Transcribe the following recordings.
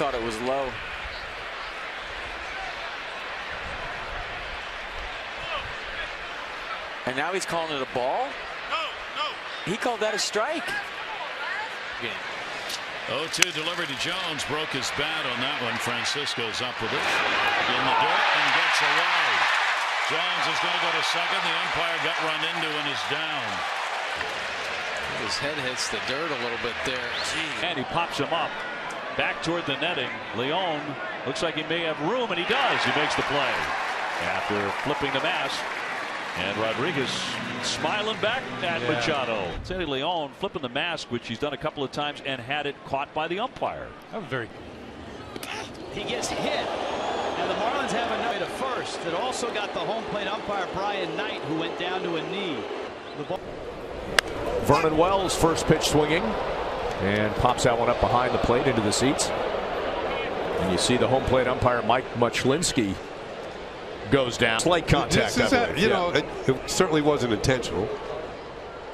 Thought it was low. And now he's calling it a ball? No. He called that a strike. 0-2 delivered to Jones. Broke his bat on that one. Francisco's up with it in the dirt and gets away. Jones is going to go to second. The umpire got run into and is down. His head hits the dirt a little bit there. Gee. And he pops him up back toward the netting. Leon looks like he may have room, and he does. He makes the play after flipping the mask. And Rodriguez smiling back at Machado. It's Eddie Leon flipping the mask, which he's done a couple of times, and had it caught by the umpire. That was very. He gets hit, and the Marlins have a way to first. It also got the home plate umpire Brian Knight, who went down to a knee. Vernon Wells, first pitch swinging, and pops that one up behind the plate into the seats. And you see the home plate umpire Mike Muchlinski goes down. Slight contact. It certainly wasn't intentional,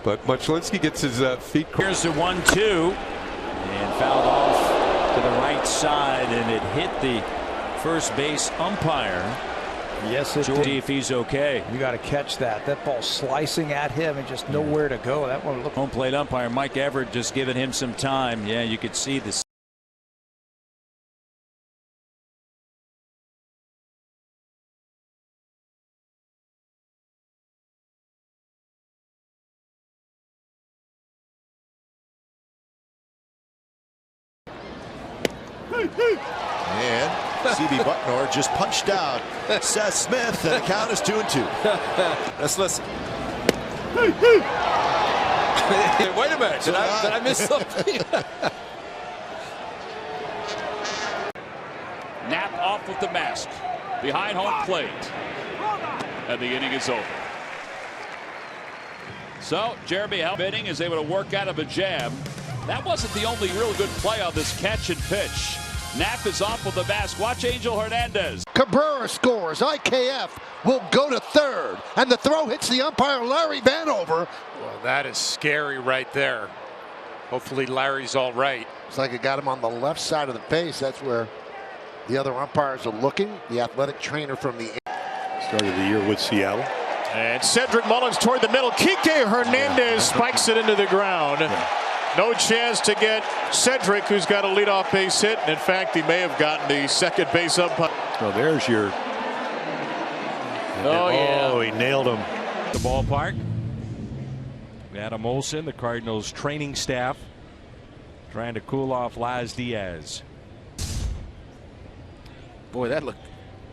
but Muchlinski gets his feet. Here's the 1-2, and fouled off to the right side, and it hit the first base umpire. Yes, it did. See if he's okay. You got to catch that. That ball slicing at him and just nowhere to go. That one looked. Home plate umpire Mike Everett just giving him some time. Yeah, you could see this. And CB Bucknor just punched out Seth Smith, and the count is 2-2. Let's listen. Wait a minute. Did I miss something? Knapp off with the mask behind home plate. And the inning is over. So Jeremy Helbetting is able to work out of a jam. That wasn't the only real good play on this catch and pitch. Knapp is off with the mask. Watch Angel Hernandez. Cabrera scores. IKF will go to third, and the throw hits the umpire Larry Vanover. Well, that is scary right there. Hopefully Larry's all right. It's like it got him on the left side of the face. That's where the other umpires are looking. The athletic trainer from the Started the year with Seattle. And Cedric Mullins toward the middle. Kike Hernandez spikes it into the ground. No chance to get Cedric, who's got a leadoff base hit. And in fact, he may have gotten the second base umpire. Oh, there's your. Oh, he nailed him. The ballpark. Adam Olson, the Cardinals training staff, trying to cool off Laz Diaz. Boy, that looked.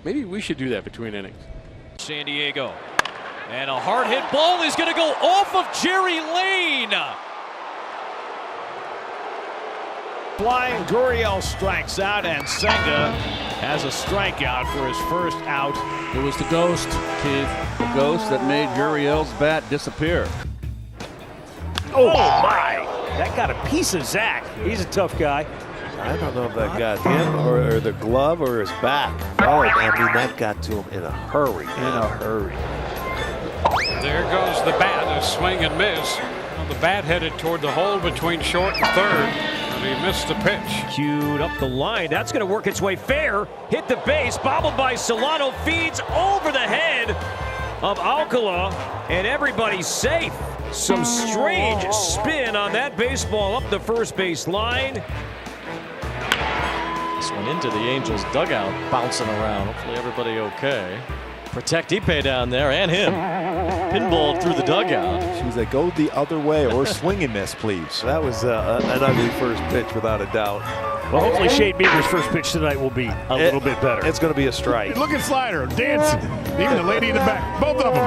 Maybe we should do that between innings. San Diego. And a hard hit ball is going to go off of Jerry Lane. Flying Gurriel strikes out, and Senga has a strikeout for his first out. It was the ghost, Keith. The ghost that made Gurriel's bat disappear. Oh my! That got a piece of Zach. He's a tough guy. I don't know if that got him or the glove or his back. Oh, I mean, that got to him in a hurry. There goes the bat, a swing and miss. Well, the bat headed toward the hole between short and third. He missed the pitch. Cued up the line. That's going to work its way fair. Hit the base. Bobbled by Solano. Feeds over the head of Alcala. And everybody's safe. Some strange spin on that baseball up the first base line. This one into the Angels dugout, bouncing around. Hopefully everybody okay. Protect Ipe down there and him. Pinball through the dugout. She was like, go the other way or swing and miss, please. That was an ugly first pitch without a doubt. Well, hopefully Shade Beaver's first pitch tonight will be a little bit better. It's going to be a strike. Look at Slider dancing. Even the lady in the back. Both of them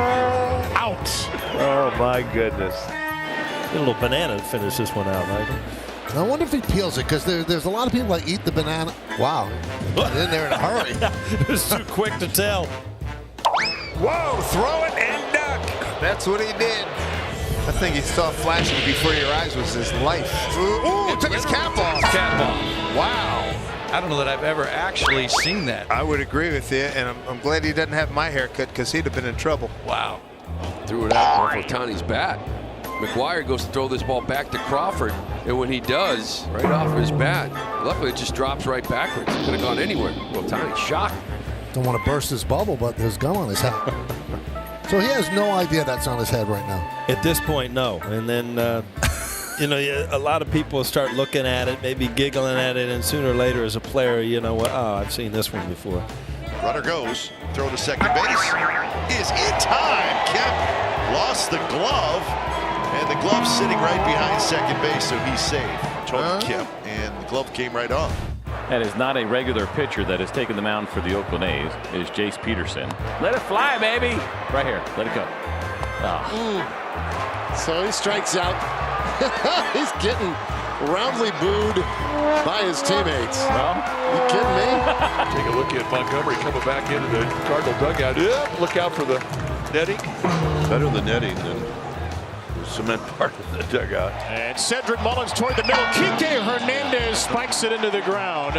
out. Oh, my goodness. Get a little banana to finish this one out, Michael. I wonder if he peels it, because there's a lot of people that eat the banana. Wow. Got in there in a hurry. It was too quick to tell. Whoa, throw it and duck. That's what he did. I think he saw flashing before your eyes was his life. Ooh, took his cap off. Wow. I don't know that I've ever actually seen that. I would agree with you, and I'm glad he doesn't have my haircut, because he'd have been in trouble. Wow. Threw it out off of Tony's bat. McGuire goes to throw this ball back to Crawford, and when he does, right off his bat, luckily it just drops right backwards. It could have gone anywhere. Well, tiny shot. Don't want to burst his bubble, but there's gum on his head. So he has no idea that's on his head right now. At this point, no. And then, a lot of people start looking at it, maybe giggling at it, and sooner or later as a player, you know what, oh, I've seen this one before. Runner goes, throw to second base, is in time. Kemp lost the glove, and the glove's sitting right behind second base, so he's safe. Tony Kemp, and the glove came right off. That is not a regular pitcher that has taken the mound for the Oakland A's. It is Jace Peterson. Let it fly, baby. Right here. Let it go. So he strikes out. He's getting roundly booed by his teammates. Well, you kidding me? Take a look at Montgomery coming back into the Cardinal dugout. Look out for the netting. Better the netting than the cement part of the dugout. And Cedric Mullins toward the middle. Kike Hernandez spikes it into the ground.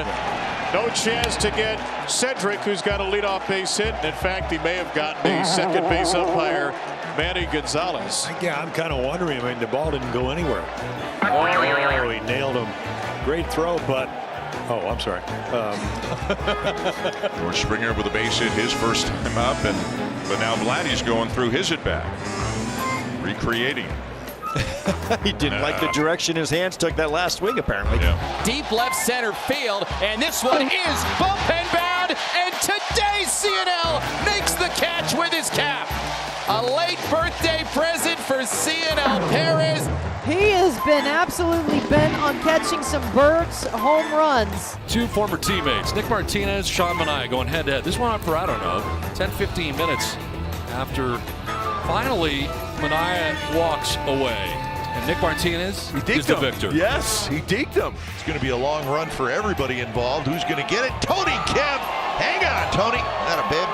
No chance to get Cedric, who's got a leadoff base hit. In fact, he may have gotten the second base umpire, Manny Gonzalez. Yeah, I'm kind of wondering. I mean, the ball didn't go anywhere. Oh, he nailed him. Great throw, but I'm sorry. George Springer with a base hit his first time up, but now Vladdy's going through his at bat, recreating it. He didn't like the direction his hands took that last swing, apparently. Yeah. Deep left center field, and this one is bullpen bound, and today CNL makes the catch with his cap. A late birthday present for CNL Perez. He has been absolutely bent on catching some birds home runs. Two former teammates, Nick Martinez, Sean Manaea, going head-to-head. This one for, I don't know, 10-15 minutes after finally Manaea walks away. And Nick Martinez is the victor. Yes, he deked him. It's going to be a long run for everybody involved. Who's going to get it? Tony Kemp. Hang on, Tony. Not a bid.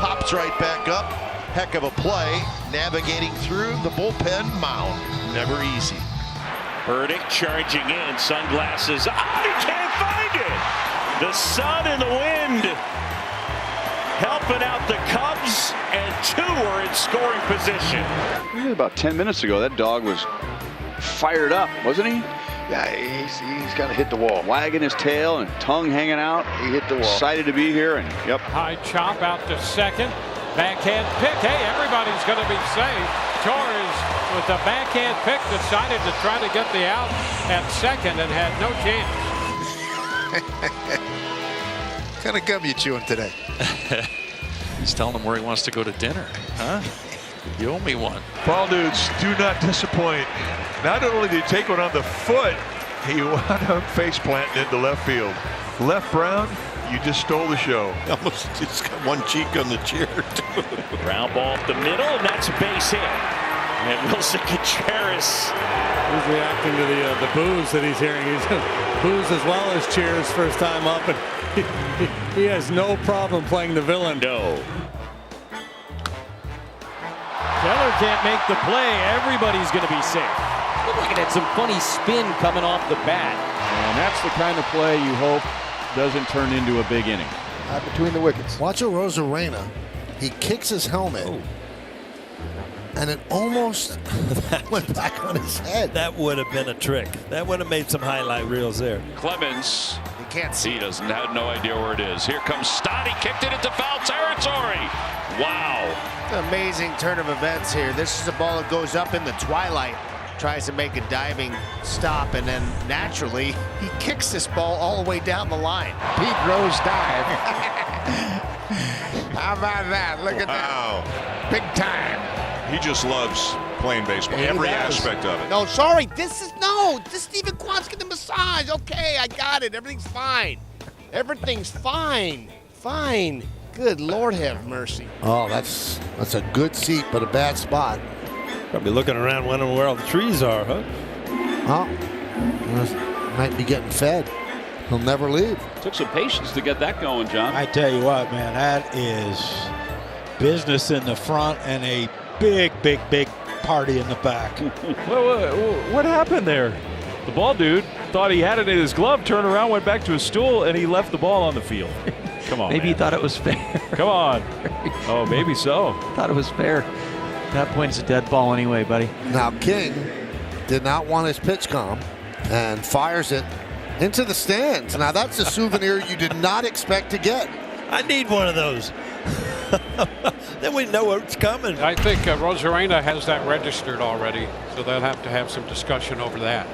Pops right back up. Heck of a play. Navigating through the bullpen mound. Never easy. Burdick charging in. Sunglasses. He can't find it. The sun and the wind helping out the Cubs, and two are in scoring position. About 10 minutes ago, that dog was fired up, wasn't he? Yeah, he's got to hit the wall. Wagging his tail and tongue hanging out. He hit the wall. Excited to be here, and yep. High chop out to second. Backhand pick. Hey, everybody's going to be safe. Torres with the backhand pick decided to try to get the out at second and had no chance. What kind of gum you chewing today? He's telling him where he wants to go to dinner. Huh? You owe me one. Ball dudes do not disappoint. Not only did he take one on the foot, he wound up face planting into left field. Left Brown, you just stole the show. Almost just got one cheek on the chair, too. Ground ball up the middle, and that's a base hit. And Wilson Contreras. He's reacting to the boos that he's hearing. He's boos as well as cheers first time up, and he has no problem playing the villain. No. Keller can't make the play. Everybody's going to be safe. Looked like it had some funny spin coming off the bat. And that's the kind of play you hope doesn't turn into a big inning. Between the wickets. Watch Rosarena. He kicks his helmet. Oh. And it almost went back on his head. That would have been a trick. That would have made some highlight reels there. Clemens. You can't see. He doesn't have no idea where it is. Here comes Stott. He kicked it into foul territory. Wow. Amazing turn of events here. This is a ball that goes up in the twilight. Tries to make a diving stop, and then naturally he kicks this ball all the way down the line. Pete Rose dive. How about that? Look at that. Big time. He just loves playing baseball. Every aspect of it. No, sorry. This is Stephen Kwan's getting the massage. Okay, I got it. Everything's fine. Everything's fine. Fine. Good Lord have mercy. Oh, that's a good seat, but a bad spot. Probably looking around wondering where all the trees are, huh? Oh, might be getting fed. He'll never leave. Took some patience to get that going, John. I tell you what, man, that is business in the front and a big party in the back. What happened there? The ball dude thought he had it in his glove, turned around, went back to his stool, and he left the ball on the field. Come on, Maybe man. he thought it was fair. Come on. Oh, maybe so. Thought it was fair. At that point, it's a dead ball anyway, buddy. Now King did not want his pitch calm and fires it into the stands. Now that's a souvenir you did not expect to get. I need one of those. Then we know what's coming. I think Rosarena has that registered already, so they'll have to have some discussion over that.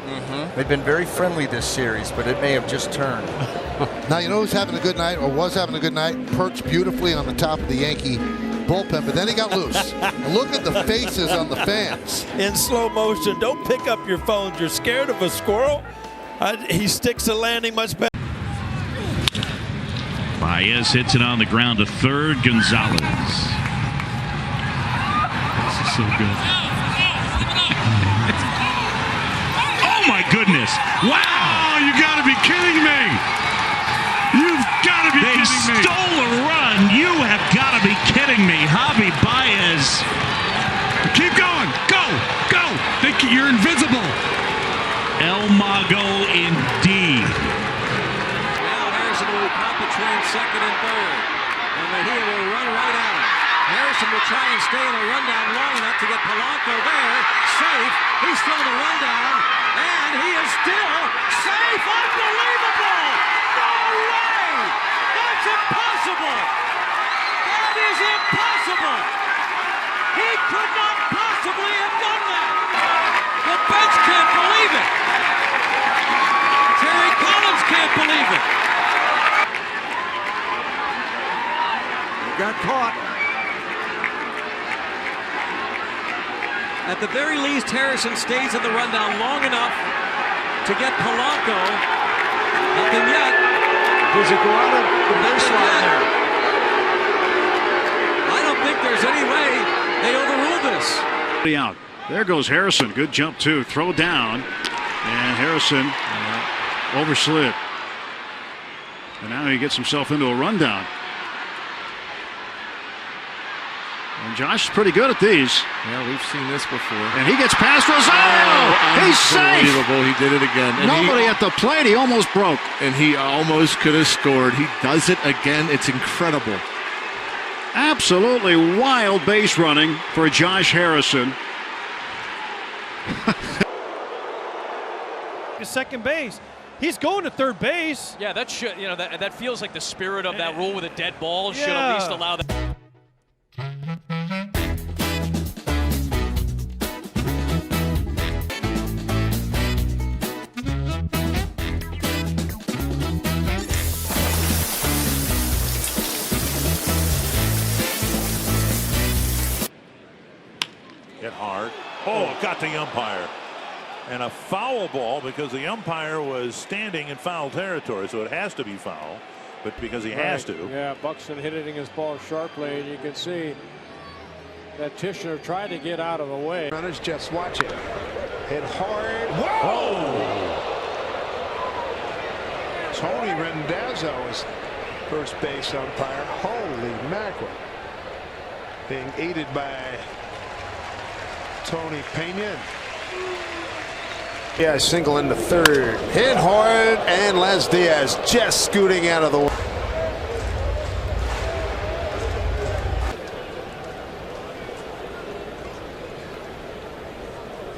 They've been very friendly this series, but it may have just turned. Now you know who's having a good night, or was having a good night? Perched beautifully on the top of the Yankee bullpen, but then he got loose. Look at the faces on the fans. In slow motion, don't pick up your phones. You're scared of a squirrel? He sticks the landing much better. Baez hits it on the ground to third. Gonzalez. This is so good. Oh my goodness. Wow, you gotta be kidding me. You've gotta be kidding me. They stole a run. You have gotta be kidding me. Javi Baez. Keep going. Go. Go. You're invincible. El Mago indeed. Will pop between second and third. And Mejia will run right at him. Harrison will try and stay in a rundown long enough to get Polanco there. Safe. He's still in the rundown. And he is still safe. Unbelievable! No way! That's impossible! That is impossible! He could not possibly have done that! The bench can't believe it! Terry Collins can't believe it! Got caught. At the very least, Harrison stays in the rundown long enough to get Polanco. Nothing yet. Does it go out of the baseline there? I don't think there's any way they overrule this. Out. There goes Harrison. Good jump too. Throw down. And Harrison overslid. And now he gets himself into a rundown. And Josh is pretty good at these. Yeah, we've seen this before. And he gets past Rosario. He's safe. Unbelievable. He did it again. And nobody at the plate. He almost broke. And he almost could have scored. He does it again. It's incredible. Absolutely wild base running for Josh Harrison. Second base. He's going to third base. Yeah, that should, that feels like the spirit of that rule with a dead ball should at least allow that. Hit hard. Oh, it got the umpire. And a foul ball because the umpire was standing in foul territory, so it has to be foul. But because he has to. Yeah, Buxton hitting his ball sharply, and you can see that Tishner tried to get out of the way. Runners just watch it. Hit hard. Whoa! Tony Rendazzo is first base umpire. Holy mackerel. Being aided by Tony Pena. Yeah, single into third. Hit hard, and Les Diaz just scooting out of the way.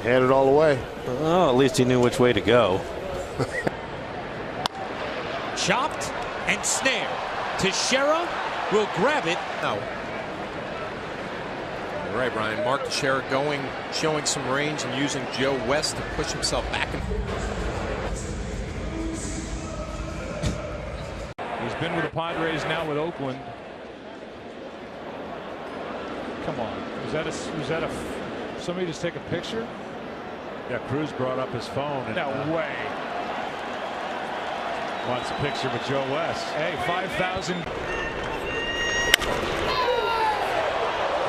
Had it all the way. Oh, at least he knew which way to go. Chopped and snared. Teixeira will grab it. No. You're right, Brian. Mark Teixeira showing some range and using Joe West to push himself back. He's been with the Padres, now with Oakland. Come on. Was that a somebody just take a picture? Yeah, Cruz brought up his phone. And, no way. Wants a picture with Joe West. Hey, 5,000.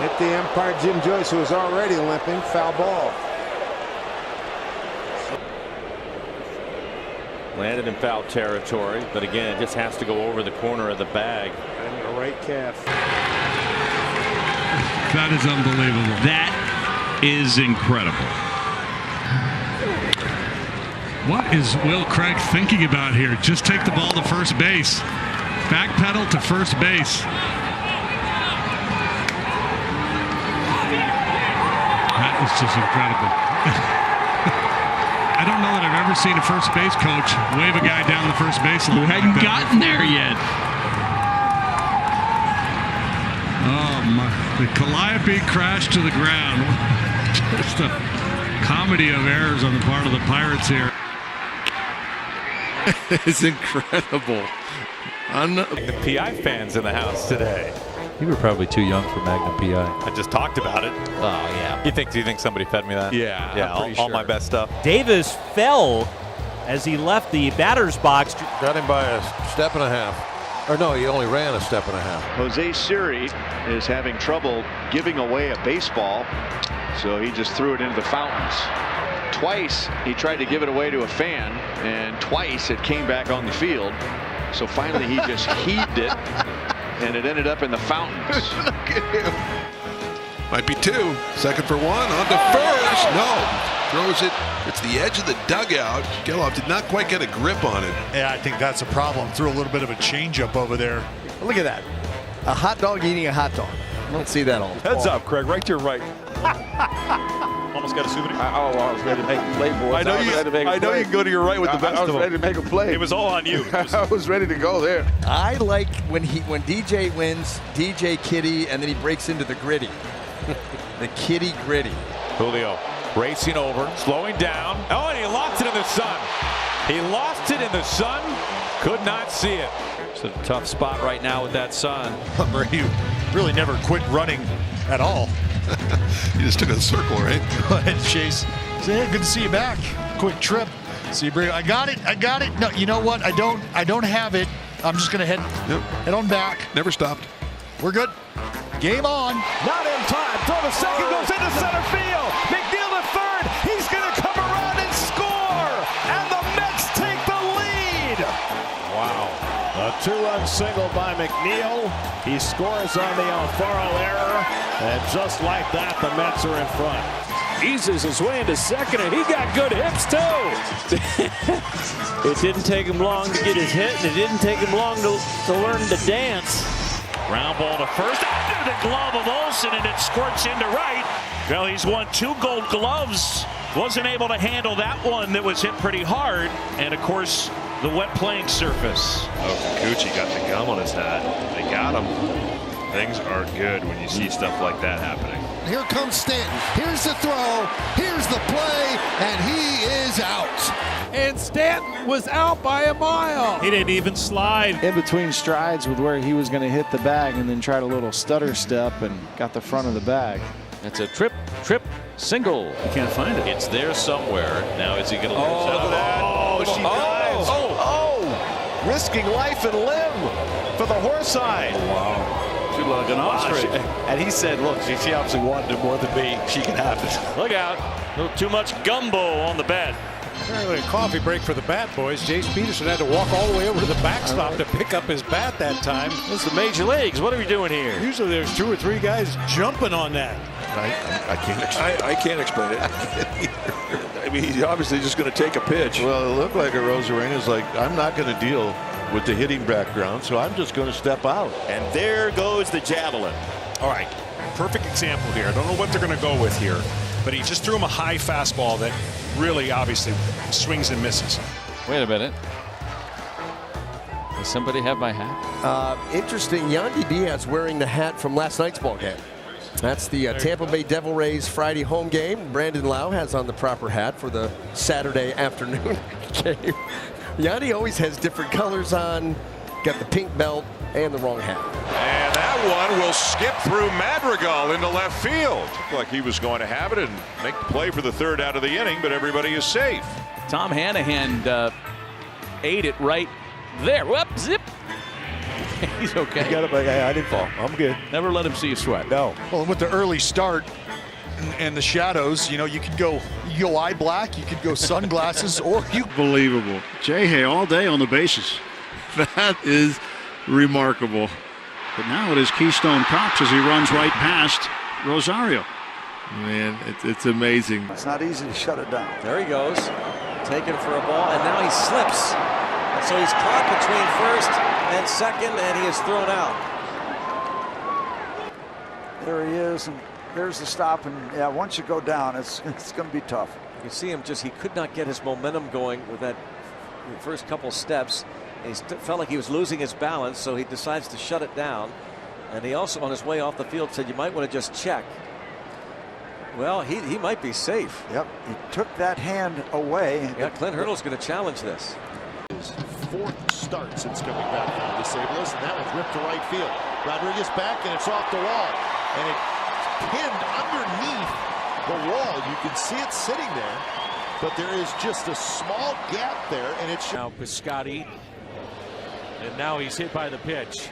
Hit the umpire Jim Joyce, who was already limping. Foul ball. Landed in foul territory, but again, it just has to go over the corner of the bag. And the right calf. That is unbelievable. That is incredible. What is Will Craig thinking about here? Just take the ball to first base. Backpedal to first base. It's just incredible. I don't know that I've ever seen a first base coach wave a guy down the first baseline. Who hadn't gotten there yet. Oh my! The Calliope crashed to the ground. Just a comedy of errors on the part of the Pirates here. It's incredible. The PI fans in the house today. You were probably too young for Magnum PI. I just talked about it. Oh, yeah. Do you think somebody fed me that? Yeah. Yeah, all my best stuff. Davis fell as he left the batter's box. Got him by a step and a half. Or no, he only ran a step and a half. Jose Siri is having trouble giving away a baseball, so he just threw it into the fountains. Twice he tried to give it away to a fan, and twice it came back on the field. So finally he just heaved it, and it ended up in the fountains. Look at him. Might be two. Second for one. On to first. No. Throws it. It's the edge of the dugout. Geloff did not quite get a grip on it. Yeah, I think that's a problem. Threw a little bit of a changeup over there. Look at that. A hot dog eating a hot dog. I don't see that all. Heads up, Craig. Right to your right. Almost got a souvenir. I was ready to make a play, boys. I know you can go to your right with the best I of was them. ready to make a play. It was all on you. I was ready to go there. I like when DJ wins, DJ Kitty, and then he breaks into the gritty. The Kitty gritty. Julio racing over, slowing down. Oh, and he lost it in the sun. He lost it in the sun. Could not see it. It's a tough spot right now with that sun. You really never quit running at all. You just took a circle, right? Go ahead, Chase. Say, hey, good to see you back. Quick trip. See you, I got it. No, you know what? I don't have it. I'm just gonna head on back. Never stopped. We're good. Game on. Not in time. Throw to second, goes into center field. McNeil to third. He's gonna come around and score. And the Mets take the lead. Wow. A two-run single by McNeil. He scores on the Alfaro error. And just like that, the Mets are in front. Eases his way into second, and he got good hips, too. It didn't take him long to get his hit, and it didn't take him long to learn to dance. Ground ball to first, under the glove of Olsen, and it squirts into right. Well, he's won 2 Gold Gloves. Wasn't able to handle that one that was hit pretty hard. And, of course, the wet playing surface. Oh, Kikuchi got the gum on his hat. They got him. Things are good when you see stuff like that happening. Here comes Stanton. Here's the throw. Here's the play. And he is out. And Stanton was out by a mile. He didn't even slide. In between strides with where he was going to hit the bag and then tried a little stutter step and got the front of the bag. That's a trip, single. You can't find it. It's there somewhere. Now is he going to lose Look at that. Oh, she dives. Oh, risking life and limb for the horse eye. Wow. Like an ostrich. And he said, look, she obviously wanted it more than me. She can have it. Look out. A little too much gumbo on the bed. Apparently a coffee break for the bat boys. Jace Peterson had to walk all the way over to the backstop to pick up his bat that time. This is the major leagues. What are we doing here? Usually there's 2 or 3 guys jumping on that. I can't explain it. I mean, he's obviously just going to take a pitch. Well, it looked like a Rosarena's like, I'm not going to deal with the hitting background, so I'm just going to step out. And there goes the javelin. All right, perfect example here. I don't know what they're going to go with here, but he just threw him a high fastball that really obviously swings and misses. Wait a minute. Does somebody have my hat? Interesting. Yandy Diaz wearing the hat from last night's ball game. That's the Tampa Bay Devil Rays Friday home game. Brandon Lau has on the proper hat for the Saturday afternoon game. Yandy always has different colors on. Got the pink belt and the wrong hat. And that one will skip through Madrigal into left field. Looked like he was going to have it and make the play for the 3rd out of the inning, but everybody is safe. Tom Hanahan ate it right there. Whoop, zip. He's okay. You got it, I didn't fall. I'm good. Never let him see you sweat. No. Well, with the early start and the shadows, you know, you could go eye black, you could go sunglasses, or you. Unbelievable. Jay Hay all day on the bases. That is remarkable. But now it is Keystone Cops as he runs right past Rosario. Man, it's amazing. It's not easy to shut it down. There he goes. Taking for a ball, and now he slips. And so he's caught between first and second, and he is thrown out. There he is, and there's the stop, and yeah, once you go down, it's going to be tough. You see him he could not get his momentum going with that first couple steps. He felt like he was losing his balance, so he decides to shut it down. And he also, on his way off the field, said you might want to just check. Well, he might be safe. Yep, he took that hand away. Yeah, Clint Hurdle's going to challenge this. His fourth start since coming back from the disabled, and that was ripped to right field. Rodriguez back, and it's off the wall, and it pinned underneath the wall. You can see it sitting there, but there is just a small gap there, and it's now Piscotty, and now he's hit by the pitch.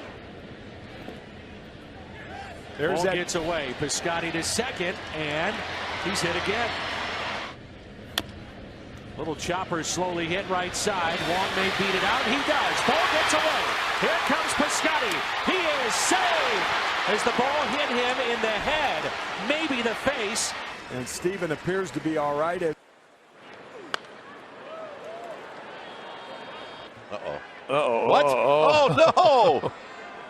There's that. Gets away. Piscotty to second, and he's hit again. Little chopper slowly hit right side. Wong may beat it out. He does. Ball gets away. Here comes Piscotty. He is saved as the ball hit him in the head, maybe the face. And Steven appears to be all right. What? Oh, no.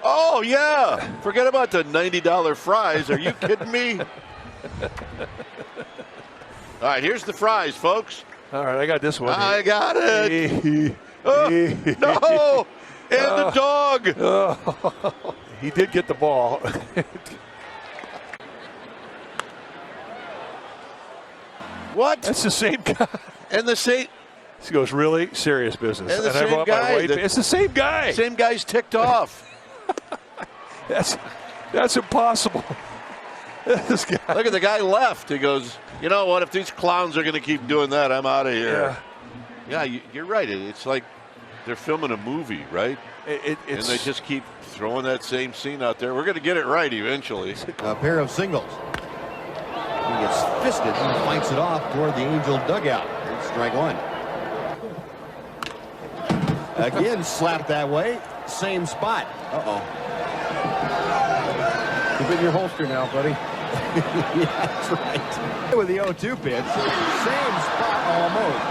Oh, yeah. Forget about the $90 fries. Are you kidding me? All right, here's the fries, folks. All right, I got this one. I here. Got it. No. And the dog. He did get the ball. What? That's the same guy. And the same. He goes, really? Serious business. And the same guy. It's the same guy. Same guy's ticked off. That's impossible. This guy. Look at the guy left. He goes, you know what? If these clowns are going to keep doing that, I'm out of here. Yeah, you're right. It's like they're filming a movie, right? And they just keep throwing that same scene out there. We're going to get it right eventually. A pair of singles. He gets fisted and fights it off toward the Angel dugout. It's strike one. Again, slapped that way. Same spot. Uh-oh. Keep it in your holster now, buddy. Yeah, that's right. With the 0-2 pitch. Same spot almost.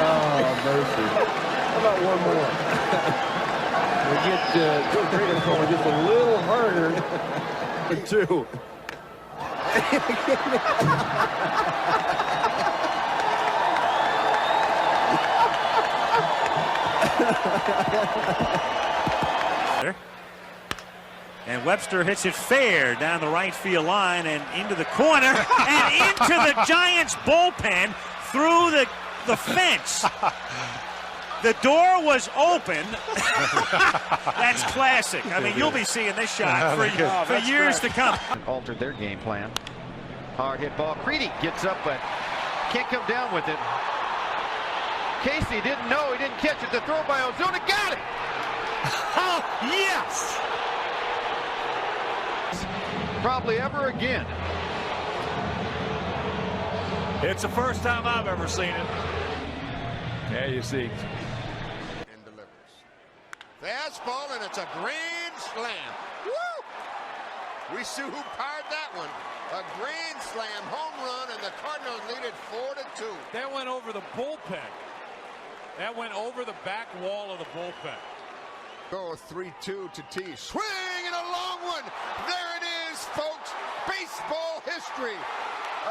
Oh, mercy. How about one more? We get Joe Dragon going just a little harder. Two. And Webster hits it fair down the right field line and into the corner and into the Giants bullpen through the fence. The door was open. That's classic. I mean, you'll be seeing this shot for years to come. Altered their game plan. Hard hit ball. Creedy gets up but can't come down with it. Casey didn't know. He didn't catch it. The throw by Ozuna. Got it. Oh, yes. Probably ever again. It's the first time I've ever seen it. Yeah, you see. And delivers. Fastball, and it's a grand slam. Woo! We see who powered that one. A grand slam home run, and the Cardinals lead it 4-2. That went over the bullpen. That went over the back wall of the bullpen. Go 3-2 to T. Swing and a long one. There it is, folks. Baseball history.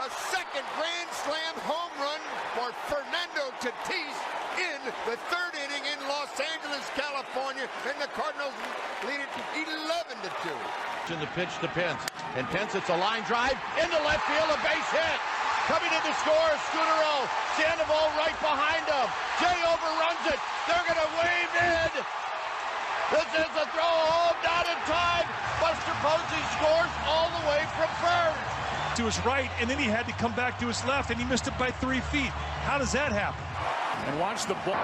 A second grand slam home run for Fernando Tatis in the third inning in Los Angeles, California, and the Cardinals lead it 11-2. In the pitch to Pence, and Pence, it's a line drive into left field, a base hit. Coming in to score, Scudero. Sandoval right behind him. Jay overruns it. They're going to wave in. This is a throw home, not in time. Buster Posey scores all the way from third. To his right, and then he had to come back to his left, and he missed it by 3 feet. How does that happen? And watch the ball.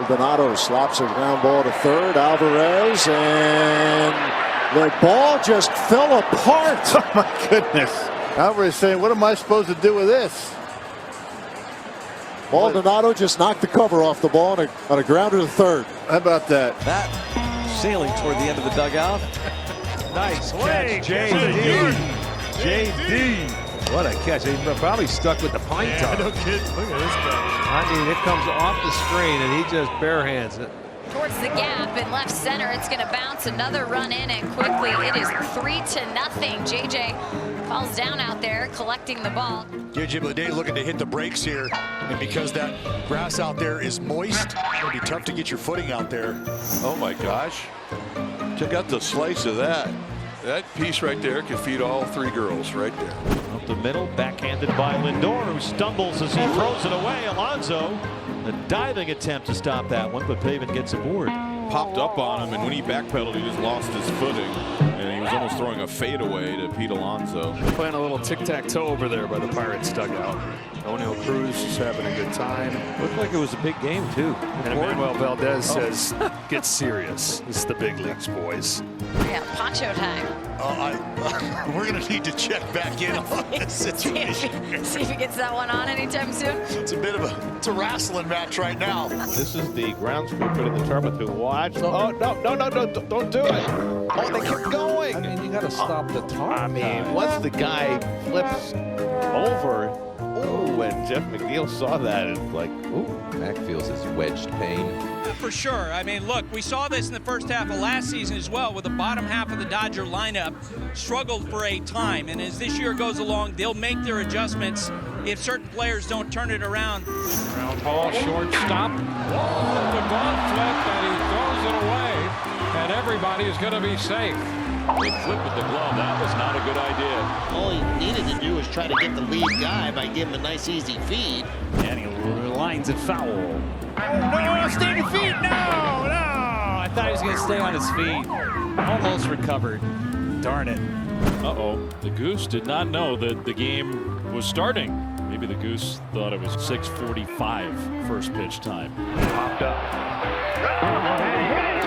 Maldonado slaps a ground ball to third. Alvarez, and the ball just fell apart. Oh, my goodness. Alvarez saying, what am I supposed to do with this? Maldonado just knocked the cover off the ball on a grounder to third. How about that? That sailing toward the end of the dugout. Nice catch, JD. JD. What a catch. He probably stuck with the pine tar. No kidding. Look at this guy. I mean, it comes off the screen, and he just barehands it. Towards the gap in left center. It's going to bounce. Another run in, and quickly it is 3-0. JJ falls down out there collecting the ball. JJ Bleday looking to hit the brakes here, and because that grass out there is moist, it'll be tough to get your footing out there. Oh my gosh. Check out the slice of that. That piece right there could feed all 3 girls right there. Up the middle, backhanded by Lindor, who stumbles as he throws it away. Alonso, a diving attempt to stop that one, but Pavin gets aboard. Popped up on him, and when he backpedaled, he just lost his footing. And he was almost throwing a fadeaway to Pete Alonso. Playing a little tic-tac-toe over there by the Pirates dugout. O'Neill Cruz is having a good time. Looked like it was a big game, too. And Emmanuel Valdez says, get serious. This is the big leagues, boys. Yeah, poncho time. We're going to need to check back in on this situation. See if he gets that one on anytime soon. It's a bit of a wrestling match right now. This is the ground sweeper to the turbo to watch. Oh, no, don't do it. Oh, they kept going. I mean, you got to stop the tar. I mean, once the guy flips over, ooh, and Jeff McNeil saw that, it's like, ooh. Mac feels his wedged pain. For sure. I mean, look, we saw this in the first half of last season as well, with the bottom half of the Dodger lineup struggled for a time. And as this year goes along, they'll make their adjustments if certain players don't turn it around. Ground ball, shortstop. Whoa, the glove flip, and he throws it away, and everybody is going to be safe. They flip with the glove. That was not a good idea. All he needed to do was try to get the lead guy by giving him a nice, easy feed. And he lines it foul. No, stay on feet. No. I thought he was going to stay on his feet. Almost recovered. Darn it. Uh-oh. The Goose did not know that the game was starting. Maybe the Goose thought it was 6:45 first pitch time. Popped up. And hit it.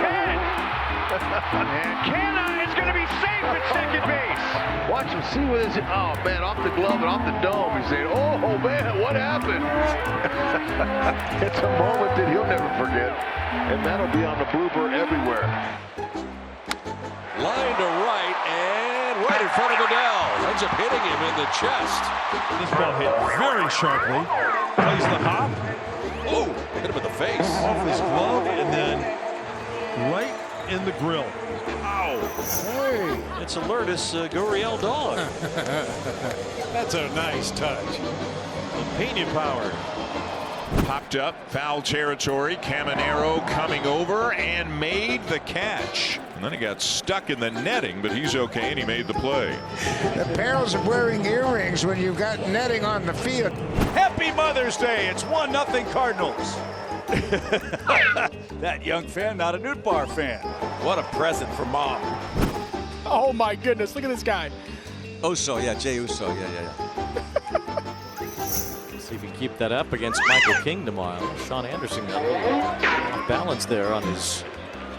And Canna is going to be safe at second base. Watch him see what is it. Oh man, off the glove and off the dome. He's saying, oh man, what happened? It's a moment that he'll never forget. And that'll be on the blooper everywhere. Line to right and right in front of Adele. Ends up hitting him in the chest. This ball hit very sharply. Plays the hop. Ooh, hit him in the face. Off his glove and then right in the grill. Ow. Hey, it's Alertus Gurriel dog. That's a nice touch. Pena power. Popped up, foul territory. Caminero coming over and made the catch. And then he got stuck in the netting, but he's okay, and he made the play. The perils of wearing earrings when you've got netting on the field. Happy Mother's Day. It's 1-0 Cardinals. That young fan, not a Newt Bar fan. What a present for Mom. Oh, my goodness. Look at this guy. Uso, yeah, Jay Uso, yeah. See if he can keep that up against Michael King tomorrow. Sean Anderson got a little off balance there on his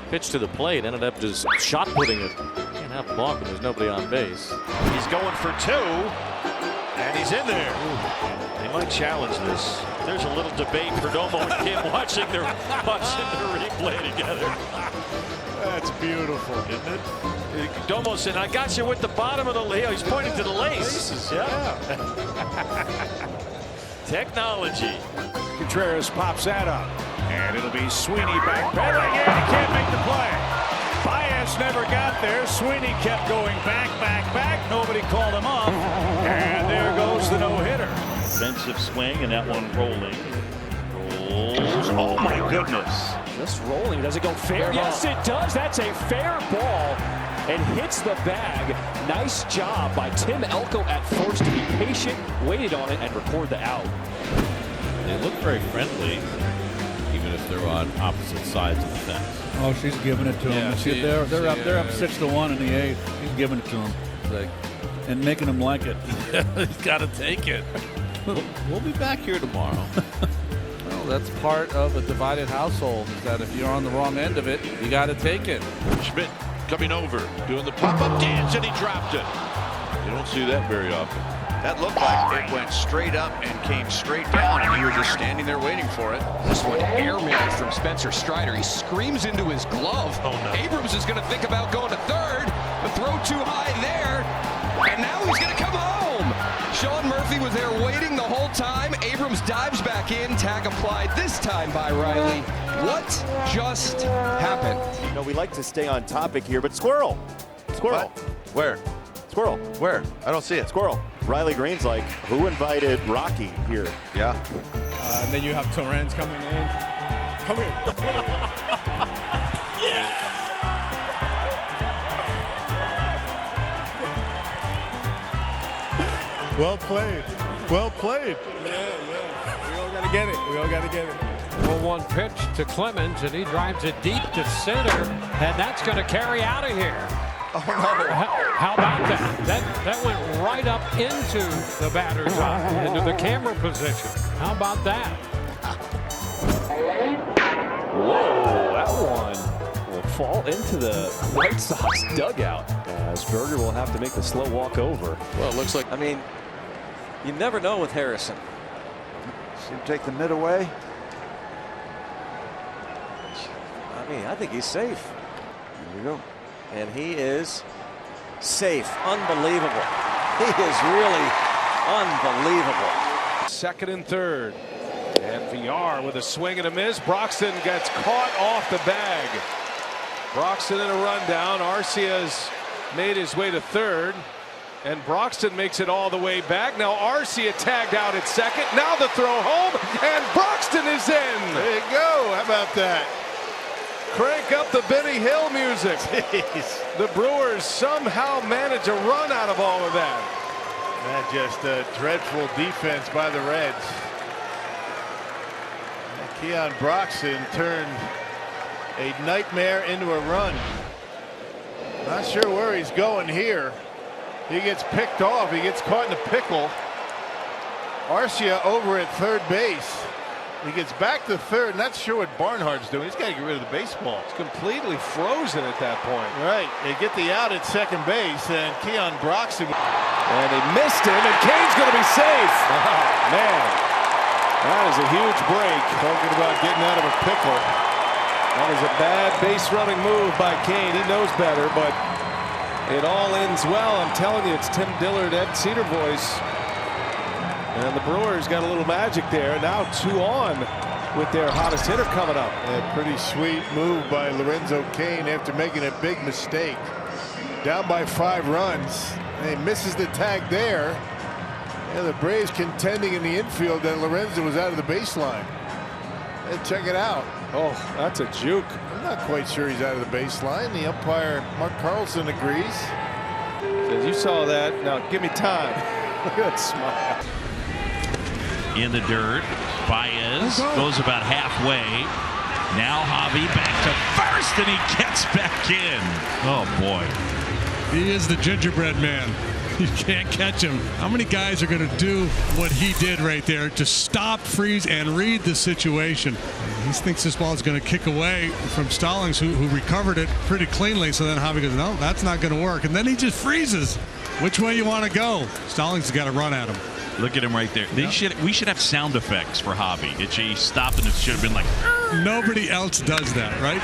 pitch to the plate. Ended up just shot putting it. Can't have the ball when there's nobody on base. He's going for 2, and he's in there. They might challenge this. There's a little debate. Perdomo and Kim watching their replay together. That's beautiful, isn't it? Perdomo said, I got you with the bottom of the lace. He's pointing to the lace. Yeah. Technology. Contreras pops that up. And it'll be Sweeney backpedaling in. He can't make the play. Baez never got there. Sweeney kept going back. Nobody called him off. And there goes the no-hitter. Defensive swing, and that one rolling. Rolls. Oh, my goodness. Just rolling. Does it go fair? Yes, it does. That's a fair ball. And hits the bag. Nice job by Tim Elko at first to be patient, waited on it, and record the out. They look very friendly, even if they're on opposite sides of the fence. Oh, she's giving it to him. They're up 6-1 in the 8th. She's giving it to him. And making him like it. He's got to take it. We'll be back here tomorrow. Well, that's part of a divided household, is that if you're on the wrong end of it, you got to take it. Schmidt coming over, doing the pop-up dance, and he dropped it. You don't see that very often. That looked like it went straight up and came straight down, and he was just standing there waiting for it. This one airmailed from Spencer Strider. He screams into his glove. Oh, no. Abrams is going to think about going to third. The throw too high there, and now he's going to come home. Sean Murphy was there waiting the whole time. Abrams dives back in. Tag applied this time by Riley. What just happened? You know, we like to stay on topic here, but squirrel. Squirrel. What? Where? Squirrel. Where? I don't see it. Squirrel. Riley Green's like, who invited Rocky here? Yeah. And then you have Torrens coming in. Come here. Well played. Well played. Yeah. We all got to get it. We all got to get it. 0-1 pitch to Clemens, and he drives it deep to center, and that's going to carry out of here. Oh, no. How about that? That went right up into the batter's eye, into the camera position. How about that? Whoa, that one will fall into the White Sox dugout, as Berger will have to make the slow walk over. Well, it looks like, I mean, you never know with Harrison. See him take the mid away. I mean, I think he's safe. Here we go. And he is safe. Unbelievable. He is really unbelievable. Second and third. And VR with a swing and a miss. Broxton gets caught off the bag. Broxton in a rundown. Arcia's made his way to third. And Broxton makes it all the way back. Now Arcia tagged out at second. Now the throw home. And Broxton is in. There you go. How about that? Crank up the Benny Hill music. Jeez. The Brewers somehow manage a run out of all of that. That just a dreadful defense by the Reds. Keon Broxton turned a nightmare into a run. Not sure where he's going here. He gets picked off. He gets caught in a pickle. Arcia over at third base. He gets back to third. Not sure what Barnhart's doing. He's got to get rid of the baseball. It's completely frozen at that point. Right. They get the out at second base, and Keon Broxton. And they missed him, and Kane's going to be safe. Oh, man. That is a huge break. Talking about getting out of a pickle. That is a bad base running move by Kane. He knows better, but it all ends well. I'm telling you, it's Tim Dillard, Ed Cedar voice. And the Brewers got a little magic there. Now 2 on with their hottest hitter coming up. A pretty sweet move by Lorenzo Cain after making a big mistake. Down by 5 runs. And he misses the tag there. And the Braves contending in the infield that Lorenzo was out of the baseline. And check it out. Oh, that's a juke. I'm not quite sure he's out of the baseline. The umpire, Mark Carlson, agrees. As you saw that. Now give me time. Look at that smile. In the dirt, Baez goes about halfway. Now Javi back to first, and he gets back in. Oh boy, He is the gingerbread man. You can't catch him. How many guys are going to do what he did right there to stop, freeze, and read the situation? He thinks this ball is going to kick away from Stallings, who recovered it pretty cleanly. So then Javi goes, no, that's not going to work. And then he just freezes. Which way you want to go? Stallings has got to run at him. Look at him right there. We should have sound effects for Javi. He stopped, and it should have been like. Nobody else does that, right?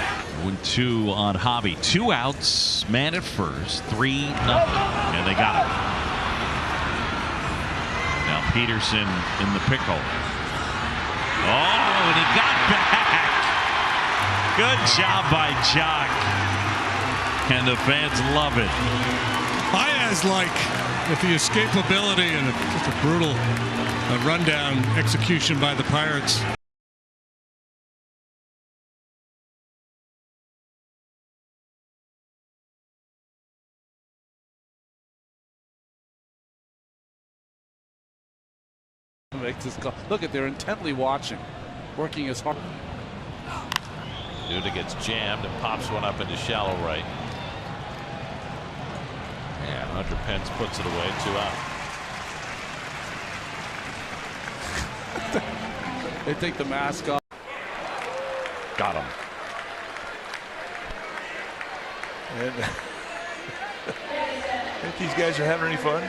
1-2 on Javi. 2 outs, man at first, 3-0. And they got him. Now Peterson in the pickle. Oh, and he got back. Good job by Jock. And the fans love it. Baez, with the escapability and just a brutal rundown execution by the Pirates. Make this call. Look at, they're intently watching, working as hard. Duda gets jammed and pops one up into shallow right. And Hunter Pence puts it away, 2 out. They take the mask off. Got him. And think these guys are having any fun?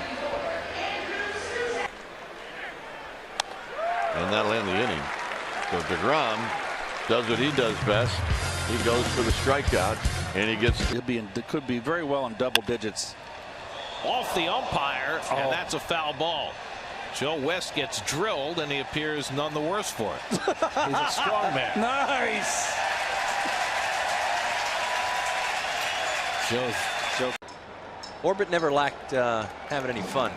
And that'll end the inning. So DeGrom does what he does best. He goes for the strikeout, and he gets. It could be very well in double digits. Off the umpire, and that's a foul ball. Joe West gets drilled, and he appears none the worse for it. He's a strong man. Nice. Joe. Orbit never lacked having any fun.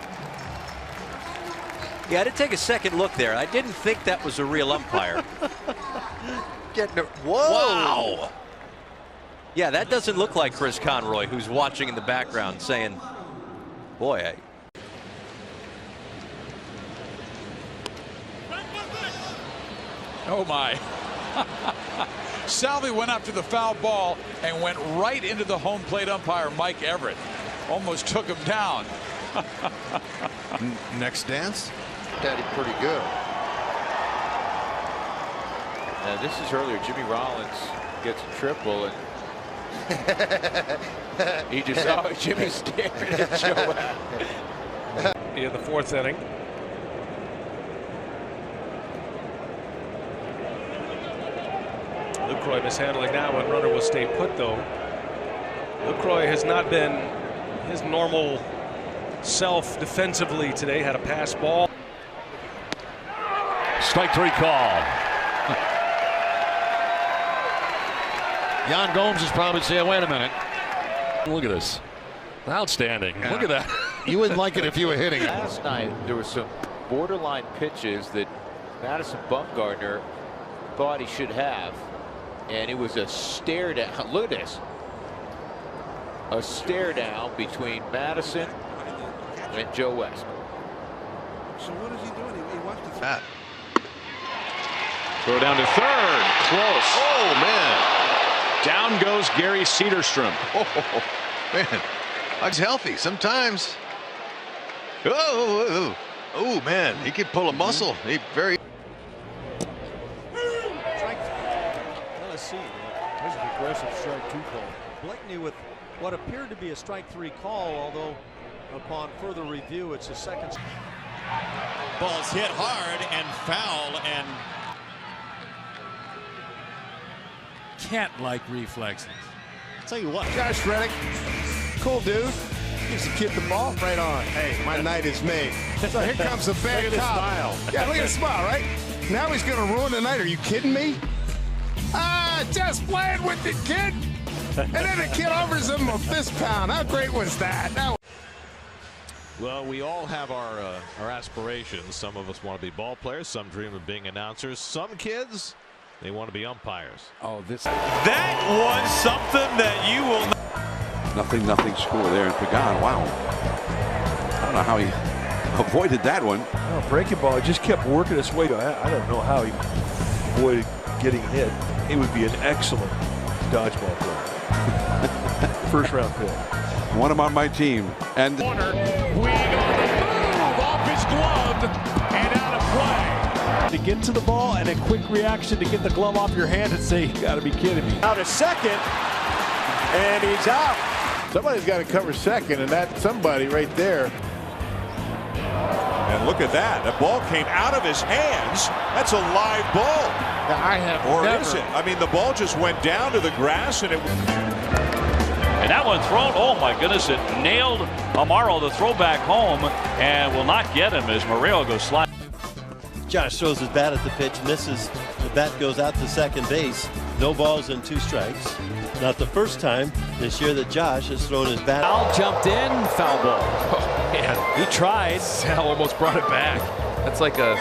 Yeah, I did take a second look there. I didn't think that was a real umpire. Whoa! Wow. Yeah, that doesn't look like Chris Conroy, who's watching in the background saying, boy, Oh my. Salvi went after the foul ball and went right into the home plate umpire, Mike Everett. Almost took him down. Next dance? Daddy pretty good. This is earlier. Jimmy Rollins gets a triple, and he just saw Jimmy staring at Joe. In the fourth inning. Lucroy mishandling that one. Runner will stay put, though. Lucroy has not been his normal self defensively today. Had a pass ball. Strike 3 call. Jan Gomes is probably saying, wait a minute. Look at this. Outstanding. Yeah. Look at that. You wouldn't like it if you were hitting it. Last night, there were some borderline pitches that Madison Bumgarner thought he should have. And it was a stare down. Look at this. A stare down between Madison and Joe West. So what is he doing? He wants to fat. Throw down to third. Close. Oh, man. Down goes Gary Cederstrom. Oh, man. He's healthy sometimes. Oh, man. He could pull a muscle. He very. Let's see. There's an aggressive strike 2 call. Blakeney with what appeared to be a strike 3 call, although upon further review, it's a second. Ball's hit hard and foul, and Cat-like reflexes. I'll tell you what. Josh Reddick, cool dude. Gives the kid the ball right on. Hey, my night is made. So here comes the bad cop. Yeah, look at the smile, right? Now he's going to ruin the night. Are you kidding me? Just playing with the kid. And then the kid offers him a fist pound. How great was that? Well, we all have our aspirations. Some of us want to be ball players. Some dream of being announcers. Some kids, they want to be umpires. Oh, this. That was something that you will. Nothing score there in Pagan. Wow. I don't know how he avoided that one. Oh, breaking ball, it just kept working its way. I don't know how he avoided getting hit. He would be an excellent dodgeball player. First round pick. One of them on my team. And Corner, Puig on the move off his glove and out of play. To get to the ball and a quick reaction to get the glove off your hand and say, you got to be kidding me. Out a second, and he's out. Somebody's got to cover second, and that's somebody right there. And look at that. The ball came out of his hands. That's a live ball. I have Or never. is it? I mean, the ball just went down to the grass, and it. And that one thrown, oh my goodness, it nailed Amaro, the throwback home, and will not get him as Murillo goes sliding. Josh throws his bat at the pitch, misses. The bat goes out to second base. No balls and 2 strikes. Not the first time this year that Josh has thrown his bat. Sal jumped in, foul ball. Oh, man, he tried. Sal almost brought it back. That's like a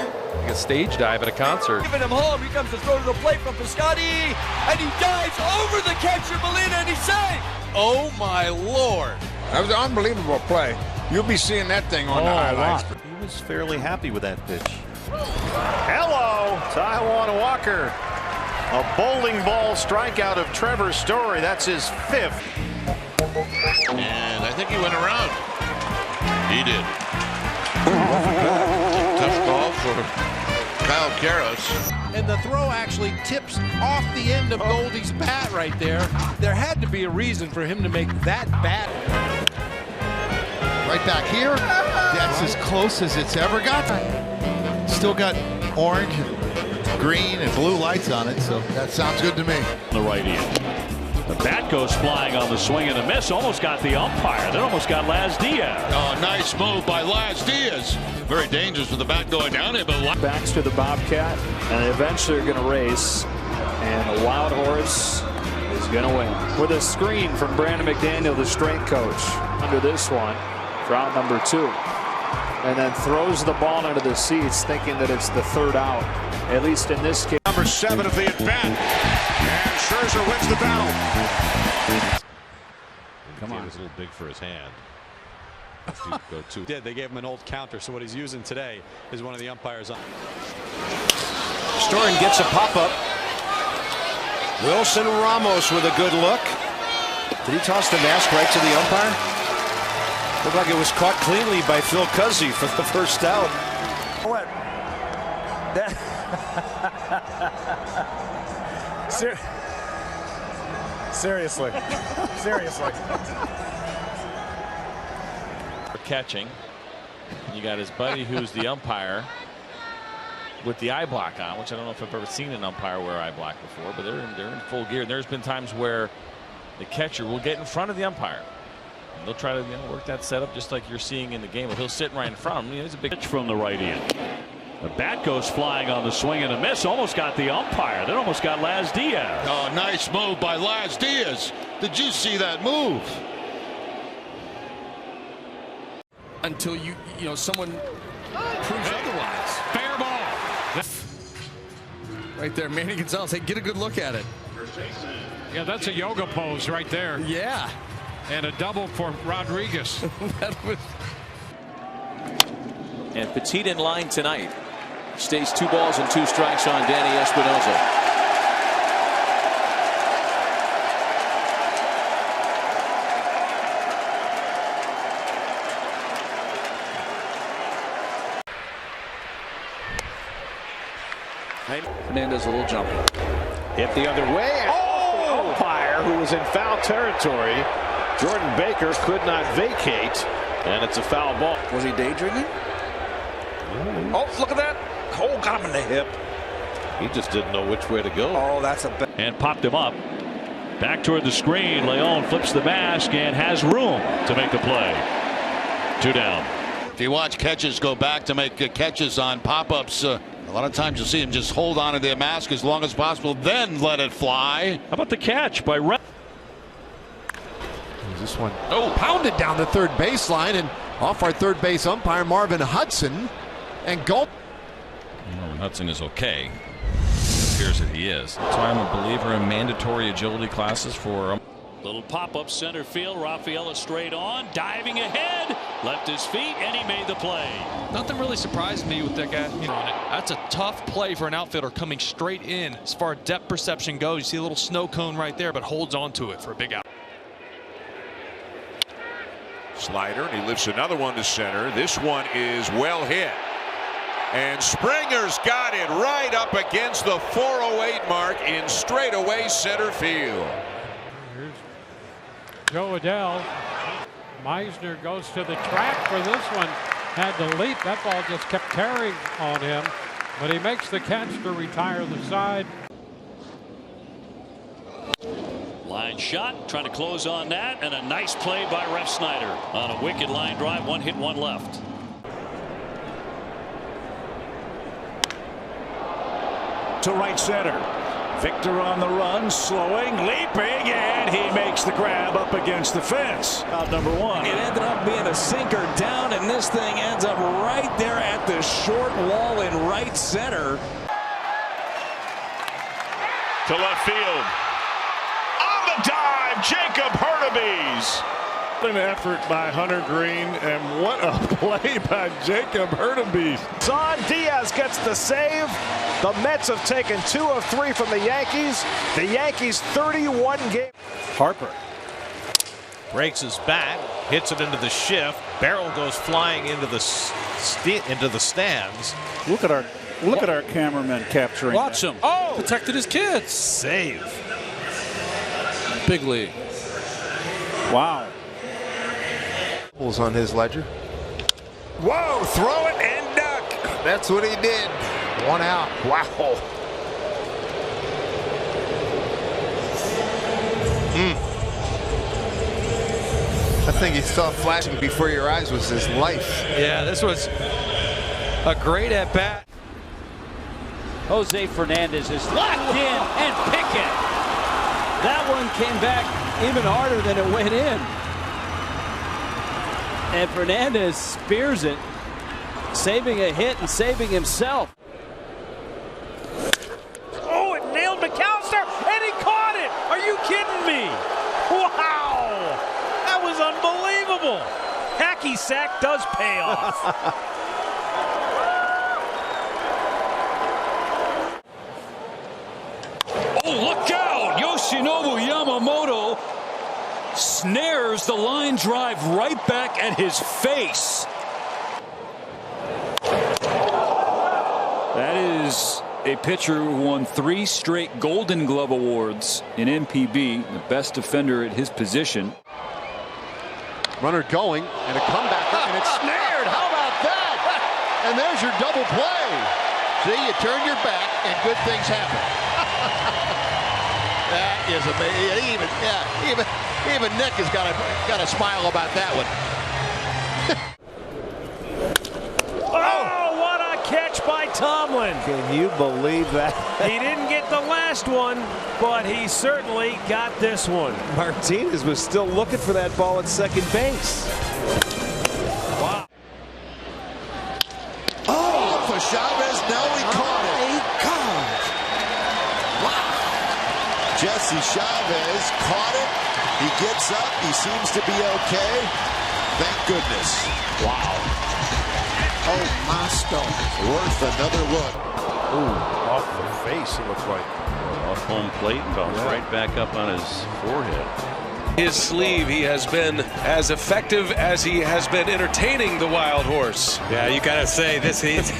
stage dive at a concert. Giving him home. He comes to throw to the plate from Piscotty, and he dives over the catcher Molina, and he's safe. Oh, my Lord. That was an unbelievable play. You'll be seeing that thing on the highlights. He was fairly happy with that pitch. Hello, Taijuan Walker. A bowling ball strikeout of Trevor Story. That's his 5th. And I think he went around. He did. Tough call for Kyle Karras. and the throw actually tips off the end of Goldie's bat right there. There had to be a reason for him to make that bat. Right back here. That's as close as it's ever got. Still got orange, green, and blue lights on it, so that sounds good to me. The right end. The bat goes flying on the swing and a miss. Almost got the umpire. That almost got Laz Diaz. Oh, nice move by Laz Diaz. Very dangerous with the bat going down here, but backs to the Bobcat, and eventually they're going to race, and the Wild Horse is going to win. With a screen from Brandon McDaniel, the strength coach, under this one for out number 2. And then throws the ball into the seats, thinking that it's the 3rd out, at least in this case. Number 7 of the at-bat. And Scherzer wins the battle. Come on. It was a little big for his hand. They gave him an old counter, so what he's using today is one of the umpires on. Storen gets a pop-up. Wilson Ramos with a good look. Did he toss the mask right to the umpire? Looked like it was caught cleanly by Phil Cuzzy for the first out. What? Seriously. Seriously. For catching. You got his buddy who's the umpire with the eye block on, which I don't know if I've ever seen an umpire wear eye block before, but they're in full gear. And there's been times where the catcher will get in front of the umpire. And they'll try to work that setup just like you're seeing in the game. But he'll sit right in front of him. It's a big pitch from the right end. The bat goes flying on the swing and a miss. Almost got the umpire. That almost got Laz Diaz. oh, nice move by Laz Diaz. Did you see that move? Until you know someone proves otherwise. Fair ball. Right there, Manny Gonzalez. Hey, get a good look at it. Yeah, that's a yoga pose right there. Yeah. And a double for Rodriguez. And Petit in line tonight. Stays 2 balls and 2 strikes on Danny Espinosa. Fernandez a little jump. Hit the other way. Oh! Umpire who was in foul territory. Jordan Baker could not vacate, and it's a foul ball. Was he daydreaming? Oh, look at that. Oh, got him in the hip. He just didn't know which way to go. Oh, that's a bad. And popped him up. Back toward the screen. Leon flips the mask and has room to make the play. 2 down. If you watch catches go back to make catches on pop-ups, a lot of times you'll see him just hold on to their mask as long as possible, then let it fly. How about the catch by Red? This one pounded down the third baseline and off our third base umpire Marvin Hudson, and goal. Hudson is okay. It appears that he is. That's why I'm a believer in mandatory agility classes for. Little pop-up center field. Rafaela straight on, diving ahead, left his feet, and he made the play. Nothing really surprised me with that guy. That's a tough play for an outfielder coming straight in. As far as depth perception goes, you see a little snow cone right there, but holds on to it for a big out. Slider, and he lifts another one to center. This one is well hit. And Springer's got it right up against the 408 mark in straightaway center field. Here's Joe Adele. Meisner goes to the track for this one. Had to leap. That ball just kept tearing on him. But he makes the catch to retire the side. Line shot, trying to close on that, and a nice play by Ref Snyder on a wicked line drive. 1 hit, 1 left. To right center. Victor on the run, slowing, leaping, and he makes the grab up against the fence. Out number 1. It ended up being a sinker down, and this thing ends up right there at the short wall in right center. To left field. On the dive, Jacob Hurtubise. An effort by Hunter Green, and what a play by Jacob Hurtubise. Son Diaz gets the save. The Mets have taken 2 of 3 from the Yankees. The Yankees 31 game. Harper breaks his bat, hits it into the shift. Barrel goes flying into the stands. Look at our cameraman capturing. Watch him. Oh, protected his kids. Save. Big league. Wow. On his ledger. Whoa, throw it and duck. That's what he did. 1 out. Wow. The thing you saw flashing before your eyes was his life. Yeah, this was a great at-bat. Jose Fernandez is locked in and Pickett. That one came back even harder than it went in. And Fernandez spears it, saving a hit and saving himself. Oh, it nailed McAllister, and he caught it. Are you kidding me? Wow, that was unbelievable. Hacky sack does pay off. Oh, look out! Yoshinobu Yamamoto snares the line drive right back at his face. That is a pitcher who won 3 straight Golden Glove Awards in MPB, the best defender at his position. Runner going, and a comeback, and it's snared. How about that? And there's your double play. See, you turn your back, and good things happen. That is amazing. Even Nick has got a smile about that one. Oh, what a catch by Tomlin. Can you believe that? He didn't get the last one, but he certainly got this one. Martinez was still looking for that ball at second base. Wow. Oh, for Chavez, now he caught it. Wow. Jesse Chavez caught it. He gets up. He seems to be okay. Thank goodness. Wow. Oh, Moscow. Worth another look. Ooh, off the face, it looks like. Off home plate and bounced right back up on his forehead. His sleeve, he has been as effective as he has been entertaining the wild horse. Yeah, you gotta say this. He's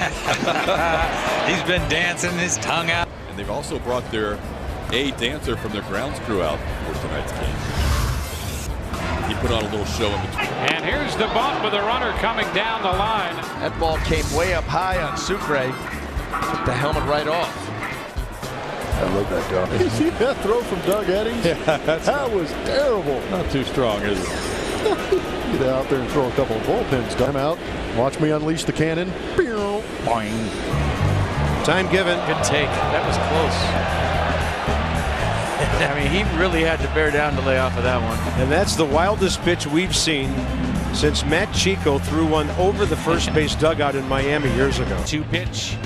been dancing his tongue out. And they've also brought their dancer from their grounds crew out for tonight's game. He put on a little show in between. And here's the bump with the runner coming down the line. That ball came way up high on Sucre. Took the helmet right off. I love that dog. You see that throw from Doug Eddings? Yeah, that was terrible. Not too strong, is it? Get out there and throw a couple of bullpens. Time out. Watch me unleash the cannon. Boing. Time given. Good take. That was close. I mean, he really had to bear down to lay off of that one. And that's the wildest pitch we've seen since Matt Chico threw one over the first base dugout in Miami years ago. 2-pitch.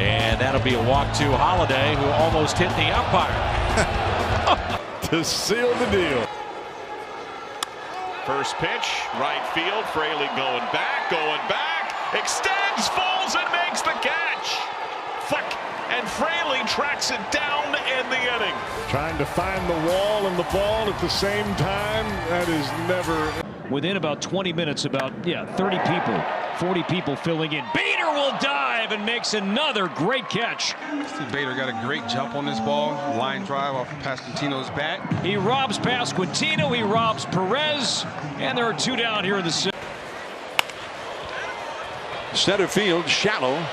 And that'll be a walk to Holiday, who almost hit the umpire. To seal the deal. First pitch, right field. Fraley going back, extends, falls, and makes the catch. Flick, and Fraley tracks it down to end the inning. Trying to find the wall and the ball at the same time. That is never. Within about 20 minutes, about 30 people, 40 people filling in. Bader will dive and makes another great catch. Steve Bader got a great jump on this ball. Line drive off of Pasquantino's bat. He robs Pasquantino, he robs Perez, and there are 2 down here in the center. Center field, shallow,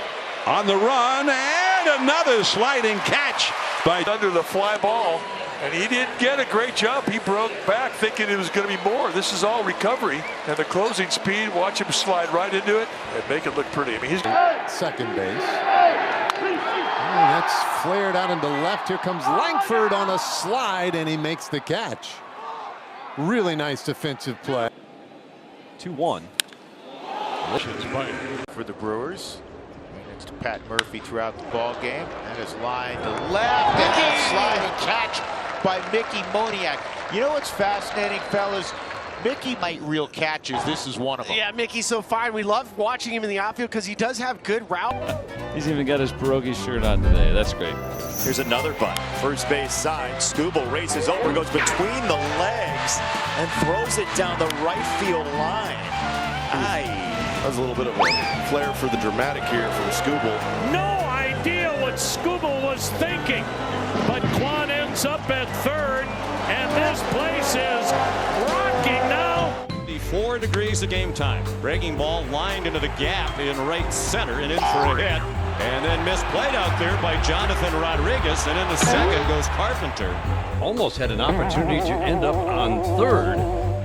on the run, and another sliding catch by under the fly ball. And he didn't get a great jump. He broke back thinking it was going to be more. This is all recovery. And the closing speed, watch him slide right into it and make it look pretty. I mean, he's second base. And that's flared out into left. Here comes Langford on a slide, and he makes the catch. Really nice defensive play. 2-1. For the Brewers. Next to Pat Murphy throughout the ball game. And his line to left. And a sliding catch by Mickey Moniak. You know what's fascinating, fellas? Mickey might real catches. This is one of them. Yeah, Mickey's so fine. We love watching him in the outfield because he does have good route. He's even got his pierogi shirt on today. That's great. Here's another bunt. First base side. Skubal races over, goes between the legs, and throws it down the right field line. That was a little bit of a flair for the dramatic here from Skubal. No idea what Skubal was thinking, but Kwan ends up at third, and this place is rocking now. 4 degrees of game time. Breaking ball lined into the gap in right center and in for a hit. And then misplayed out there by Jonathan Rodriguez, and in the second goes Carpenter. Almost had an opportunity to end up on third.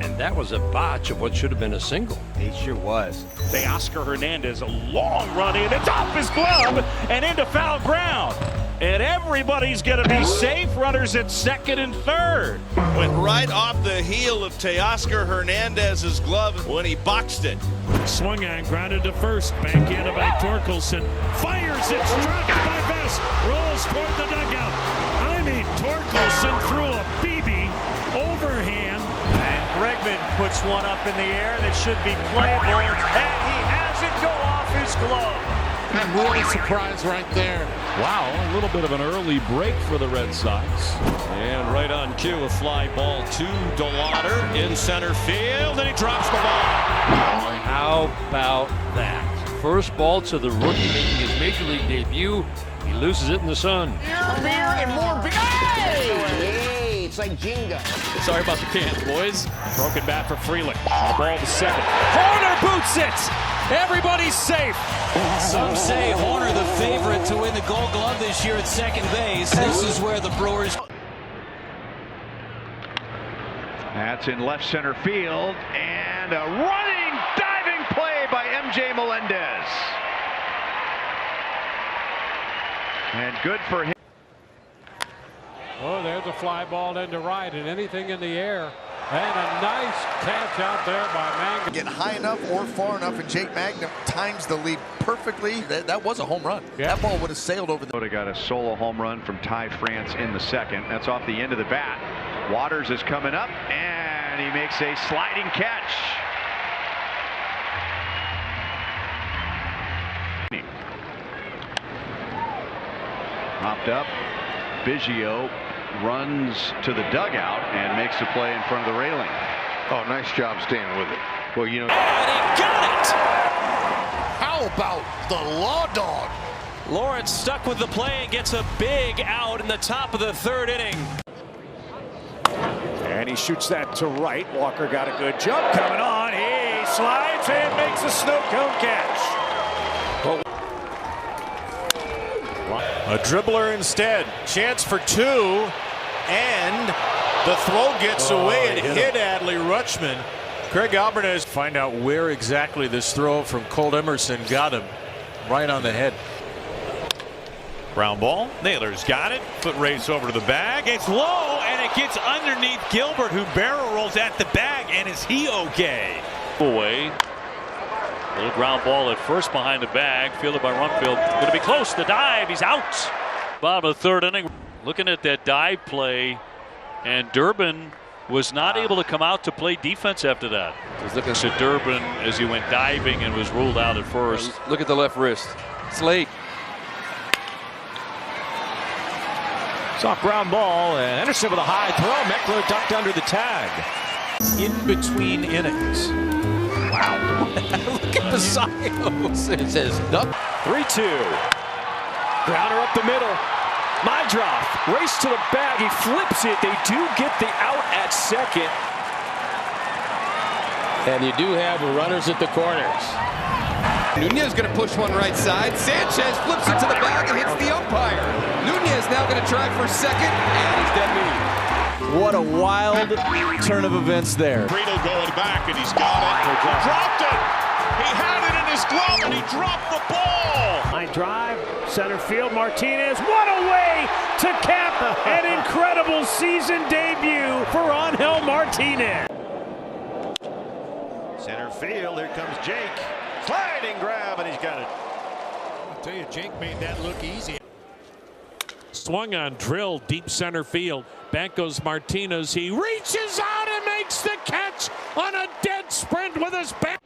And that was a botch of what should have been a single. He sure was. Teoscar Hernandez, a long run in. It's off his glove and into foul ground. And everybody's going to be safe. Runners at second and third. Went right off the heel of Teoscar Hernandez's glove when he boxed it. Swung on, grounded to first. Backhanded by Torkelson. Fires it, dropped by Best. Rolls toward the dugout. I mean, Torkelson threw a BB overhand. And Bregman puts one up in the air that should be playable. And he has it go off his glove. I'm really surprised right there. Wow, a little bit of an early break for the Red Sox. And right on cue, a fly ball to DeLauder in center field, and he drops the ball. How about that? First ball to the rookie making his major league debut. He loses it in the sun. Beer, and more beer. Hey, it's like Jenga. Sorry about the cans, boys. Broken bat for Freeland. The ball to second. Horner boots it. Everybody's safe. Some say Horner the favorite to win the Gold Glove this year at second base. This is where the Brewers. That's in left center field, and a running, diving play by MJ Melendez. And good for him. Oh, there's a fly ball into right, and anything in the air. And a nice catch out there by Mangum. Get high enough or far enough, and Jake Mangum times the lead perfectly. That was a home run. Yeah. That ball would have sailed over the. Got a solo home run from Ty France in the second. That's off the end of the bat. Waters is coming up, and he makes a sliding catch. Popped up. Biggio runs to the dugout and makes a play in front of the railing. Oh, nice job staying with it. Well, you know. And he got it! How about the Law Dog? Lawrence stuck with the play and gets a big out in the top of the third inning. And he shoots that to right. Walker got a good jump coming on. He slides and makes a snow cone catch. A dribbler instead. Chance for two. And the throw gets away and hit Adley Rutschman. Craig Alvarez find out where exactly this throw from Colt Emerson got him. Right on the head. Ground ball. Naylor's got it. Foot race over to the bag. It's low and it gets underneath Gilbert, who barrel rolls at the bag. And is he okay? Away. Little ground ball at first behind the bag. Fielded by Rumfield. Going to be close. The dive. He's out. Bottom of the third inning. Looking at that dive play. And Durbin was not able to come out to play defense after that. Looking at Durbin as he went diving and was ruled out at first. Look at the left wrist. It's late. Soft ground ball, and Anderson with a high throw. Meckler ducked under the tag. In between innings. Wow. Look at the Sios. It says duck. 3-2. Grounder up the middle. Mydroff race to the bag. He flips it. They do get the out at second. And you do have runners at the corners. Nunez going to push one right side. Sanchez flips it to the bag and hits the umpire. Nunez now going to try for second, and he's dead meat. What a wild turn of events there. Friedel going back, and he's got it. He dropped it. He had it in his glove, and he dropped the ball. Line drive, center field. Martinez. What a way to cap an incredible season debut for Angel Martinez. Center field, here comes Jake. Sliding grab, and he's got it. I'll tell you, Jake made that look easy. Swung on, drill, deep center field. Back goes Martinez. He reaches out and makes the catch on a dead sprint with his back.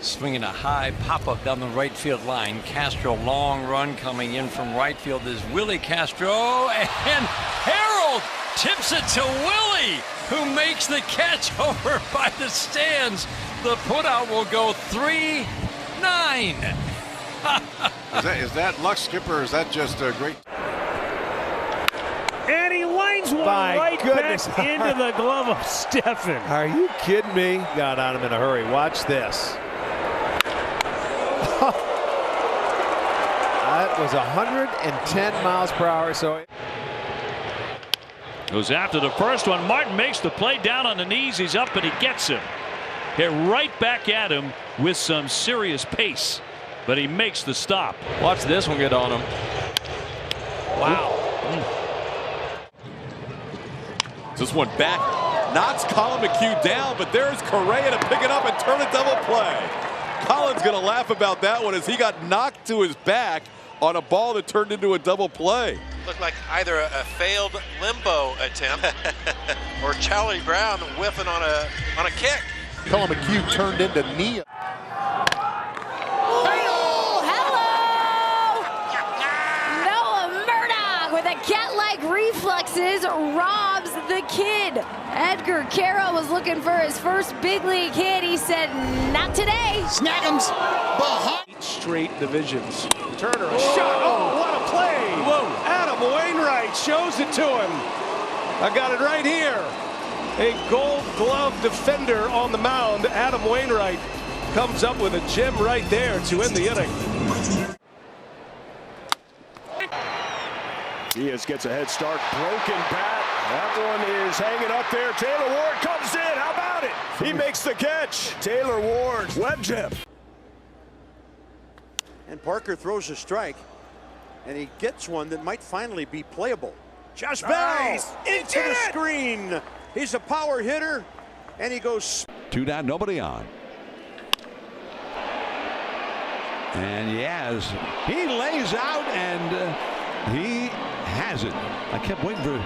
Swinging a high pop-up down the right field line. Castro, long run coming in from right field. There's Willie Castro, and Harold tips it to Willie, who makes the catch over by the stands. The putout will go 3-9. Is that luck, Skipper, or is that just a great... And he lines one back into the glove of Steffen. Are you kidding me? Got on him in a hurry. Watch this. That was 110 miles per hour. So Goes after the first one. Martin makes the play down on the knees. He's up and he gets him. Hit right back at him with some serious pace. But he makes the stop. Watch this one get on him. Wow. This one back. Knocks Colin McHugh down, but there's Correa to pick it up and turn a double play. Colin's going to laugh about that one as he got knocked to his back on a ball that turned into a double play. Looked like either a failed limbo attempt or Charlie Brown whiffing on a kick. Colin McHugh turned into knee. Cat-like reflexes robs the kid. Edgar Carroll was looking for his first big league hit. He said, not today. Snag him behind. Straight divisions. Turner, a shot. Oh, what a play. Whoa. Adam Wainwright shows it to him. I got it right here. A Gold Glove defender on the mound. Adam Wainwright comes up with a gem right there to end the inning. Diaz gets a head start, broken bat. That one is hanging up there. Taylor Ward comes in. How about it? He makes the catch. Taylor Ward, web jab. And Parker throws a strike, and he gets one that might finally be playable. Josh Bell into the screen. He's a power hitter, and he goes. 2 down, nobody on. And Yaz, he lays out and he has it. I kept waiting for it.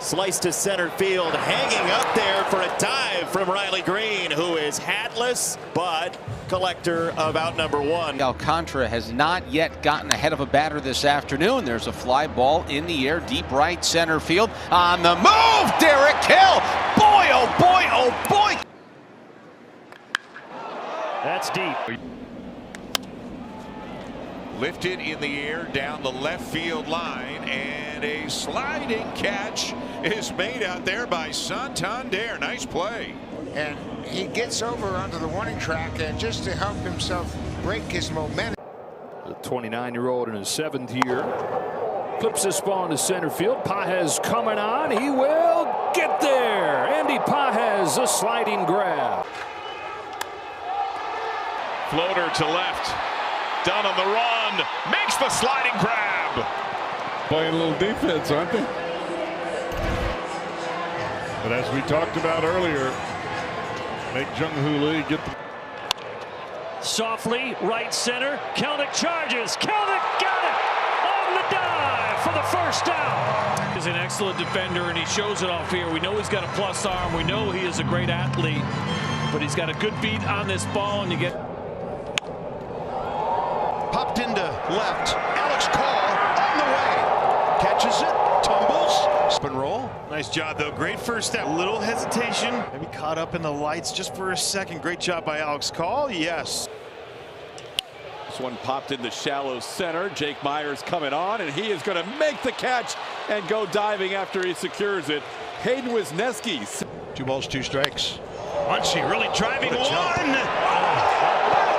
Slice to center field, hanging up there for a dive from Riley Green, who is hatless, but collector of out number 1. Alcantara has not yet gotten ahead of a batter this afternoon. There's a fly ball in the air, deep right center field. On the move, Derek Hill. Boy, oh boy, oh boy. That's deep. Lifted in the air down the left field line, and a sliding catch is made out there by Santander. Nice play. And he gets over onto the warning track, and just to help himself break his momentum. The 29-year-old in his 7th year clips this ball into center field. Pages coming on. He will get there. Andy Pages, a sliding grab. Floater to left. Down on the run, makes the sliding grab. Playing a little defense, aren't they? But as we talked about earlier, make Jung-Hoo Lee get the. Softly, right center. Kelnick charges. Kelnick got it on the dive for the first down. He's an excellent defender, and he shows it off here. We know he's got a plus arm. We know he is a great athlete, but he's got a good beat on this ball, and you get. Popped into left. Alex Call on the way. Catches it. Tumbles. Spin roll. Nice job, though. Great first step. Little hesitation. Maybe caught up in the lights just for a second. Great job by Alex Call. Yes. This one popped in the shallow center. Jake Myers coming on, and he is going to make the catch and go diving after he secures it. Hayden Wisniewski. 2 balls, 2 strikes. Munchie really driving one.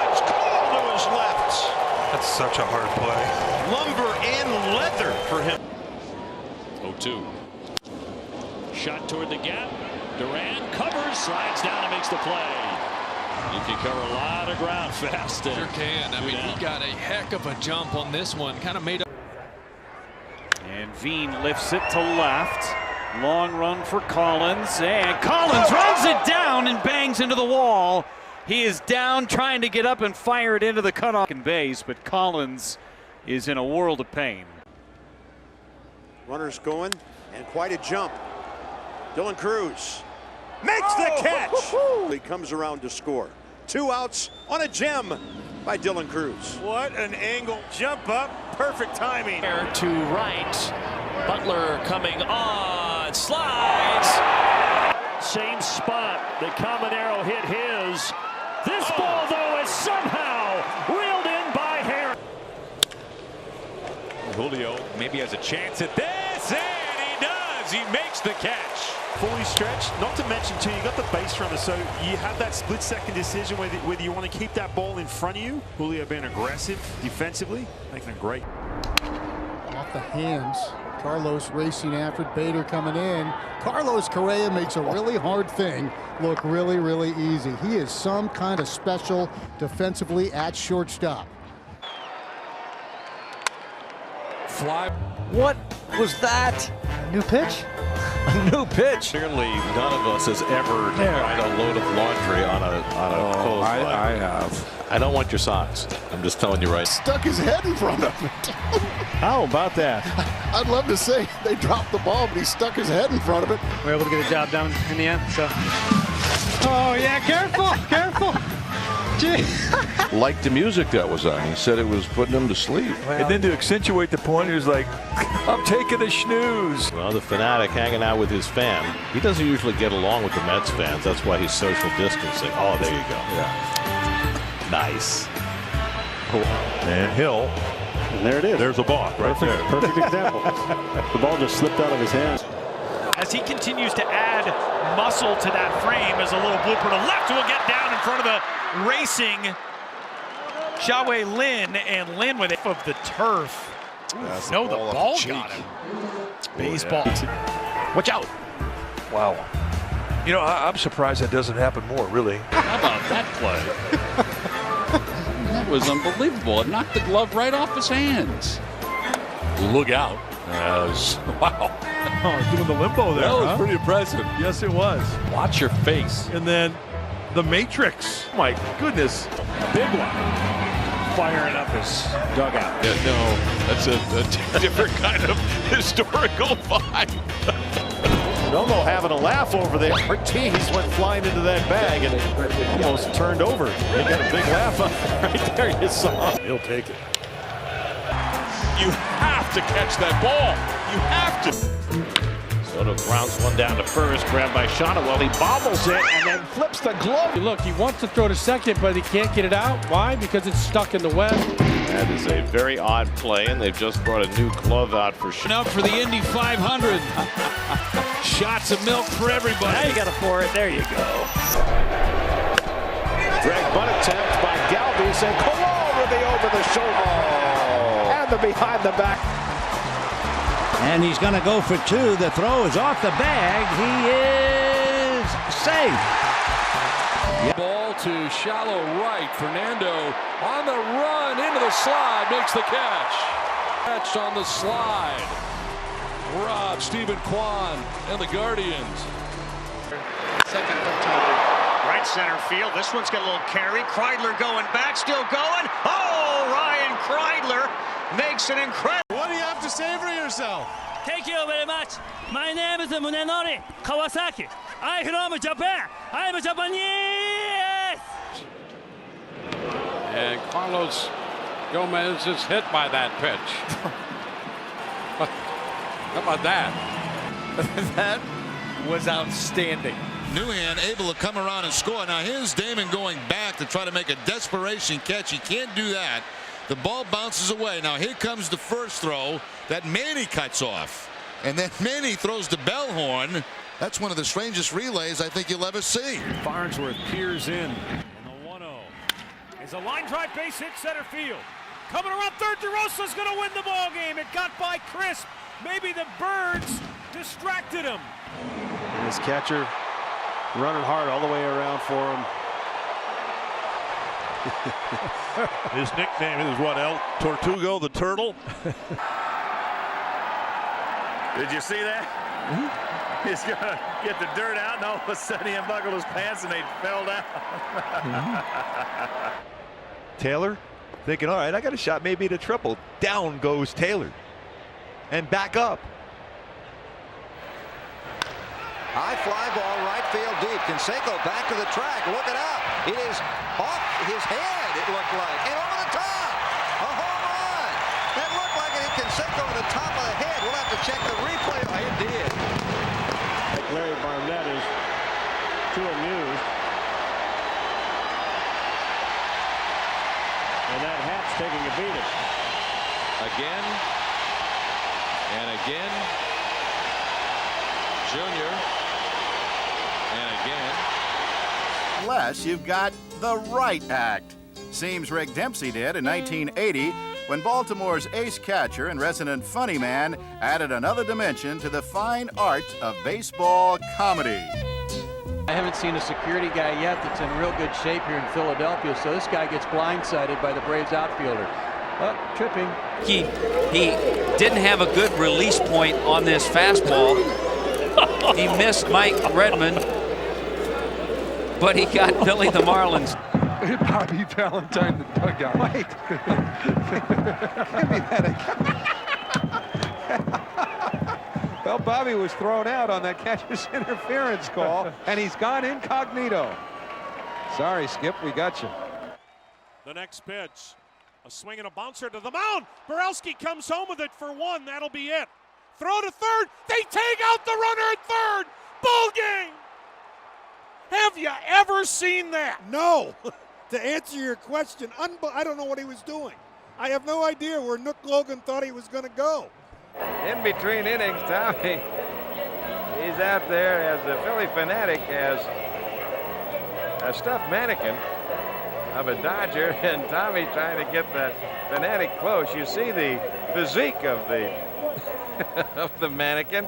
Alex Call to his left. That's such a hard play. Lumber and leather for him. 0-2. Shot toward the gap. Duran covers, slides down and makes the play. You can cover a lot of ground fast. Sure can. I mean, he got a heck of a jump on this one. Kind of made up. And Veen lifts it to left. Long run for Collins. And Collins runs it down and bangs into the wall. He is down trying to get up and fire it into the cutoff base, but Collins is in a world of pain. Runners going, and quite a jump. Dylan Cruz makes the catch. He comes around to score. 2 outs on a gem by Dylan Cruz. What an angle. Jump up. Perfect timing. To right. Butler coming on. Slides. Same spot. The Caminero hit his. This ball, though, is somehow reeled in by Harris. Julio maybe has a chance at this, and he does. He makes the catch. Fully stretched. Not to mention, too, you got the base runner, so you have that split-second decision whether you want to keep that ball in front of you. Julio being aggressive defensively, making it great. Off the hands Carlos racing after it. Bader coming in. Carlos Correa makes a really hard thing look really, really easy. He is some kind of special defensively at shortstop. Fly. What was that? New pitch? A new pitch. Clearly, none of us has ever tried a load of laundry on a clothesline. I have. I don't want your socks. I'm just telling you right. Stuck his head in front of it. How about that? I'd love to say they dropped the ball, but he stuck his head in front of it. We're able to get a job done in the end, so. Oh, yeah, careful, careful. Liked the music that was on. He said it was putting him to sleep. And then to accentuate the point, he was like, I'm taking a snooze. Well, the fanatic hanging out with his fan. He doesn't usually get along with the Mets fans. That's why he's social distancing. Oh, there you go. Yeah. Nice. And Hill. And there it is. There's a balk right there. Perfect example. The ball just slipped out of his hands. As he continues to add muscle to that frame, as a little blooper to left will get down in front of the racing Xiaowei Lin, and Lin with it of the turf. No, the ball got him. Baseball. Watch out. Wow. You know, I'm surprised that doesn't happen more, really. How about that play? That was unbelievable. It knocked the glove right off his hands. Look out. Wow. Oh, doing the limbo there. That was pretty impressive. Yes, it was. Watch your face. And then the Matrix. My goodness. Big one. Firing up his dugout. Yeah, no, that's a different kind of historical vibe. Nomo having a laugh over there. Ortiz went flying into that bag and it almost turned over. He got a big laugh right there. You saw. He'll take it. You have to catch that ball. You have to. Soto grounds one down to first, grabbed by Shotwell. He bobbles it and then flips the glove. Look, he wants to throw to second, but he can't get it out. Why? Because it's stuck in the web. That is a very odd play, and they've just brought a new glove out for Up for the Indy 500. Shots of milk for everybody. Now you got to pour it. There you go. drag bunt attempt by Galvis, and Colon with the over-the-shoulder. And the behind-the-back. And he's going to go for two. The throw is off the bag. He is safe. Ball to shallow right. Fernando on the run into the slide, makes the catch. Catch on the slide. Rob, Stephen Kwan, and the Guardians. Second for Toby. Right center field. This one's got a little carry. Kreidler going back, still going. Oh, Ryan Kreidler makes an incredible. What do you have to say for yourself? Thank you very much. My name is Munenori Kawasaki. I'm from Japan. I'm Japanese. And Carlos Gomez is hit by that pitch. How about that? That was outstanding. Newhan able to come around and score. Now here's Damon going back to try to make a desperation catch. He can't do that. The ball bounces away. Now here comes the first throw that Manny cuts off. And then Manny throws the Bellhorn. That's one of the strangest relays I think you'll ever see. Farnsworth peers in. And the 1-0 is a line drive base hit center field. Coming around third, DeRosa's going to win the ball game. It got by Crisp. Maybe the birds distracted him. And his catcher running hard all the way around for him. His nickname is what, El Tortugo, the turtle? Did you see that? He's going to get the dirt out, and all of a sudden he unbuckled his pants and they fell down. Taylor thinking, all right, I got a shot maybe at a triple. Down goes Taylor. And back up. High fly ball, right field deep. Canseco back to the track, looking up. It is off his head, it looked like, and over the top. A home run. That looked like it hit Canseco on the top of the head. We'll have to check the replay. Oh, it did. Larry Barnett is too amused. And that hat's taking a beating. Again and again. Junior. And again. Unless you've got the right act. Seems Rick Dempsey did in 1980 when Baltimore's ace catcher and resident funny man added another dimension to the fine art of baseball comedy. I haven't seen a security guy yet that's in real good shape here in Philadelphia, so this guy gets blindsided by the Braves outfielder. Oh, tripping. He didn't have a good release point on this fastball. He missed Mike Redmond, but he got Billy the Marlins. Bobby Valentine in the dugout. Wait. Give me that again. Well, Bobby was thrown out on that catcher's interference call, and he's gone incognito. Sorry, Skip, we got you. The next pitch. A swing and a bouncer to the mound. Borowski comes home with it for one. That'll be it. Throw to third. They take out the runner at third. Ball game. Have you ever seen that? No. To answer your question, I don't know what he was doing. I have no idea where Nook Logan thought he was going to go. In between innings, Tommy, he's out there as the Philly Fanatic has a stuffed mannequin of a Dodger, and Tommy's trying to get the Fanatic close. You see the physique of the of the mannequin.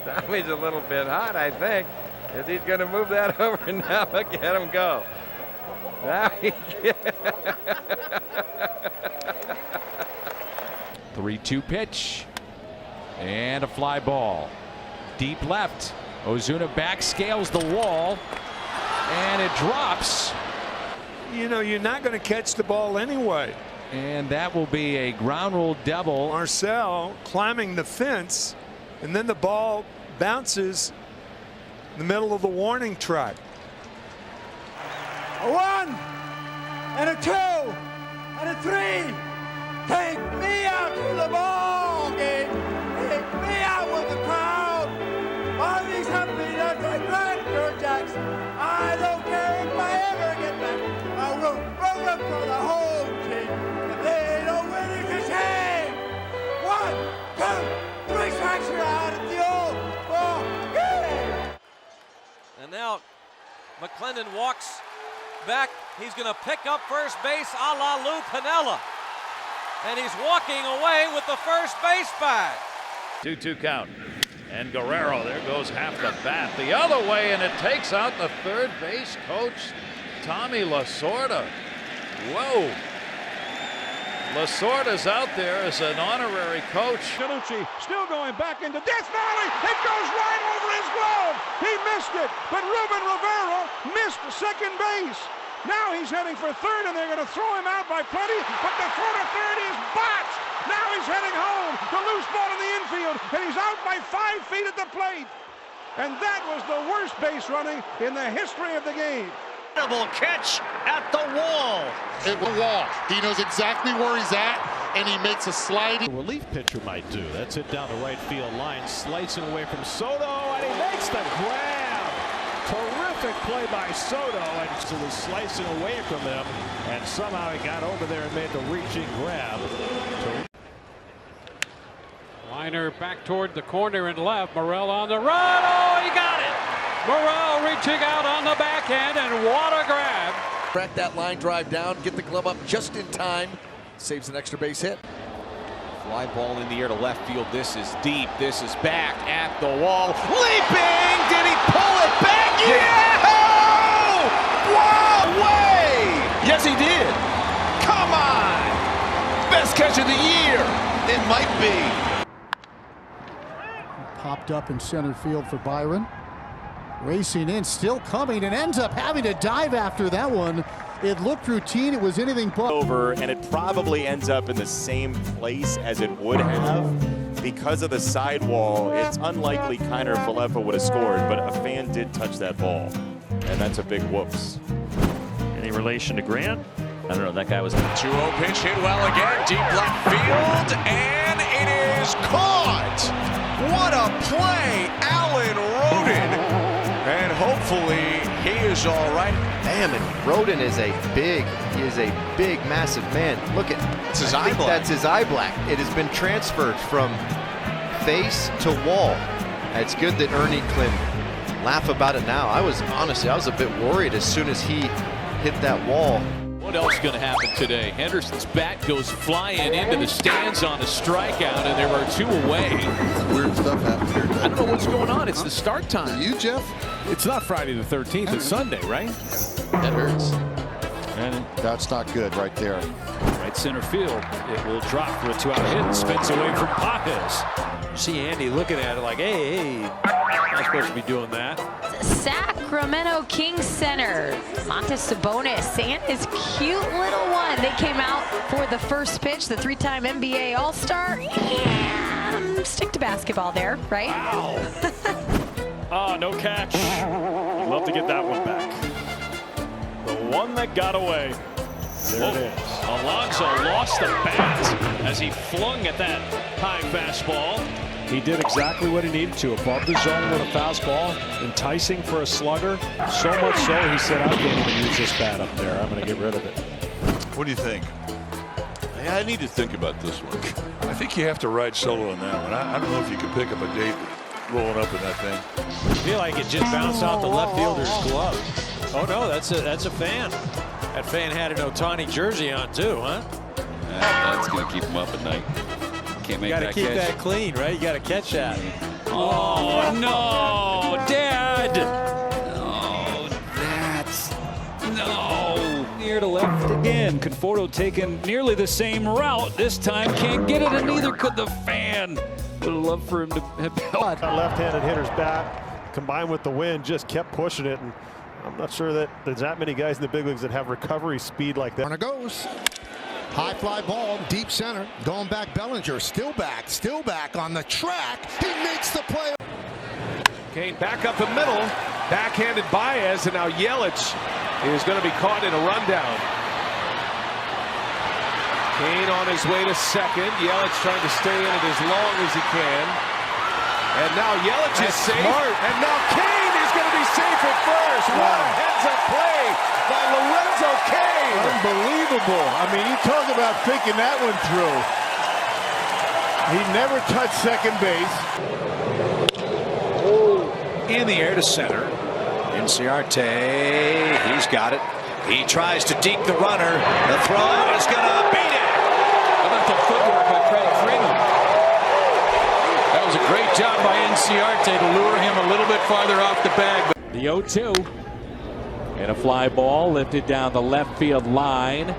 Tommy's a little bit hot, I think, as he's going to move that over. Now look at him go. Now he 3-2 pitch. And a fly ball. Deep left. Ozuna back scales the wall. And it drops. You know, you're not going to catch the ball anyway. And that will be a ground rule double. Marcel climbing the fence, and then the ball bounces in the middle of the warning track. A 1 and a 2 and a 3. Take me out to the ball game. Take me out with the crowd. All these happy nuts and Grandeur Jackson. I don't care if I ever get back. I will root for the whole team. If they don't win, it's a shame. 1, 2, 3 strikes, you're out at the old ball game. And now McClendon walks back. He's going to pick up first base a la Lou Piniella. And he's walking away with the first base bag. 2-2 count. And Guerrero, there goes half the bat the other way, and it takes out the third base coach, Tommy Lasorda. Whoa. Lasorda's out there as an honorary coach. Galucci still going back into Death Valley. It goes right over his glove. He missed it, but Ruben Rivera missed second base. Now he's heading for third, and they're going to throw him out by plenty, but the throw to third is botched. Now he's heading home. The loose ball in the infield, and he's out by 5 feet at the plate. And that was the worst base running in the history of the game. Incredible catch at the wall. It will walk. He knows exactly where he's at, and he makes a sliding. A relief pitcher might do. That's it down the right field line, slicing away from Soto, and he makes the grab. Terrific play by Soto, and so was slicing away from him, and somehow he got over there and made the reaching grab. Liner back toward the corner and left. Morel on the run. Oh, he got it. Morel reaching out on the backhand, and what a grab. Crack that line drive down, get the glove up just in time. Saves an extra base hit. Fly ball in the air to left field. This is deep. This is back at the wall. Leaping! Did he pull it back? Yeah! Wow! Way! Yes, he did. Come on! Best catch of the year. It might be. Popped up in center field for Byron. Racing in, still coming, and ends up having to dive after that one. It looked routine. It was anything but. Over, and it probably ends up in the same place as it would have. Because of the sidewall, it's unlikely Kiner Falefa would have scored, but a fan did touch that ball. And that's a big whoops. Any relation to Grant? I don't know, that guy was. 2-0 pitch hit well again, deep left field, and it is caught. What a play, Alan Roden. And hopefully he is all right. Damn it, Roden is a big, massive man. Look at, that's his eye black. That's his eye black. It has been transferred from face to wall. It's good that Ernie can laugh about it now. I was a bit worried as soon as he hit that wall. What else is going to happen today? Henderson's bat goes flying into the stands on a strikeout, and there are 2 away. Weird stuff happened here. I don't know what's going on. It's the start time. You, Jeff? It's not Friday the 13th. It's Sunday, right? That hurts. And that's not good right there. Right center field. It will drop for a 2-out hit and spins away from Pages. See Andy looking at it like, hey, not supposed to be doing that. Sacramento Kings center, Montes Sabonis and his cute little one. They came out for the first pitch, the 3-time NBA All-Star. And stick to basketball there, right? Wow. No catch. Love to get that one back. The one that got away. There it is. Alonso lost the bat as he flung at that high fastball. He did exactly what he needed to. Above the zone with a fastball, enticing for a slugger. So much so, he said, I can't even use this bat up there. I'm going to get rid of it. What do you think? Yeah, I need to think about this one. I think you have to ride solo on that one. I don't know if you can pick up a date rolling up in that thing. I feel like it just bounced off the left fielder's glove. Oh, no, that's a fan. That fan had an Ohtani jersey on, too, huh? That's going to keep him up at night. Can't make that catch. You got to keep that clean, right? You got to catch that. Oh, no, Dad! Oh, that's no. Near to left again. Conforto taking nearly the same route. This time can't get it, and neither could the fan. Would have loved for him to have held. A left-handed hitter's bat, combined with the wind, just kept pushing it. And I'm not sure that there's that many guys in the big leagues that have recovery speed like that. Runner goes. High fly ball, deep center. Going back, Bellinger. Still back on the track. He makes the play. Kane back up the middle. Backhanded Baez, and now Yelich is going to be caught in a rundown. Kane on his way to second. Yelich trying to stay in it as long as he can. And now Yelich is safe. Smart. And now Kane is going to be safe at first. What a heads-up play by Lorenzo Kane. Unbelievable. I mean, you talk about thinking that one through. He never touched second base. In the air to center. Inciarte, he's got it. He tries to deke the runner. The throw is going to beat it. How about the footwork by Craig Freeman? That was a great job by Inciarte to lure him a little bit farther off the bag. The 0-2. And a fly ball lifted down the left field line.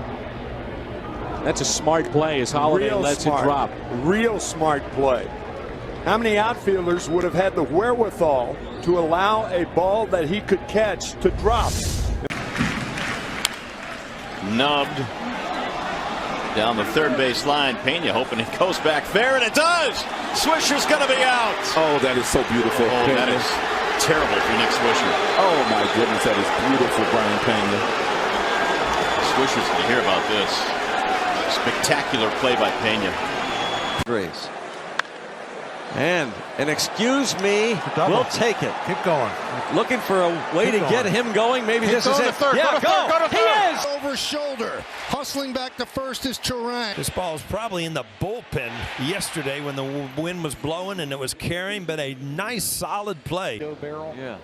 That's a smart play as Holiday lets it drop. Real smart play. How many outfielders would have had the wherewithal to allow a ball that he could catch to drop? Nubbed down the third base line. Pena hoping it goes back fair, and it does. Swisher's going to be out. Oh, that is so beautiful. Oh, that is terrible for Nick Swisher. Oh, my goodness, that is beautiful, Brian Pena. Swisher's going to hear about this. Spectacular play by Pena. Grace. And excuse me, we'll take it. Keep going. Looking for a way to get him going. Maybe this is it. Third. Yeah, go. He is. Over shoulder. Hustling back to first is Turan. This ball is probably in the bullpen yesterday when the wind was blowing and it was carrying, but a nice solid play. Barrel. Yeah.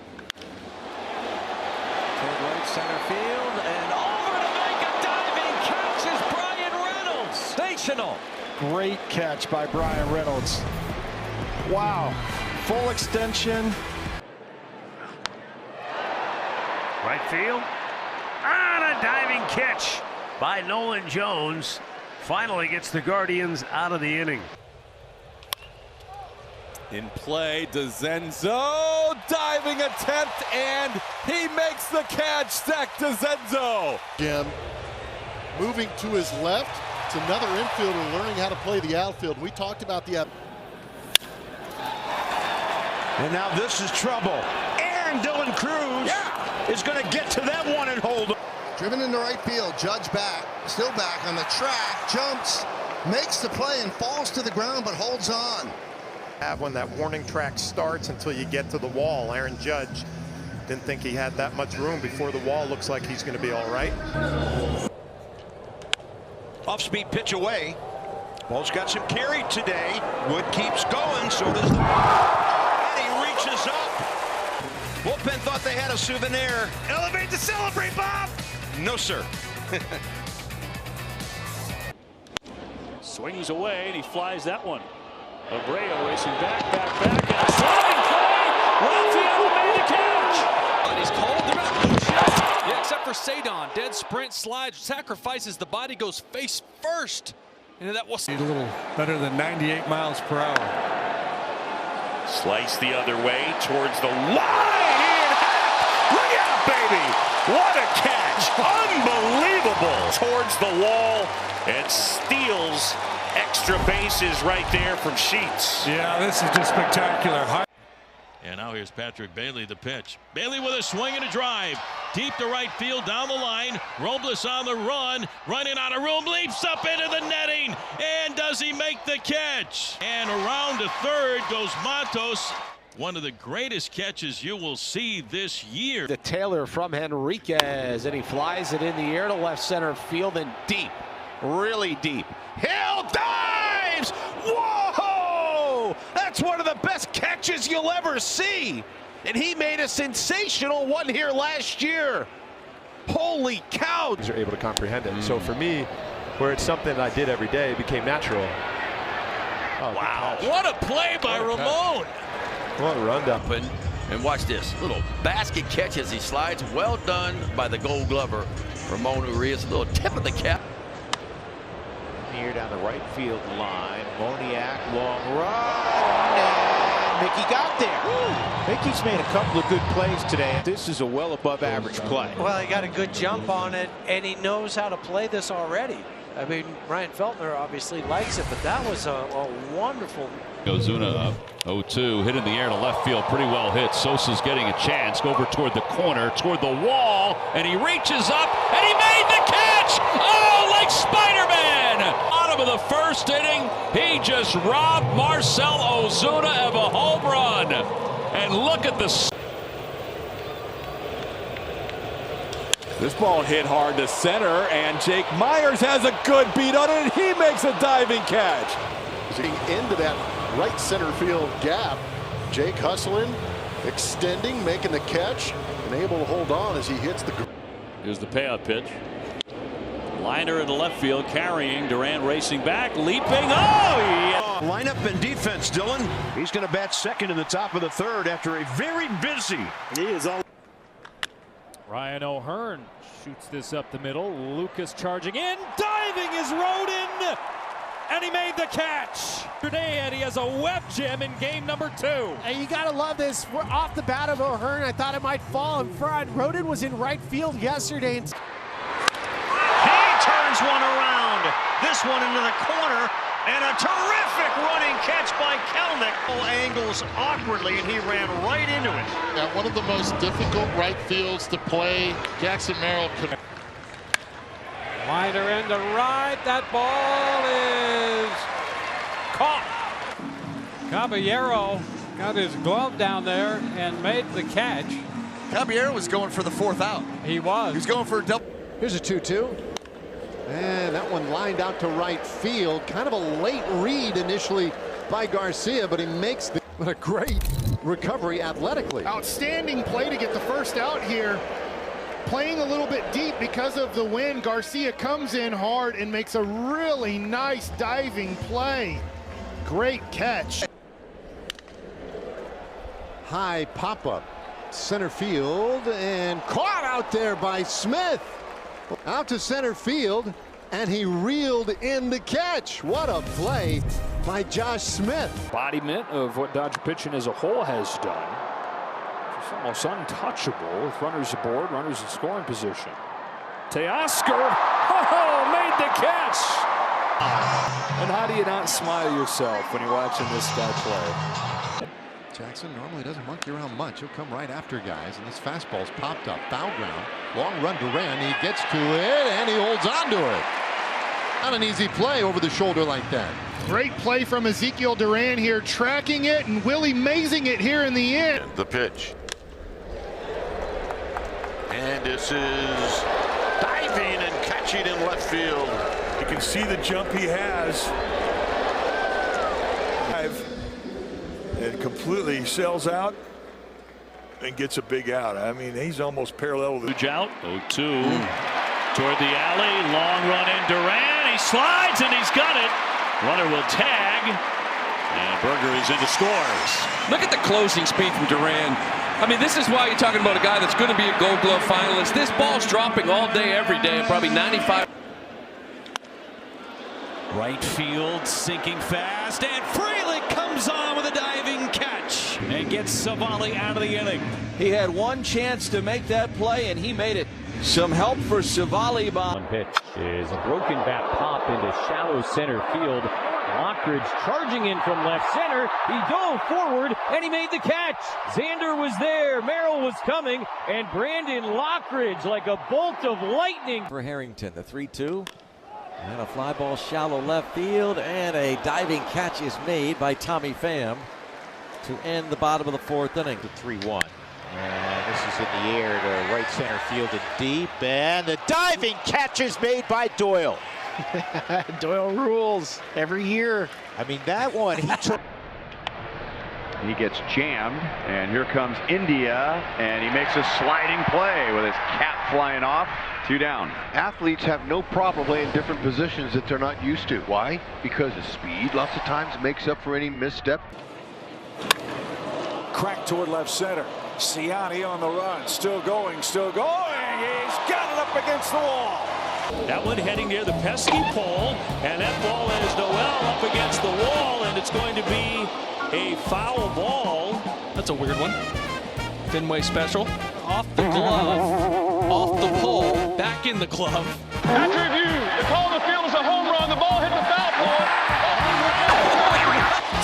Toward right center field and over to make a diving catch is Brian Reynolds. Sensational. Great catch by Brian Reynolds. Wow. Full extension. Right field. On a diving catch by Nolan Jones. Finally gets the Guardians out of the inning. In play, DeZenzo, diving attempt, and he makes the catch. Zach DeZenzo. Jim, moving to his left. It's another infielder learning how to play the outfield. We talked about the And now this is trouble. And Dylan Cruz is going to get to that one and hold. Driven into right field. Judge back. Still back on the track. Jumps. Makes the play and falls to the ground but holds on. When that warning track starts until you get to the wall. Aaron Judge didn't think he had that much room before the wall. Looks like he's going to be all right. Off-speed pitch away. Ball's got some carry today. Wood keeps going, so does the... And he reaches up. Bullpen thought they had a souvenir. Elevate to celebrate, Bob! No, sir. Swings away, and he flies that one. Abreu racing back, and a sliding play. Rafael made the catch. And he's called him out. Yeah, except for Sadon. Dead sprint, slides, sacrifices the body, goes face first. And that was a little better than 98 miles per hour. Slice the other way towards the line. Look out, baby. What a catch. Unbelievable. Towards the wall and steals extra bases right there from Sheets. Yeah, this is just spectacular. And now here's Patrick Bailey, the pitch. Bailey with a swing and a drive. Deep to right field, down the line. Robles on the run. Running out of room, leaps up into the netting. And does he make the catch? And around to third goes Matos. One of the greatest catches you will see this year. The Taylor from Henriquez, and he flies it in the air to left center field and deep, really deep. Hill dives! Whoa! That's one of the best catches you'll ever see. And he made a sensational one here last year. Holy cow! Are able to comprehend it. So for me, where it's something that I did every day, it became natural. Oh, wow. What a play by Ramon. What a rundown. And watch this little basket catch as he slides. Well done by the Gold Glover, Ramon Urias. A little tip of the cap. Here down the right field line. Moniak, long run. And Mickey got there. Mickey's made a couple of good plays today. This is a well above average play. Well, he got a good jump on it, and he knows how to play this already. I mean, Ryan Feltner obviously likes it, but that was a wonderful. Ozuna up 0-2, hit in the air to left field, pretty well hit. Sosa's getting a chance, over toward the corner, toward the wall, and he reaches up, and he made the catch! Oh, like Spider-Man! Bottom of the first inning, he just robbed Marcell Ozuna of a home run. And look at the... This ball hit hard to center, and Jake Myers has a good beat on it, and he makes a diving catch. Into that right center field gap. Jake hustling, extending, making the catch, and able to hold on as he hits the. Here's the payout pitch. Liner in the left field, carrying. Duran racing back, leaping. Oh, yeah. Lineup and defense, Dylan. He's going to bat second in the top of the third after a very busy. He is all. Ryan O'Hearn shoots this up the middle. Lucas charging in. Diving is Rodin. And he made the catch. Today, and he has a web gem in game number 2. And you got to love this. We're off the bat of O'Hearn. I thought it might fall in front. Rodin was in right field yesterday. He turns one around. This one into the corner. And a terrific running catch by Kelnick. Angles awkwardly, and he ran right into it. At one of the most difficult right fields to play, Jackson Merrill could. Liner in to right. That ball is caught. Caballero got his glove down there and made the catch. Caballero was going for the 4th out. He was. He was going for a double. Here's a 2-2. And that one lined out to right field. Kind of a late read initially by Garcia, but he makes the. What a great recovery athletically. Outstanding play to get the first out here. Playing a little bit deep because of the wind. Garcia comes in hard and makes a really nice diving play. Great catch. High pop-up. Center field and caught out there by Smith. Out to center field, and he reeled in the catch. What a play by Josh Smith. Embodiment of what Dodger pitching as a whole has done. It's almost untouchable with runners aboard, runners in scoring position. Teoscar, made the catch. And how do you not smile yourself when you're watching this guy play? Jackson normally doesn't monkey around much. He'll come right after guys, and this fastball's popped up. Foul ground. Long run Duran. He gets to it, and he holds on to it. Not an easy play over the shoulder like that. Great play from Ezekiel Duran here, tracking it, and Willie mazing it here in the end. The pitch. And this is diving and catching in left field. You can see the jump he has. And completely sails out and gets a big out. I mean, he's almost parallel with the out. 0-2. Toward the alley, long run in Duran. He slides and he's got it. Runner will tag. And Berger is in to scores. Look at the closing speed from Duran. I mean, this is why you're talking about a guy that's going to be a Gold Glove finalist. This ball's dropping all day, every day, probably 95. Right field, sinking fast, and Frelick comes on with a diving catch and gets Savali out of the inning. He had one chance to make that play, and he made it. Some help for Savali. One pitch is a broken bat pop into shallow center field. Lockridge charging in from left center. He dove forward and he made the catch. Xander was there. Merrill was coming. And Brandon Lockridge, like a bolt of lightning. For Harrington, the 3-2. And a fly ball shallow left field. And a diving catch is made by Tommy Pham to end the bottom of the fourth inning. To 3-1. And this is in the air to right center field and deep. And the diving catch is made by Doyle. Doyle rules every year. I mean, that one, he took. He gets jammed, and here comes India, and he makes a sliding play with his cap flying off. 2 down. Athletes have no problem playing different positions that they're not used to. Why? Because of speed lots of times makes up for any misstep. Crack toward left center. Ciani on the run. Still going. He's got it up against the wall. That one heading near the pesky pole, and that ball is Noel up against the wall, and it's going to be a foul ball. That's a weird one. Fenway special. Off the glove, off the pole, back in the glove. After review, the call of the field is a home run. The ball hit the foul pole.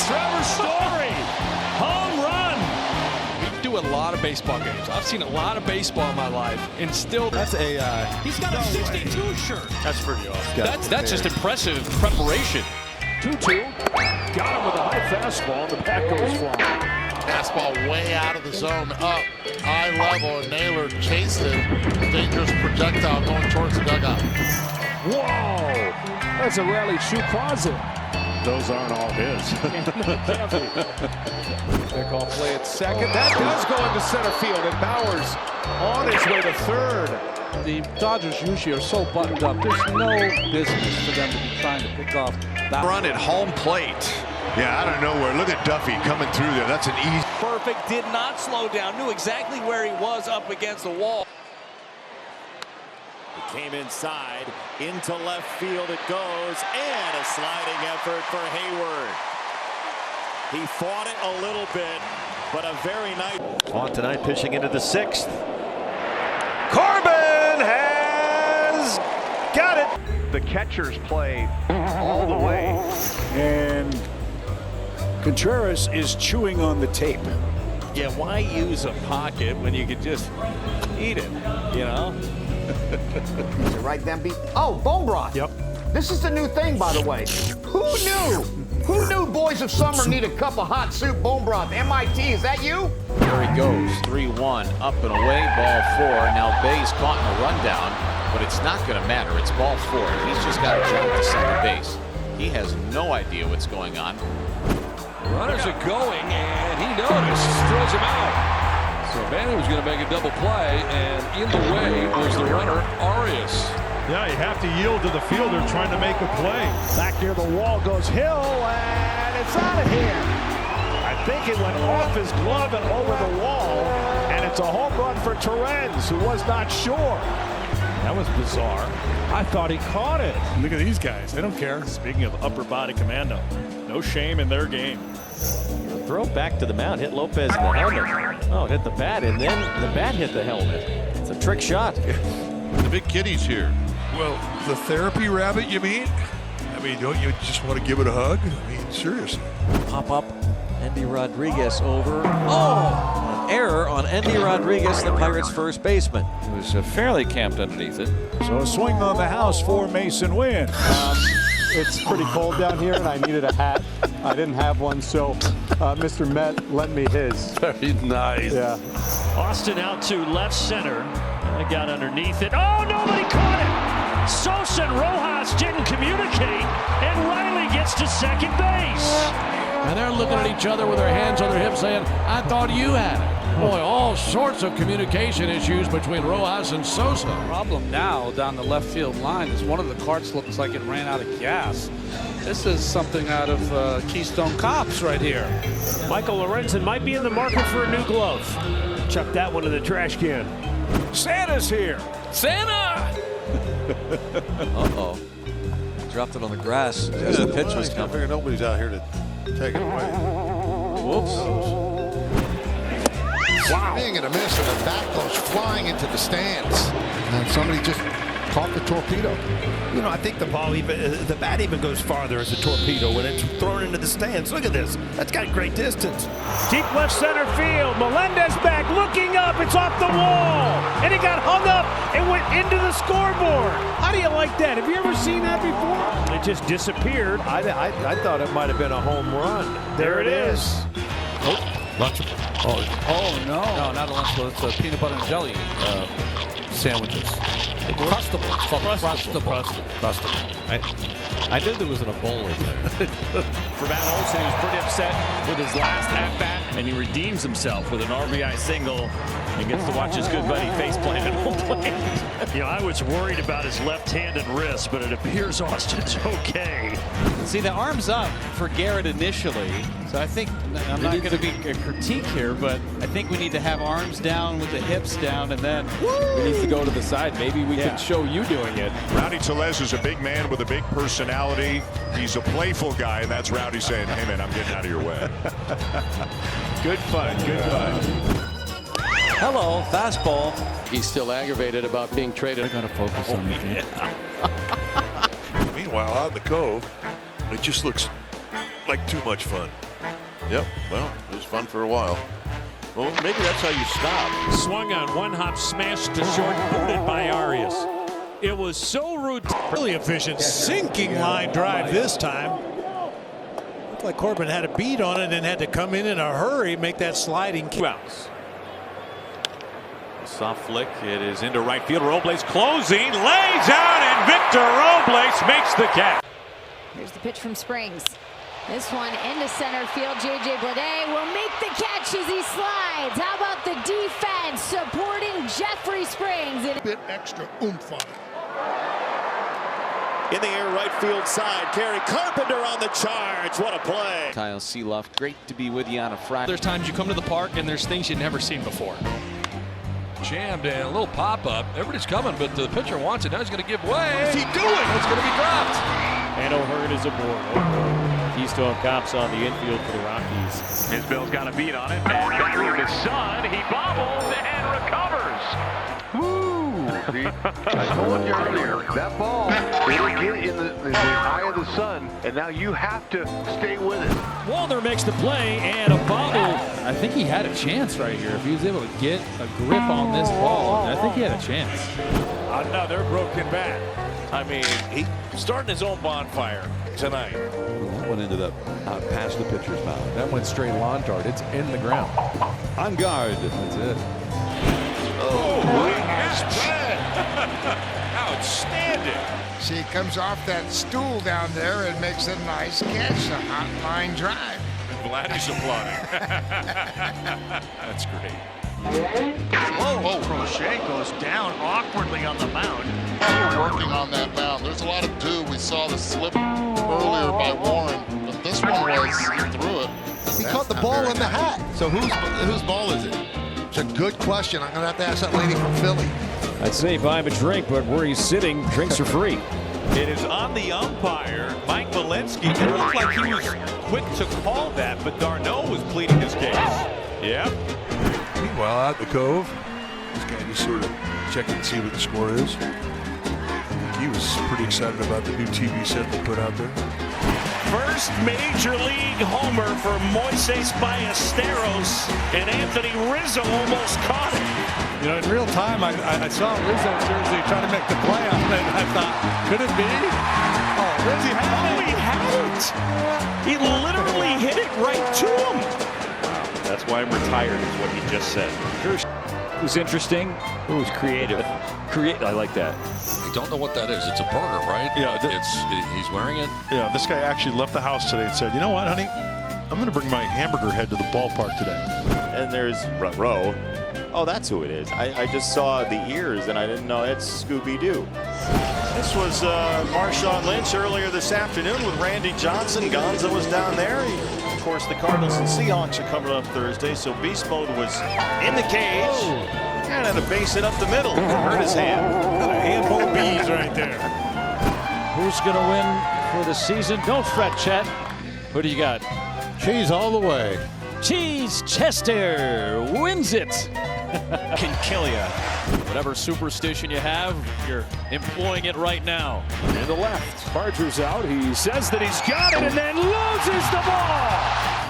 Trevor Story, home run. We do a lot of baseball games. I've seen a lot of baseball in my life, and still. That's a. He's got a 62 shirt. That's pretty awesome. That's just impressive preparation. 2-2. Got him with a high fastball, and the bat goes flying. Fastball way out of the zone, up, high level, and Naylor chased it. Dangerous projectile going towards the dugout. Whoa! That's a rally shoe closet. Those aren't all his. Pickoff play at second. That does go into center field, and Bowers on his way to third. The Dodgers usually are so buttoned up. There's no business for them to be trying to pick off that run at home plate. Yeah, out of nowhere. Look at Duffy coming through there. That's an easy. Perfect, did not slow down, knew exactly where he was up against the wall. It came inside, into left field it goes, and a sliding effort for Hayward. He fought it a little bit, but a very nice. On tonight, pitching into the 6th. Corbin has got it. The catchers play all the way. And Contreras is chewing on the tape. Yeah, why use a pocket when you could just eat it, you know? Right then, bone broth. Yep. This is the new thing, by the way. Who knew? Who knew boys of summer need a cup of hot soup bone broth? MIT, is that you? There he goes, 3-1, up and away, ball 4. Now Bay's caught in a rundown, but it's not going to matter. It's ball 4. He's just got to jump to second base. He has no idea what's going on. Runners are going, and he noticed, throws him out. So Manny was going to make a double play, and in the way was the runner, Arias. Yeah, you have to yield to the fielder trying to make a play. Back near the wall goes Hill, and it's out of here. I think it went off his glove and over the wall, and it's a home run for Torrens, who was not sure. That was bizarre. I thought he caught it. Look at these guys. They don't care. Speaking of upper body commando, no shame in their game. Throw back to the mound, hit Lopez in the helmet. Oh, hit the bat, and then the bat hit the helmet. It's a trick shot. The big kitty's here. Well, the therapy rabbit, you mean? I mean, don't you just want to give it a hug? I mean, seriously. Pop up. Endy Rodriguez over. Oh! An error on Endy Rodriguez, the Pirates' first baseman. He was fairly camped underneath it. So a swing on the house for Mason Wynn. It's pretty cold down here, and I needed a hat. I didn't have one, so Mr. Met lent me his. Very nice. Yeah. Austin out to left center. I got underneath it. Oh, nobody caught it! Sosa and Rojas didn't communicate, and Riley gets to second base. And they're looking at each other with their hands on their hips saying, I thought you had it. Boy, all sorts of communication issues between Rojas and Sosa. Problem now down the left field line is one of the carts looks like it ran out of gas. This is something out of Keystone Cops right here. Michael Lorenzen might be in the market for a new glove. Chuck that one in the trash can. Santa's here. Santa! Uh-oh. Dropped it on the grass as the pitch was coming. I figure nobody's out here to take it away. Whoops. Wow. Being at a miss, and the bat goes flying into the stands. And somebody just caught the torpedo. You know, I think the ball even, the bat even goes farther as a torpedo when it's thrown into the stands. Look at this. That's got great distance. Deep left center field. Melendez back, looking up. It's off the wall. And it got hung up and went into the scoreboard. How do you like that? Have you ever seen that before? It just disappeared. I thought it might have been a home run. There it is. Lunchable. Oh no. No, not a Lunchable. It's a peanut butter and jelly sandwiches. Crustable. It's called Crustable. I knew there wasn't a bowl in there. For Matt Olson, he was pretty upset with his last at-bat, and he redeems himself with an RBI single and gets to watch his good buddy faceplant at home plate. You know, I was worried about his left-handed wrist, but it appears Austin's okay. See, the arm's up for Garrett initially, so I think, I'm not going to be a critique here, but I think we need to have arms down with the hips down, and then he needs to go to the side. Maybe we can show you doing it. Rowdy Tellez is a big man with a big personality. He's a playful guy, and that's Rowdy saying, hey, man, I'm getting out of your way. Good fun, good fun. Hello, fastball. He's still aggravated about being traded. I got to focus on the game. Meanwhile, out in the Cove, it just looks like too much fun. Yep, well, it was fun for a while. Well, maybe that's how you stop. Swung on, one-hop smash to short, booted by Arias. It was so rude. Really efficient, sinking line drive this time. Looked like Corbin had a beat on it and had to come in a hurry, make that sliding bounce. Soft flick. It is into right field. Robles closing, lays out, and Victor Robles makes the catch. Here's the pitch from Springs. This one into center field. J.J. Bleday will make the catch as he slides. How about the defense supporting Jeffrey Springs? A bit extra oomph on it. In the air, right field side. Kerry Carpenter on the charge. What a play. Kyle Seeloft, great to be with you on a Friday. There's times you come to the park and there's things you've never seen before. Jammed and a little pop-up. Everybody's coming, but the pitcher wants it. Now he's going to give way. What's he doing? It's going to be dropped. And O'Hearn is aboard. Keystone Cops on the infield for the Rockies. Isbell's got a beat on it. And back to his son. He bobbles and recovers. Woo! I told you earlier, that ball, it'll get in the eye of the sun, and now you have to stay with it. Walder makes the play and a bobble. I think he had a chance right here. If he was able to get a grip on this ball, I think he had a chance. Another broken bat. I mean, he's starting his own bonfire tonight. That one ended up out past the pitcher's mound. That went straight lawn dart. It's in the ground. On guard. That's it. Outstanding. See, he comes off that stool down there and makes a nice catch, a hot line drive. Vladdy's applauding. That's great. Oh, Crochet goes down awkwardly on the mound. We're working on that mound. There's a lot of dew. We saw the slip earlier by Warren, but this one was, he threw it. He caught the ball in the hat. So whose ball is it? It's a good question. I'm going to have to ask that lady from Philly. I'd say buy him a drink, but where he's sitting, drinks are free. It is on the umpire, Mike Walensky. It looked like he was quick to call that, but Darno was pleading his case. Yep. Meanwhile, out in the Cove, this guy just sort of checking to see what the score is. He was pretty excited about the new TV set they put out there. First major league homer for Moises Ballesteros, and Anthony Rizzo almost caught it. You know, in real time, I saw Rizzo Jersey trying to make the play on it, and I thought, could it be? Oh, Rizzy had it. He had it. He literally hit it right to him. That's why I'm retired, is what he just said. It was interesting. It was creative. I like that. I don't know what that is. It's a burger, right? Yeah. He's wearing it. Yeah, this guy actually left the house today and said, you know what, honey? I'm going to bring my hamburger head to the ballpark today. and there's Rowe. Oh, that's who it is. I just saw the ears, and I didn't know it's Scooby-Doo. This was Marshawn Lynch earlier this afternoon with Randy Johnson. Gonzo was down there. Of course, the Cardinals and Seahawks are coming up Thursday, so Beast Mode was in the cage. And had to base it up the middle. Hurt his hand. A handful of bees right there. Who's going to win for the season? Don't fret, Chet. Who do you got? Cheese all the way. Cheese Chester wins it. Can kill you. Whatever superstition you have, you're employing it right now. In the left, Barger's out. He says that he's got it and then loses the ball.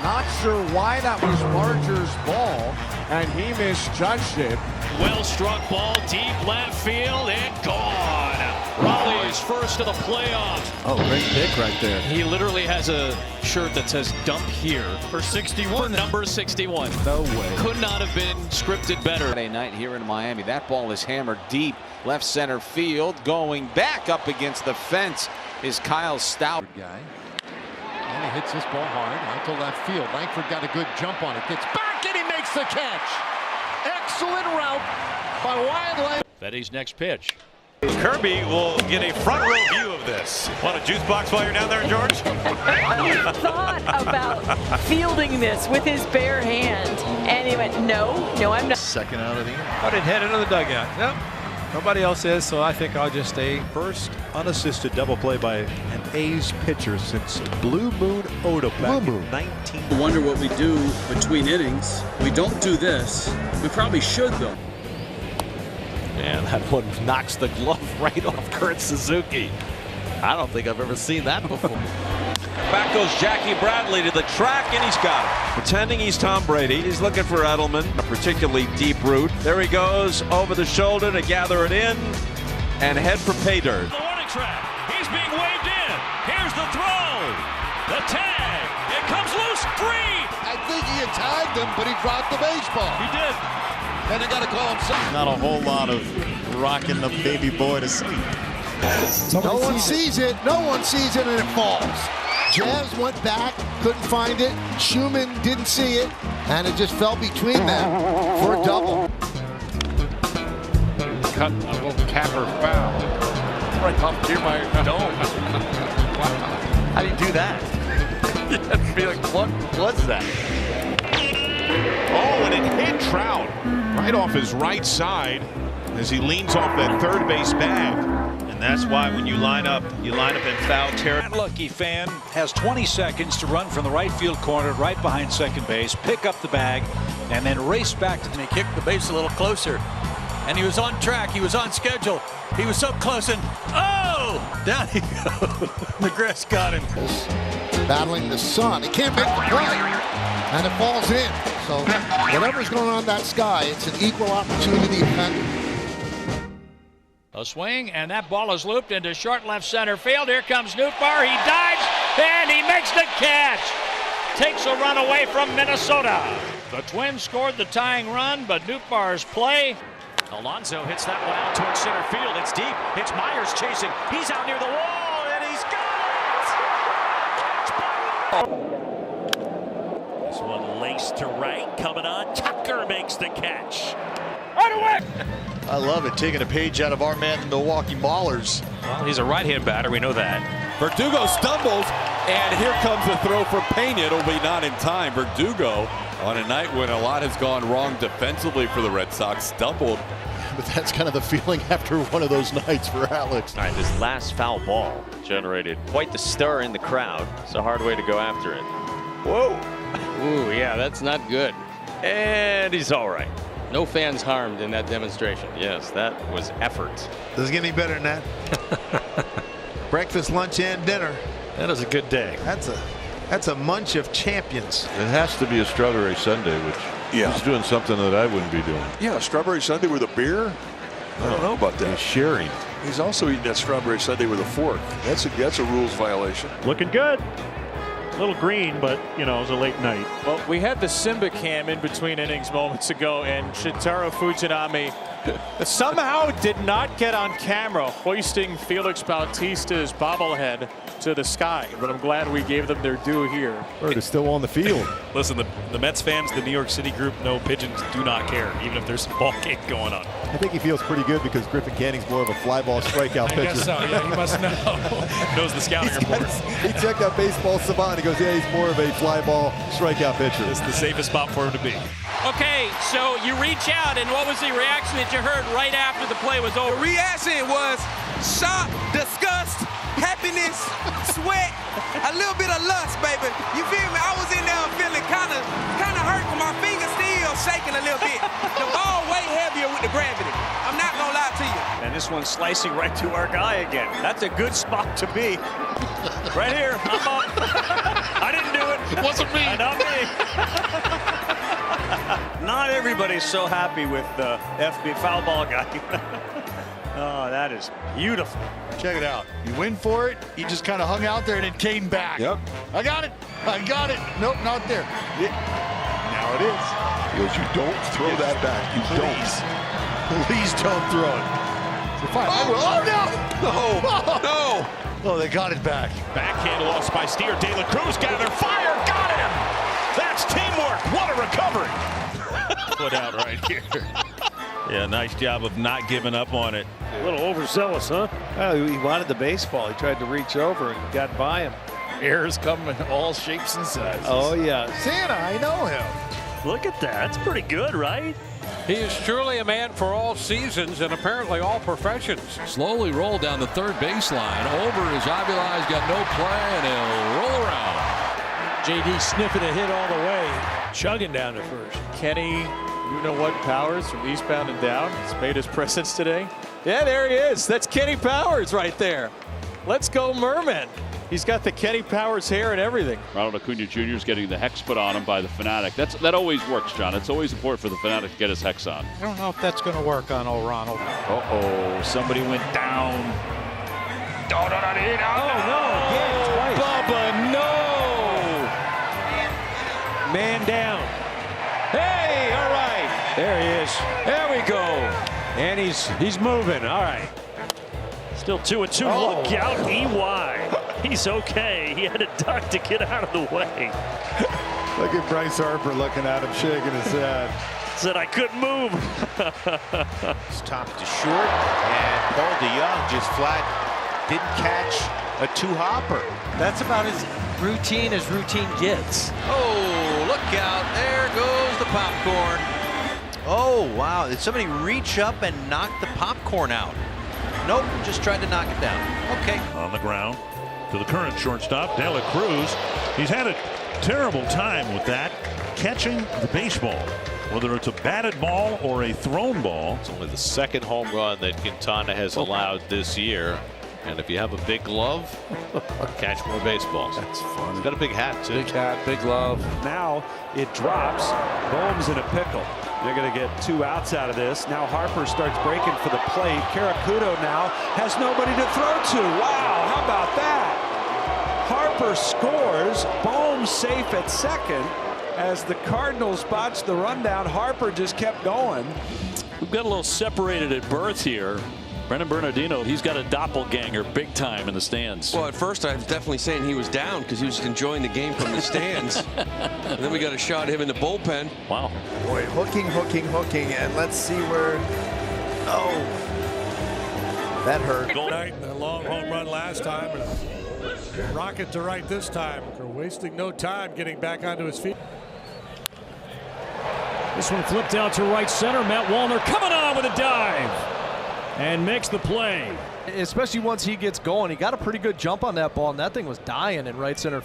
Not sure why that was Barger's ball, and he misjudged it. Well struck ball deep left field and gone. Raleigh's first of the playoffs. Oh, great pick right there. He literally has a shirt that says dump here for 61. For number 61. No way. Could not have been scripted better. Friday night here in Miami. That ball is hammered deep left center field. Going back up against the fence is Kyle Stout. Guy. And he hits this ball hard out to left field. Langford got a good jump on it. Gets back and he makes the catch. Excellent route by Wildlife. Betty's next pitch. Kirby will get a front row view of this. Want a juice box while you're down there, George? He thought about fielding this with his bare hand, and he went, no, I'm not. Second out of the inning. But it head into the dugout. Yep. Nobody else is, so I think I'll just stay. First unassisted double play by an A's pitcher since Blue Moon Oda back in 19. I wonder what we do between innings. We don't do this. We probably should, though. And that one knocks the glove right off Kurt Suzuki. I don't think I've ever seen that before. Back goes Jackie Bradley to the track, and he's got it. Pretending he's Tom Brady. He's looking for Edelman, a particularly deep route. There he goes, over the shoulder to gather it in and head for pay dirt. The warning track. He's being waved in. Here's the throw. The tag. It comes loose. 3. I think he had tagged him, but he dropped the baseball. He did. And they got to call him something. Not a whole lot of rocking the baby boy to sleep. No one sees it. No one sees it, and it falls. Jazz went back, couldn't find it. Schumann didn't see it, and it just fell between them for a double. Cut a little capper foul. Right up to my dome. How do you do that? You have to be like, what was that? Oh, and it hit Trout right off his right side as he leans off that third base bag. And that's why when you line up in foul territory. That lucky fan has 20 seconds to run from the right field corner right behind second base, pick up the bag, and then race back. And he kicked the base a little closer. And he was on track. He was on schedule. He was so close, and oh! Down he goes. McGrath got him. Battling the sun. He can't make the play, and it falls in. So whatever's going on in that sky, it's an equal opportunity offender. A swing, and that ball is looped into short left center field. Here comes Nootbaar. He dives, and he makes the catch. Takes a run away from Minnesota. The Twins scored the tying run, but Nootbaar's play. Alonso hits that one out towards center field. It's deep. It's Myers chasing. He's out near the wall, and he's got it! This one laced to right. Coming on. Tucker makes the catch. Right away! I love it, taking a page out of our man, the Milwaukee Maulers. Well, he's a right-hand batter. We know that. Verdugo stumbles, and here comes the throw for Pena. It'll be not in time. Verdugo, on a night when a lot has gone wrong defensively for the Red Sox, stumbled. But that's kind of the feeling after one of those nights for Alex. All right, this last foul ball generated quite the stir in the crowd. It's a hard way to go after it. Whoa. Ooh, yeah, that's not good. And he's all right. No fans harmed in that demonstration. Yes, that was effort. Doesn't get any better than that. Breakfast, lunch, and dinner. That is a good day. That's a munch of champions. It has to be a strawberry sundae, which he's doing something that I wouldn't be doing. Yeah, a strawberry sundae with a beer? I don't know about that. He's sharing. He's also eating that strawberry sundae with a fork. That's a rules violation. Looking good. A little green, but, you know, it was a late night. Well, we had the Simba cam in between innings moments ago, and Shintaro Fujinami Somehow did not get on camera hoisting Felix Bautista's bobblehead to the sky, but I'm glad we gave them their due here. Bird is still on the field. Listen, the Mets fans, the New York City group, know pigeons do not care, even if there's some ball game going on. I think he feels pretty good because Griffin Canning's more of a fly ball strikeout pitcher. I guess so, yeah, he must know. Knows the scouting report. He checked out Baseball Savant. He goes, yeah, he's more of a fly ball strikeout pitcher. This is the safest spot for him to be. Okay, so you reach out, and what was the reaction that you heard right after the play was over? The reaction was shock, disgust, happiness, sweat, a little bit of lust, baby. You feel me? I was in there feeling kind of hurt, but my fingers still shaking a little bit. The ball way heavier with the gravity. I'm not gonna lie to you. And this one's slicing right to our guy again. That's a good spot to be. Right here, I'm up. I didn't do it. It wasn't me. Not me. Not everybody's so happy with the FB foul ball guy. Oh, that is beautiful. Check it out. You win for it. He just kind of hung out there and then came back. Yep. I got it. I got it. Nope, not there. Now it is. He goes, you don't throw that back. You Please don't throw it. Oh, no! No! Oh, they got it back. Backhand lost by Steer. De La Cruz gather fire. Got him. That's teamwork. What a recovery. Put out right here. Yeah, nice job of not giving up on it. A little overzealous, huh? Oh, he wanted the baseball. He tried to reach over and got by him. Errors come in all shapes and sizes. Oh, yeah. Santa, I know him. Look at that. That's pretty good, right? He is truly a man for all seasons and apparently all professions. Slowly roll down the third baseline. Over is Avila's got no play, and he'll roll around. JD sniffing a hit all the way, chugging down to first. Kenny, you know what, Powers from eastbound and down has made his presence today. Yeah, there he is. That's Kenny Powers right there. Let's go, Merman. He's got the Kenny Powers hair and everything. Ronald Acuna Jr. is getting the hex put on him by the Fanatic. That always works, John. It's always important for the Fanatic to get his hex on. I don't know if that's going to work on old Ronald. Uh-oh, somebody went down. Oh, no, again, twice. Bubba, no! Man down. Hey, all right. There he is. There we go. And he's moving. All right. Still 2-2. Look out, EY. He's okay. He had to duck to get out of the way. Look at Bryce Harper looking at him, shaking his head. Said I couldn't move. It's top to short, and Paul DeYoung just flat didn't catch a two-hopper. That's about as routine gets. Oh, look out. There goes the popcorn. Oh, wow. Did somebody reach up and knock the popcorn out? Nope, just tried to knock it down. Okay. On the ground to the current shortstop, De La Cruz. He's had a terrible time with that, catching the baseball. Whether it's a batted ball or a thrown ball. It's only the second home run that Quintana has allowed this year. And if you have a big glove, catch more baseballs. That's fun. He's got a big hat, too. Big hat, big glove. Now it drops. Bohm's in a pickle. They're going to get 2 outs out of this. Now Harper starts breaking for the plate. Karakudo now has nobody to throw to. Wow, how about that? Harper scores. Bohm safe at second. As the Cardinals botched the rundown, Harper just kept going. We've got a little separated at birth here. Brendan Bernardino, he's got a doppelganger big time in the stands. Well, at first I was definitely saying he was down because he was enjoying the game from the stands. And then we got a shot of him in the bullpen. Wow. Boy, hooking, and let's see where. Oh, that hurt. Goal night, a long home run last time, and rocket to right this time. They're wasting no time getting back onto his feet. This one flipped out to right center. Matt Wallner coming on with a dive. And makes the play. Especially once he gets going. He got a pretty good jump on that ball, and that thing was dying in right center.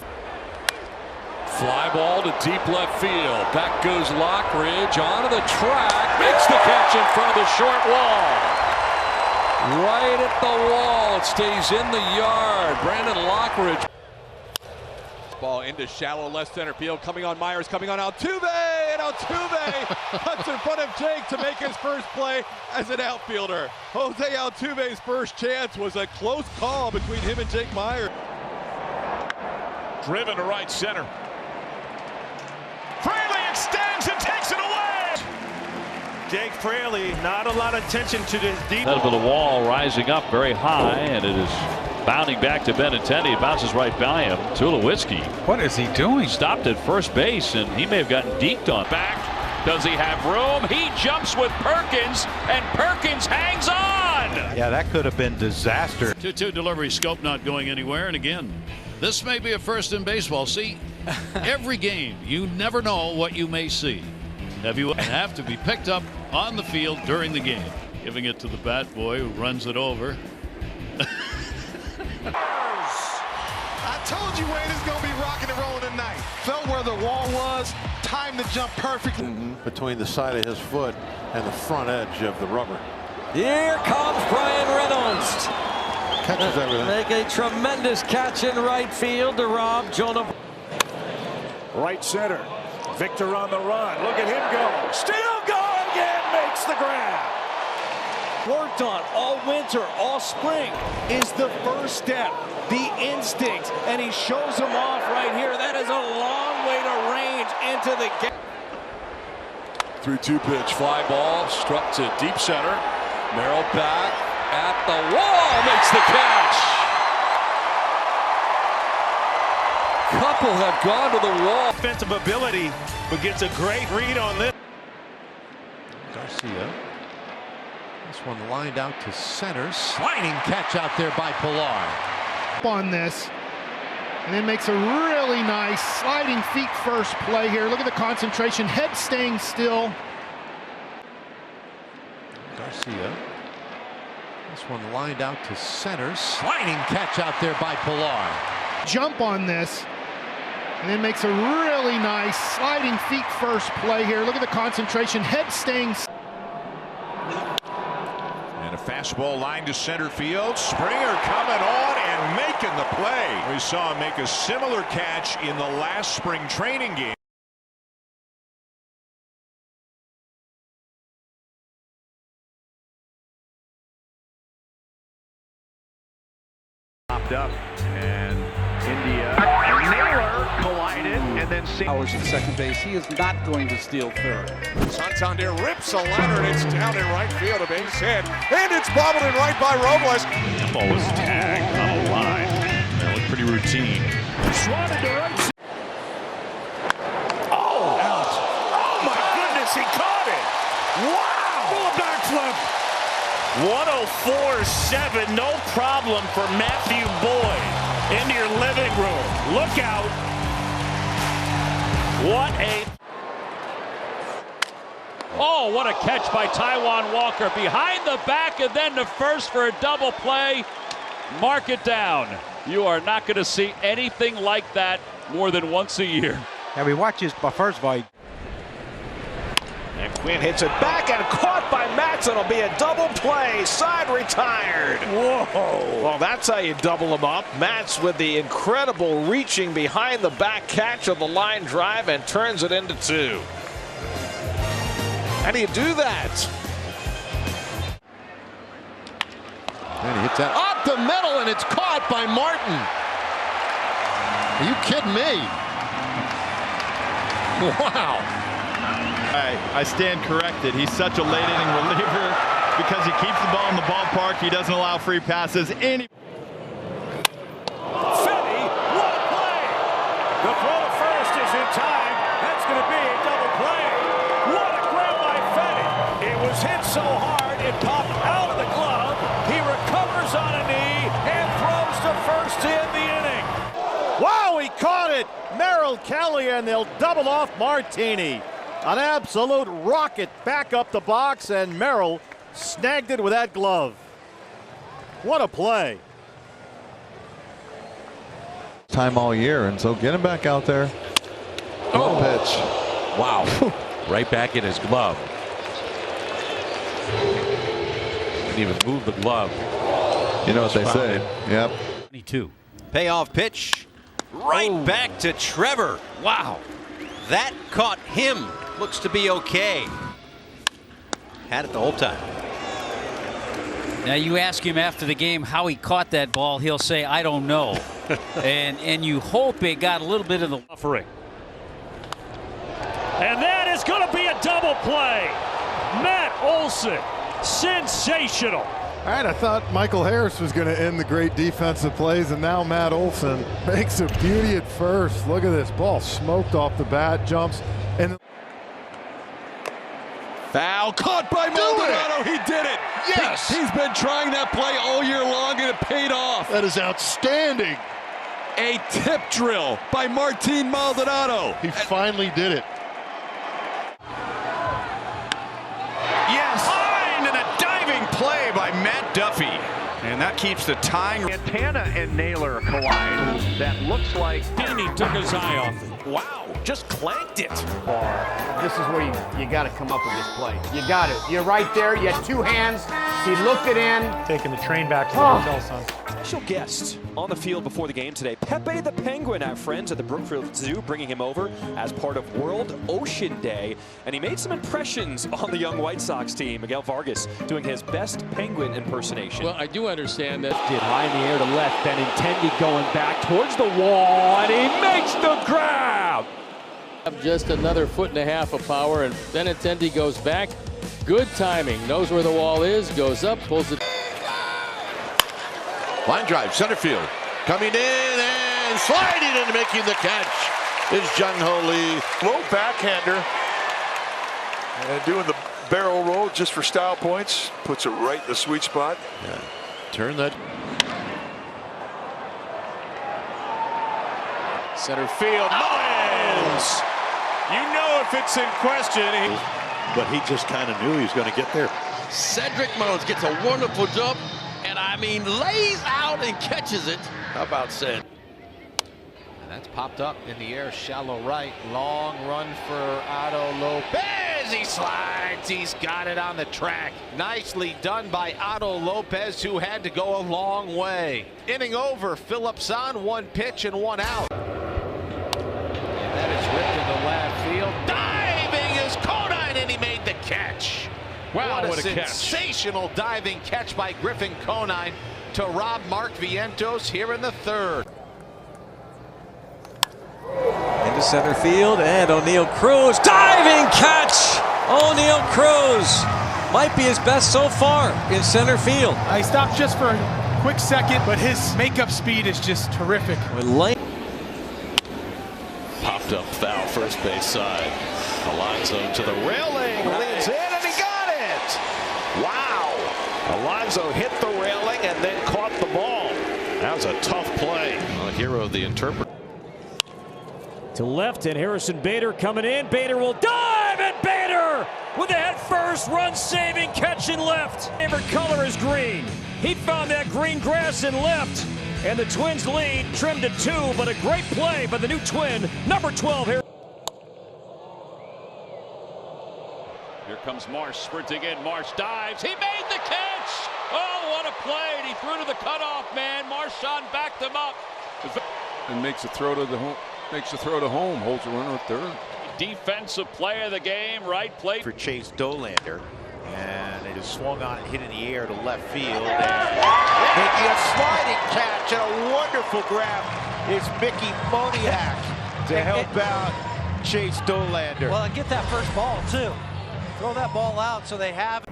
Fly ball to deep left field. Back goes Lockridge onto the track. Makes the catch in front of the short wall. Right at the wall. It stays in the yard. Brandon Lockridge. Ball into shallow left center field. Coming on Myers, coming on Altuve, and Altuve cuts in front of Jake to make his first play as an outfielder. Jose Altuve's first chance was a close call between him and Jake Myers. Driven to right center. Fraley extends and takes it away. Jake Fraley, not a lot of attention to this deep. A little bit of wall rising up very high, and it is bounding back to Benintendi. It bounces right by him. Tulowitzki. What is he doing? Stopped at first base, and he may have gotten deked on. Back. Does he have room? He jumps with Perkins, and Perkins hangs on. Yeah, that could have been disaster. 2-2 delivery. Scope not going anywhere. And again, this may be a first in baseball. See, every game, you never know what you may see. Have to be picked up on the field during the game. Giving it to the bat boy who runs it over. I told you Wayne is going to be rocking and rolling tonight. Felt where the wall was. Time to jump perfectly. Between the side of his foot and the front edge of the rubber. Here comes Brian Reynolds. Catches everything. Make a tremendous catch in right field to rob Jonah. Right center. Victor on the run. Look at him go. Still going again. Makes the grab. Worked on all winter, all spring, is the first step, the instinct, and he shows them off right here. That is a long way to range into the game. 3-2 pitch, fly ball, struck to deep center. Merrill back at the wall, makes the catch. Couple have gone to the wall. Offensive ability, but gets a great read on this. Garcia. This one lined out to center. Sliding catch out there by Pilar. On this, and then makes a really nice sliding feet first play here. Look at the concentration, head staying still. Garcia. This one lined out to center. Sliding catch out there by Pilar. Jump on this, and then makes a really nice sliding feet first play here. Look at the concentration, head staying still. And a fastball line to center field. Springer coming on and making the play. We saw him make a similar catch in the last spring training game. Popped up and India and Naylor collided and then Powers at second base. He is not going to steal third. Santander rips a liner and it's down in right field, a base hit, and it's bobbled in right by Robles. That ball was tagged on a line. That looked pretty routine. Swatted to right. Oh, out. Oh my goodness, he caught it. Wow. Full backflip. 104.7, no problem for Matthew Boyd. Into your living room. Look out. What a... Oh, what a catch by Taijuan Walker. Behind the back and then to first for a double play. Mark it down. You are not going to see anything like that more than once a year. And we watch his first fight. And Quinn hits it back and caught by Matson. It'll be a double play. Side retired. Whoa. Well, that's how you double them up. Matz with the incredible reaching behind the back catch of the line drive and turns it into two. How do you do that? And he hits that up the middle, and it's caught by Martin. Are you kidding me? Wow. I stand corrected. He's such a late inning reliever because he keeps the ball in the ballpark. He doesn't allow free passes. And Fetty, what a play! The throw to first is in time. That's going to be a double play. What a grab by Fetty! It was hit so hard it popped out of the glove. He recovers on a knee and throws to first to end the inning. Wow, he caught it. Merrill Kelly, and they'll double off Martini. An absolute rocket back up the box, and Merrill snagged it with that glove. What a play. Time all year, and so get him back out there. Oh, pitch. Wow. Right back in his glove. Didn't even move the glove. You know what they say. Yep. 22. Payoff pitch. Right back to Trevor. Wow. That caught him. Looks to be okay. Had it the whole time. Now you ask him after the game how he caught that ball, he'll say, I don't know. and you hope it got a little bit of the buffering. And that is going to be a double play. Matt Olson, sensational. All right, I thought Michael Harris was going to end the great defensive plays, and now Matt Olson makes a beauty at first. Look at this ball, smoked off the bat, jumps, and foul caught by Maldonado. He did it. Yes. He's been trying that play all year long, and it paid off. That is outstanding. A tip drill by Martin Maldonado. He finally did it. Yes, and a diving play by Matt Duffy. And that keeps the tying. Santana and Naylor collide. That looks like He took his eye off it. Wow, just clanked it. This is where you got to come up with this play. You got it. You're right there. You had two hands. He looked it in. Taking the train back to the hotel, son. Special guest on the field before the game today. Pepe the Penguin, our friends at the Brookfield Zoo, bringing him over as part of World Ocean Day. And he made some impressions on the young White Sox team. Miguel Vargas doing his best penguin impersonation. Well, I do understand that. Did high in the air to left. Benintendi going back towards the wall, and he makes the grab. Just another 1.5 feet of power, and Benintendi goes back. Good timing. Knows where the wall is. Goes up, pulls it. Line drive, center field. Coming in and sliding and making the catch is Jung Ho Lee. Low backhander. And doing the barrel roll just for style points. Puts it right in the sweet spot. Yeah. Turn that. Center field, Mullins. You know if it's in question. But he just kind of knew he was going to get there. Cedric Mullins gets a wonderful jump, and I mean lays out and catches it. How about Ced? And that's popped up in the air, shallow right. Long run for Otto Lopez. He slides. He's got it on the track. Nicely done by Otto Lopez, who had to go a long way. Inning over. Phillips on, one pitch and one out. And that is ripped into left field. Diving is Conine, and he made the catch. Wow, what a catch. sensational diving catch by Griffin Conine to rob Mark Vientos here in the third. Into center field, and O'Neal Cruz, diving catch! O'Neal Cruz might be his best so far in center field. He stopped just for a quick second, but his makeup speed is just terrific. Popped up foul, first base side. Alonso to the railing, leans in, and he got it! Wow! Alonso hit the railing and then caught the ball. That was a tough play. A hero, the interpreter. To left, and Harrison Bader coming in. Bader will dive, and Bader with a head-first run-saving catch in left. Favorite color is green. He found that green grass in left, and the Twins lead trimmed to 2, but a great play by the new Twin, number 12 here. Here comes Marsh sprinting in. Marsh dives. He made the catch. Oh, what a play. And he threw to the cutoff man. Marchand backed him up. And makes a throw to the home. Makes a throw to home. Holds a runner at third. Defensive play of the game. Right plate for Chase Dolander. And it is swung on and hit in the air to left field. And making a sliding catch and a wonderful grab is Mickey Moniak to help out Chase Dolander. Well, and get that first ball, too. Throw that ball out so they have it.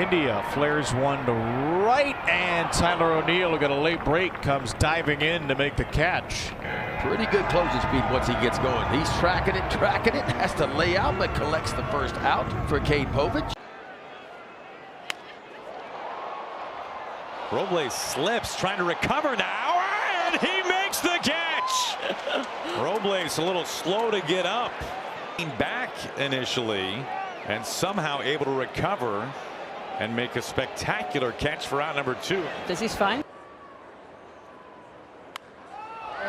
India flares one to right, and Tyler O'Neill, who got a late break, comes diving in to make the catch. Pretty good closing speed once he gets going. He's tracking it, has to lay out, but collects the first out for Cade Povich. Robles slips, trying to recover now, and he makes the catch. Robles a little slow to get up. Back initially, and somehow able to recover and make a spectacular catch for out number 2. Does he's fine?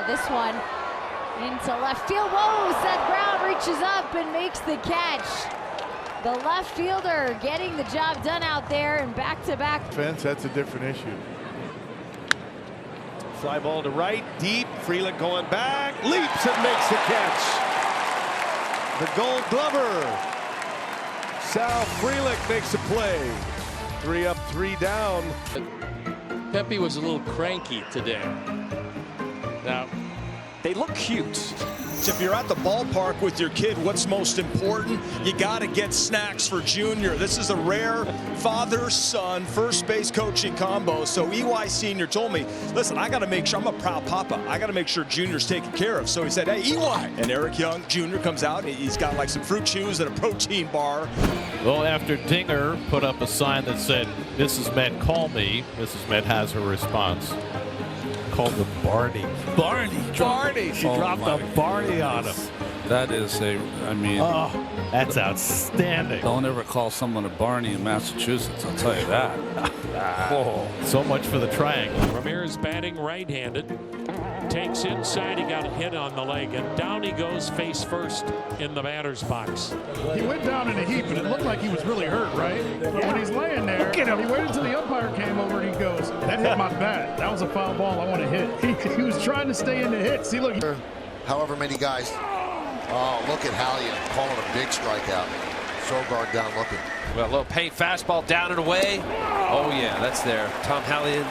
This one into left field. Whoa, Seth Brown reaches up and makes the catch. The left fielder getting the job done out there, and back-to-back. Fence, that's a different issue. Fly ball to right, deep. Freeland going back, leaps and makes the catch. The Gold Glover. Sal Frelick makes a play. 3 up, 3 down. Pepe was a little cranky today. Now, they look cute. If you're at the ballpark with your kid, what's most important? You got to get snacks for Junior. This is a rare father-son first base coaching combo. So EY Senior told me, listen, I got to make sure, I'm a proud papa. I got to make sure Junior's taken care of. So he said, hey, EY. And Eric Young Jr. comes out. He's got like some fruit chews and a protein bar. Well, after Dinger put up a sign that said, Mrs. Met, call me, Mrs. Met has her response. Called the Barney. Barney. She dropped a Barney on him. That is I mean. Oh, that's outstanding. Don't ever call someone a Barney in Massachusetts, I'll tell you that. Whoa. So much for the triangle. Ramirez batting right-handed. Takes inside, he got a hit on the leg, and down he goes face first in the batter's box. He went down in a heap, and it looked like he was really hurt, right? But when he's laying there, he waited until the umpire came over, and he goes, that hit my bat. That was a foul ball I want to hit. He was trying to stay in the hit. See, look. However many guys. Oh, look at Hallian calling a big strikeout. Sogard down looking. Well, a little paint fastball down and away. Oh, yeah, that's there. Tom Hallian.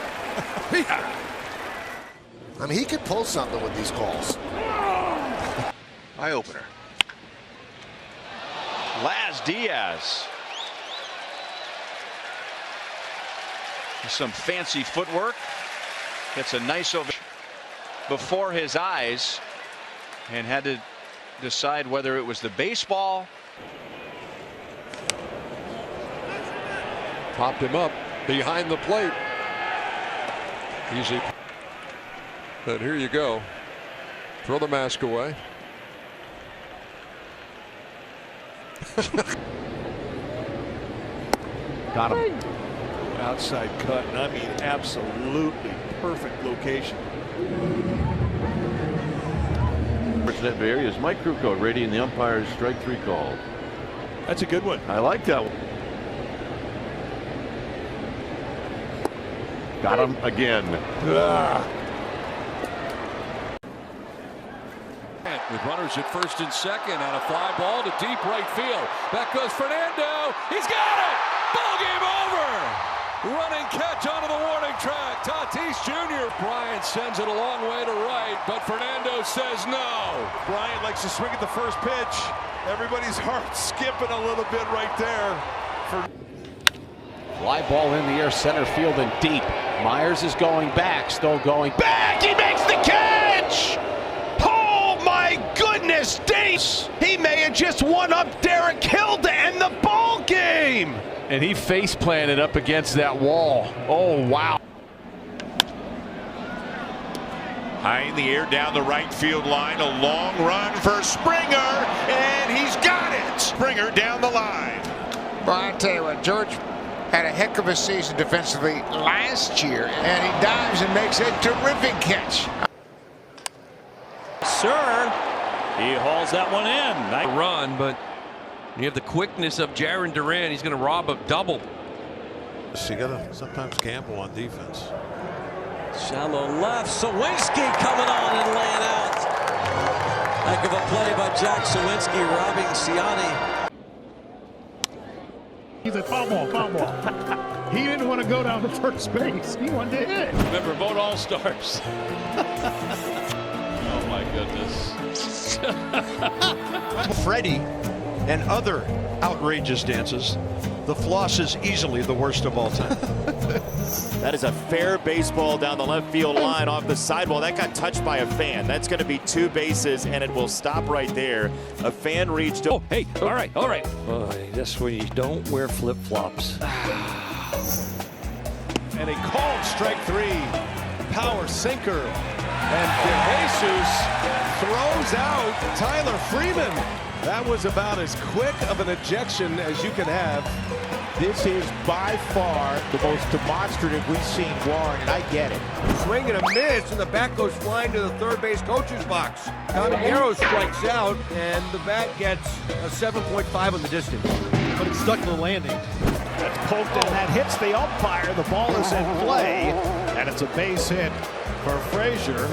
I mean, he could pull something with these calls. Eye opener. Laz Diaz. Some fancy footwork. Gets a nice over before his eyes and had to decide whether it was the baseball. Popped him up behind the plate. Easy. And here you go. Throw the mask away. Got him. Outside cut, and I mean absolutely perfect location. That varies. Mike Krukow rating the umpire's strike 3 call. That's a good one. I like that one. Got him again. With runners at first and second and a fly ball to deep right field. Back goes Fernando. He's got it. Ball game over. Running catch onto the warning track. Tatis Jr. Bryant sends it a long way to right, but Fernando says no. Bryant likes to swing at the first pitch. Everybody's heart skipping a little bit right there. Fly ball in the air, center field and deep. Myers is going back, still going back. He makes the catch. Oh my goodness, Dace. He may have just won up Derek Hill to end the ball game. And he face planted up against that wall. Oh, wow. High in the air down the right field line. A long run for Springer, and he's got it. Springer down the line. Well, I'll tell you what, George had a heck of a season defensively last year, and he dives and makes a terrific catch. Sir, he hauls that one in. Nice run, but you have the quickness of Jarren Duran. He's going to rob a double. So you got to sometimes gamble on defense. Shallow left. Sawinski coming on and laying out. Heck of a play by Jack Sawinski, robbing Ciani. He's a foul ball. He didn't want to go down to first base. He wanted to hit. Remember, vote All-Stars. Oh, my goodness. Freddie and other outrageous dances. The floss is easily the worst of all time. That is a fair baseball down the left field line off the sidewall. That got touched by a fan. That's going to be 2 bases, and it will stop right there. A fan reached. Oh, hey, all right. Boy, that's when you don't wear flip-flops. And a called strike 3. Power sinker. And DeJesus throws out Tyler Freeman. That was about as quick of an ejection as you can have. This is by far the most demonstrative we've seen Warren, and I get it. Swing and a miss, and the bat goes flying to the third base coach's box. Caballero strikes out, and the bat gets a 7.5 on the distance. But it's stuck to the landing. That's poked and that hits the umpire. The ball is in play, and it's a base hit for Frazier.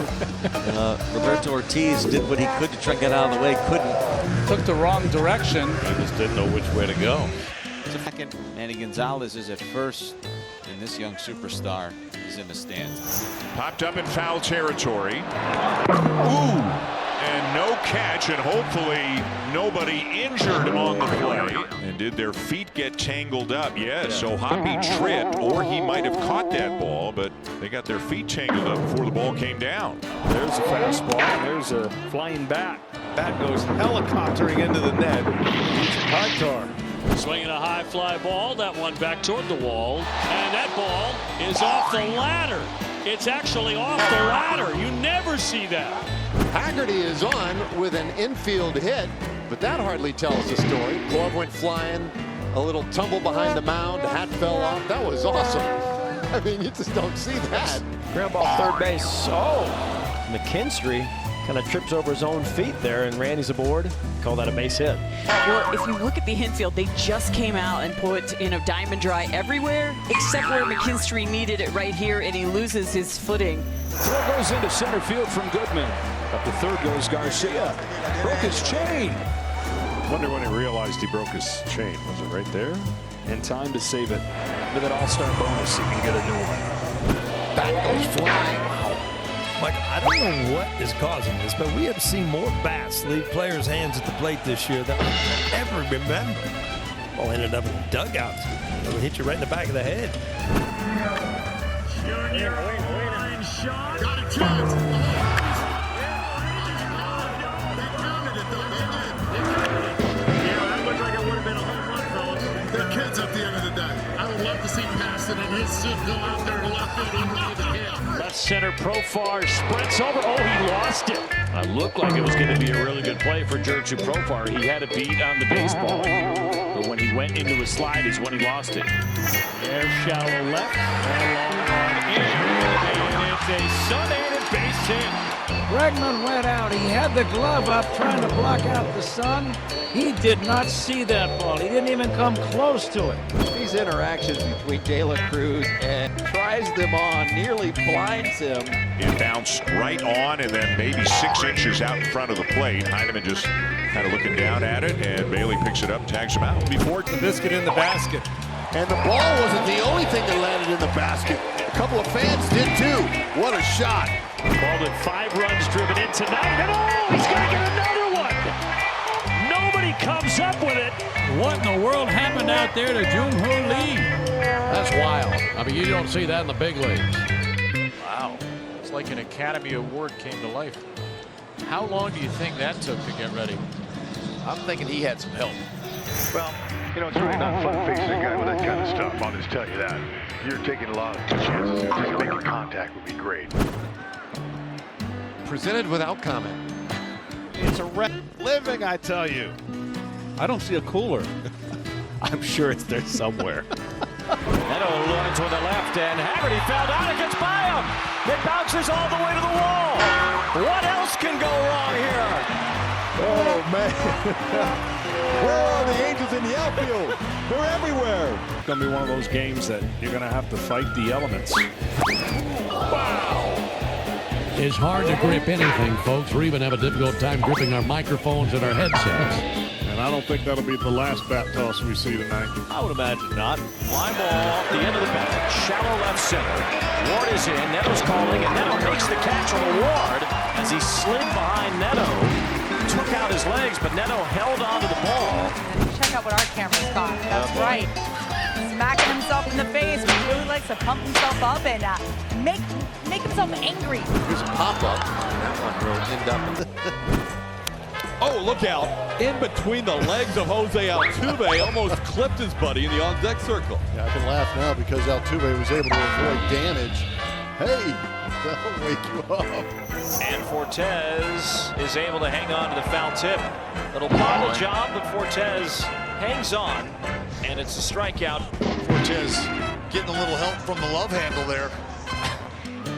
Roberto Ortiz did what he could to try and get out of the way, couldn't. Took the wrong direction. He just didn't know which way to go. Second, Manny Gonzalez is at first, and this young superstar is in the stands. Popped up in foul territory. Ooh, and no catch, and hopefully nobody injured on the play. And did their feet get tangled up? Yes, so Hoppy tripped, or he might have caught that ball, but they got their feet tangled up before the ball came down. There's a fastball, and there's a flying bat. Bat goes helicoptering into the net. High car. Swinging a high fly ball, that one back toward the wall, and that ball is off the ladder. It's actually off the ladder. You never see that. Haggerty is on with an infield hit, but that hardly tells the story. Glove went flying, a little tumble behind the mound, the hat fell off. That was awesome. I mean, you just don't see that. Ground ball third base. Oh, McKinstry kind of trips over his own feet there, and Randy's aboard. Call that a base hit. Well, if you look at the infield, they just came out and put in a diamond dry everywhere except where McKinstry needed it right here, and he loses his footing. Throw goes into center field from Goodman. Up to third goes Garcia. Broke his chain. Wonder when he realized he broke his chain. Was it right there? In time to save it. With an all-star bonus, he can get a new one. Bat goes flying. Mike, I don't know what is causing this, but we have seen more bats leave players' hands at the plate this year than we ever remember. Well, ended up in dugouts. It'll hit you right in the back of the head. Shot. Got a chance. That looked like it would have been a home run, fellas. They're kids at the end of the day. I would love to see Paxton and his suit go out there to left field underneath the camp. Left center Profar sprints over. Oh, he lost it. It looked like it was going to be a really good play for Jerchu Profar. He had a beat on the baseball, but when he went into his slide is when he lost it. There, shallow left, and long on in, and it's a sun-aided base hit. Bregman went out. He had the glove up trying to block out the sun. He did not see that ball. He didn't even come close to it. These interactions between De La Cruz and tries them on, nearly blinds him. It bounced right on, and then maybe 6 inches out in front of the plate. Heineman just kind of looking down at it, and Bailey picks it up, tags him out. Before the biscuit in the basket. And the ball wasn't the only thing that landed in the basket. A couple of fans did too. What a shot. Ball with 5 runs driven in tonight, and oh, he's going to get another one. Nobody comes up with it. What in the world happened out there to Jung-Hoo Lee? That's wild. I mean, you don't see that in the big leagues. Wow. It's like an Academy Award came to life. How long do you think that took to get ready? I'm thinking he had some help. Well, you know, it's really not fun facing a guy with that kind of stuff. I'll just tell you that. You're taking a lot of chances. Just making contact would be great. Presented without comment. It's a living, I tell you. I don't see a cooler. I'm sure it's there somewhere. Neto runs with the left, and Haggerty fell down. It gets by him. It bounces all the way to the wall. What else can go wrong here? Oh, man. Where are the Angels in the outfield? They're everywhere. It's going to be one of those games that you're going to have to fight the elements. Wow. It's hard to grip anything, folks. We even have a difficult time gripping our microphones and our headsets. And I don't think that'll be the last bat toss we see tonight. I would imagine not. Fly ball off the end of the bat. Shallow left center. Ward is in. Neto's calling, and Neto makes the catch on the Ward as he slid behind Neto. Took out his legs, but Neto held onto the ball. Check out what our cameras caught. That's right. Smacking himself in the face. He really likes to pump himself up and make himself angry. Here's a pop-up. That one will end up. Oh, look out. In between the legs of Jose Altuve, almost clipped his buddy in the on-deck circle. Yeah, I can laugh now because Altuve was able to avoid damage. Hey, that'll wake you up. And Fortes is able to hang on to the foul tip. Little bobble job, but Fortes hangs on, and it's a strikeout. Fortes getting a little help from the love handle there.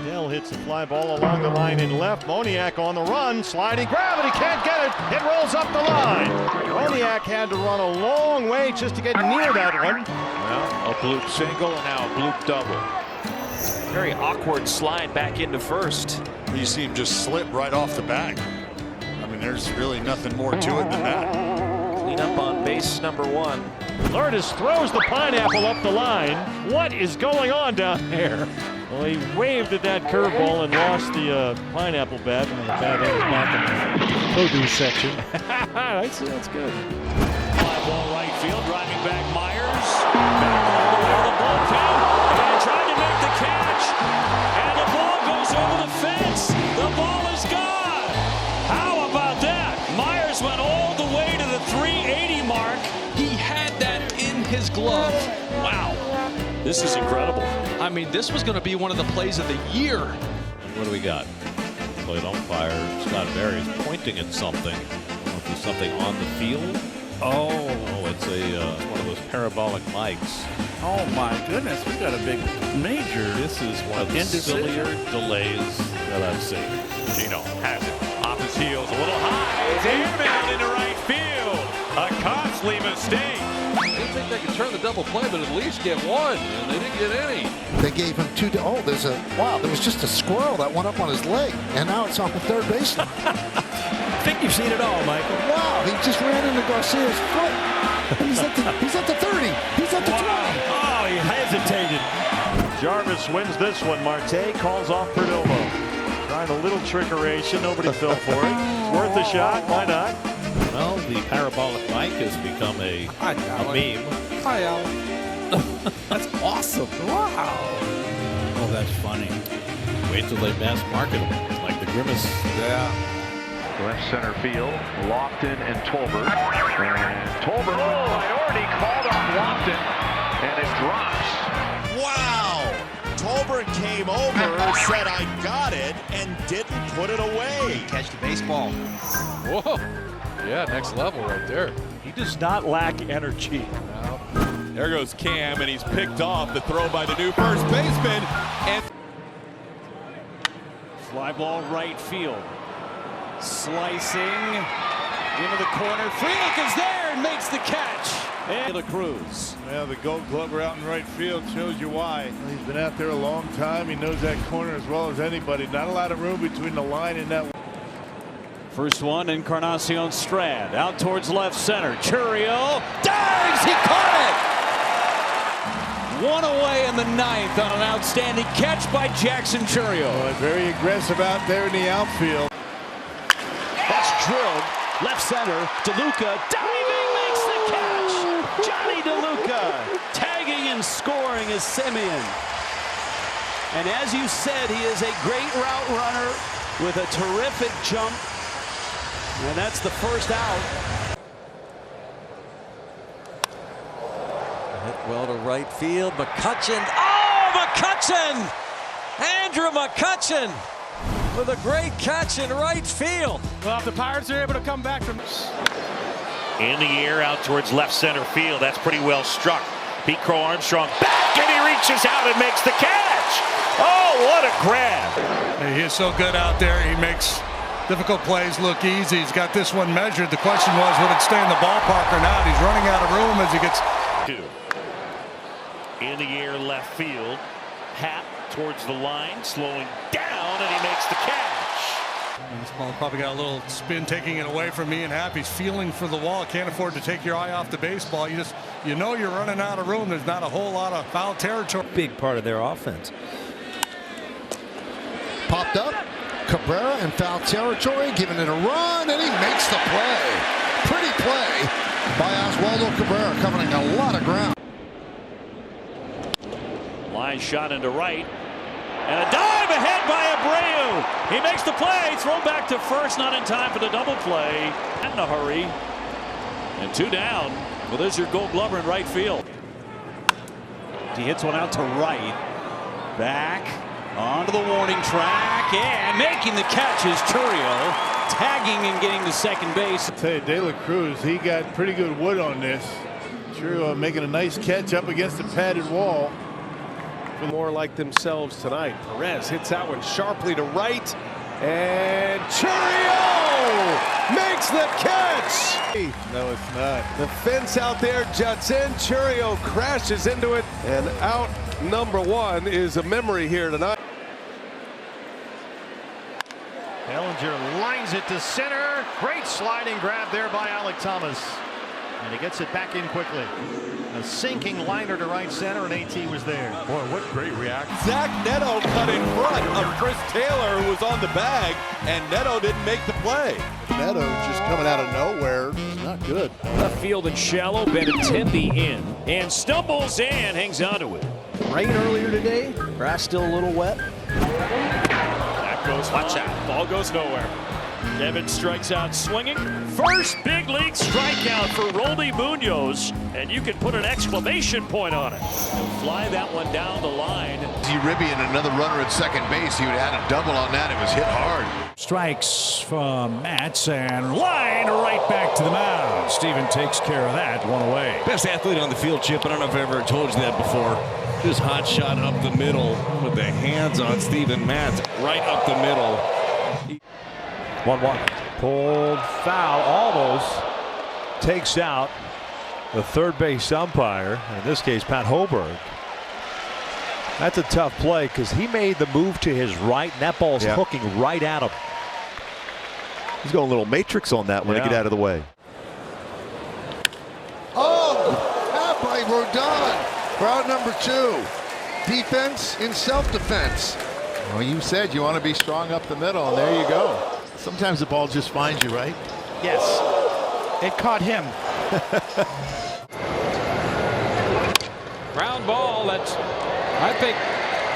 Dell hits the fly ball along the line in left. Moniak on the run, sliding, gravity, can't get it. It rolls up the line. Moniak had to run a long way just to get near that one. Well, a bloop single and now a bloop double. Very awkward slide back into first. You see him just slip right off the back. I mean, there's really nothing more to it than that. Clean up on base number 1. Lourdes throws the pineapple up the line. What is going on down there? Well, he waved at that curveball and lost the pineapple bat, and the bat ends back in the produce section. That's good. Fly ball right field, driving back Myers. Back all the way to the bullpen, and trying to make the catch. And the ball goes over the fence. The ball is gone. How about that? Myers went all the way to the 380 mark. He had that in his glove. Wow. This is incredible. I mean, this was going to be one of the plays of the year. What do we got? Plate umpire Scott Berry is pointing at something. I don't know if there's something on the field. Oh, it's one of those parabolic mics. Oh my goodness, we got a big major. This is one of the sillier delays that I've seen. Gino has it off his heels, a little high. It's airmailed into right field. A costly mistake. I didn't think they could turn the double play, but at least get one, and they didn't get any. They gave him two. Oh, there was just a squirrel that went up on his leg, and now it's on the third baseman. I think you've seen it all, Michael. Wow, he just ran into Garcia's foot. He's at the 30. He's at the 20. Oh, he hesitated. Jarvis wins this one. Marte calls off Perdomo. Trying a little trickeration. Nobody fell for it. It's worth a shot. Why not? Well, the parabolic mic has become a meme. Hi, Alan. That's awesome. Wow. Oh, that's funny. Wait till they mass market them, like the Grimace. Yeah. Left center field, Lofton and Tolbert. And Tolbert, priority called on Lofton, and it drops. Wow! Tolbert came over, said I got it, and didn't put it away. Catch the baseball. Whoa. Yeah, next level right there. He does not lack energy. No. There goes Cam, and he's picked off the throw by the new first baseman. And Fly ball right field. Slicing into the corner. Frelick is there and makes the catch. And the Cruz. Well, the Gold Glover out in right field shows you why. He's been out there a long time. He knows that corner as well as anybody. Not a lot of room between the line and that. First one, Encarnacion Strand. Out towards left center. Churio dives. He caught it. One away in the ninth on an outstanding catch by Jackson Churio. Well, very aggressive out there in the outfield. That's drilled. Left center. DeLuca diving makes the catch. Johnny DeLuca tagging and scoring is Simeon. And as you said, he is a great route runner with a terrific jump. And that's the first out. Hit well to right field. McCutchen. Oh, McCutchen! Andrew McCutchen with a great catch in right field. Well, if the Pirates are able to come back from this. In the air out towards left center field. That's pretty well struck. Pete Crow Armstrong back, and he reaches out and makes the catch. Oh, what a grab. He is so good out there. He makes difficult plays look easy. He's got this one measured. The question was, would it stay in the ballpark or not? He's running out of room as he gets. In the air left field. Happ towards the line, slowing down, and he makes the catch. This ball probably got a little spin taking it away from Ian Happ. He's feeling for the wall. Can't afford to take your eye off the baseball. You know you're running out of room. There's not a whole lot of foul territory. Big part of their offense. Popped up. Cabrera in foul territory, giving it a run, and he makes the play. Pretty play by Oswaldo Cabrera, covering a lot of ground. Line shot into right. And a dive ahead by Abreu. He makes the play. Thrown back to first, not in time for the double play. Not in a hurry. And two down. Well, there's your Gold Glover in right field. He hits one out to right. Back. Onto the warning track, and making the catch is Churio, tagging and getting to second base. I'll tell you, De La Cruz, he got pretty good wood on this. Churio making a nice catch up against the padded wall. More like themselves tonight. Perez hits that one sharply to right, and Churio makes the catch. No, it's not. The fence out there juts in. Churio crashes into it, and out number one is a memory here tonight. Hellinger lines it to center. Great sliding grab there by Alec Thomas. And he gets it back in quickly. A sinking liner to right center, and AT was there. Boy, what great reaction. Zach Neto cut in front of Chris Taylor, who was on the bag, and Neto didn't make the play. Neto just coming out of nowhere. It's not good. Left field and shallow. Benintendi in. And stumbles and hangs onto it. Rain earlier today. Grass still a little wet. That goes, watch out. Ball goes nowhere. Devin strikes out swinging. First big league strikeout for Roldy Munoz, and you can put an exclamation point on it. He'll fly that one down the line. Ribby and another runner at second base. He would have had a double on that. It was hit hard. Strikes from Matz and line right back to the mound. Steven takes care of that, one away. Best athlete on the field, Chip. I don't know if I ever told you that before. This hot shot up the middle with the hands on Steven Matz. Right up the middle. 1-1. Pulled foul, almost takes out the third base umpire, in this case Pat Hoberg. That's a tough play because he made the move to his right and that ball's hooking right at him. He's going a little matrix on that one to get out of the way. Oh, out by Rodon. Crowd number 2. Defense in self-defense. Well, you said you want to be strong up the middle, and there you go. Sometimes the ball just finds you, right? Yes. It caught him. Ground ball. I think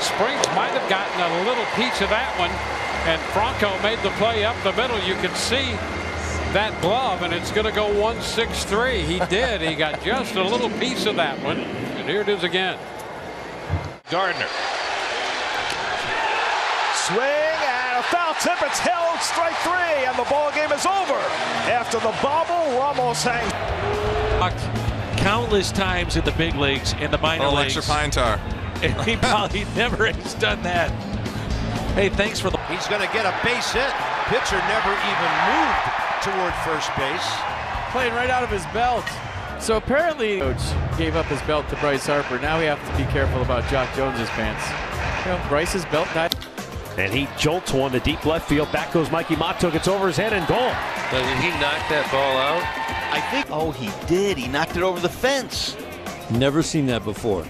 Springs might have gotten a little piece of that one, and Franco made the play up the middle. You can see that glove, and it's going to go 1-6-3. He did. He got just a little piece of that one, and here it is again. Gardner. Swing and a foul tip. It's held, strike 3, and the ball game is over. After the bobble, Ramos hangs. Countless times in the big leagues, in the minor leagues. Extra pine tar. And he probably never has done that. Hey, thanks for the. He's going to get a base hit. Pitcher never even moved toward first base. Playing right out of his belt. So apparently, coach gave up his belt to Bryce Harper. Now we have to be careful about Jock Jones's pants. You know, Bryce's belt died. And he jolts one to deep left field. Back goes Mikey Mato. Gets over his head and goal. Did he knock that ball out? I think. Oh, he did. He knocked it over the fence. Never seen that before.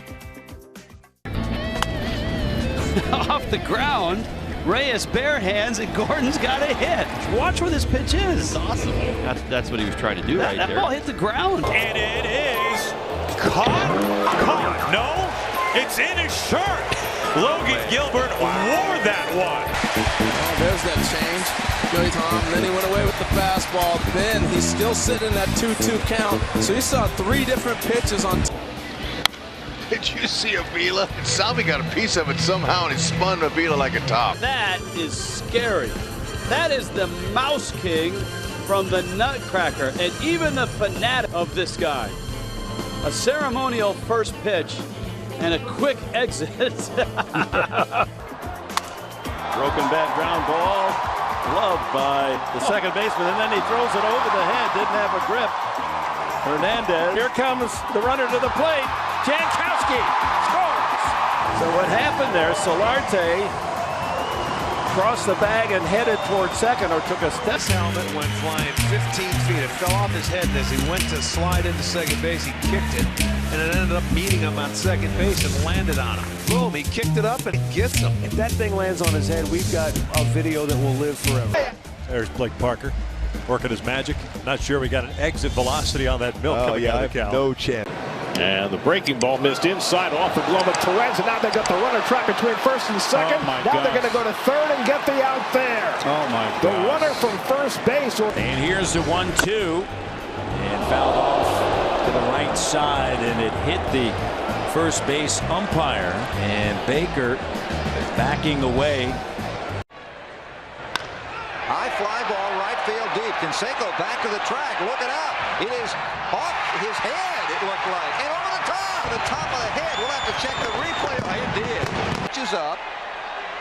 Off the ground, Reyes bare hands, and Gordon's got a hit. Watch where this pitch is. It's awesome. That's what he was trying to do right there. That ball hit the ground. And it is caught. No, it's in his shirt. Logan Gilbert wore that one. Oh, there's that change. Joey Tom, and then he went away with the fastball. Then he's still sitting in that 2-2 count. So you saw 3 different pitches on. Did you see Avila? Salvi got a piece of it somehow, and he spun Avila like a top. That is scary. That is the Mouse King from the Nutcracker, and even the fanatic of this guy. A ceremonial first pitch and a quick exit. Broken bat ground ball, gloved by the second baseman, and then he throws it over the head. Didn't have a grip. Hernandez. Here comes the runner to the plate. Jankowski scores. So what happened there? Solarte crossed the bag and headed toward second, or took a step. This helmet went flying 15 feet. It fell off his head, and as he went to slide into second base, he kicked it, and it ended up meeting him on second base and landed on him. Boom, he kicked it up and it gets him. If that thing lands on his head, we've got a video that will live forever. There's Blake Parker working his magic. Not sure we got an exit velocity on that milk coming out of the cow. No chance. And the breaking ball missed inside off the glove of Perez, and now they got the runner trapped between first and second. Now they're going to go to third and get the out there. Oh my God. The runner from first base. And here's the 1-2. And fouled off to the right side, and it hit the first base umpire. And Baker backing away. High fly ball, right field deep. Canseco back to the track, looking up. It is off his head, it looked like. And over the top of the head. We'll have to check the replay. It did. Pitches up.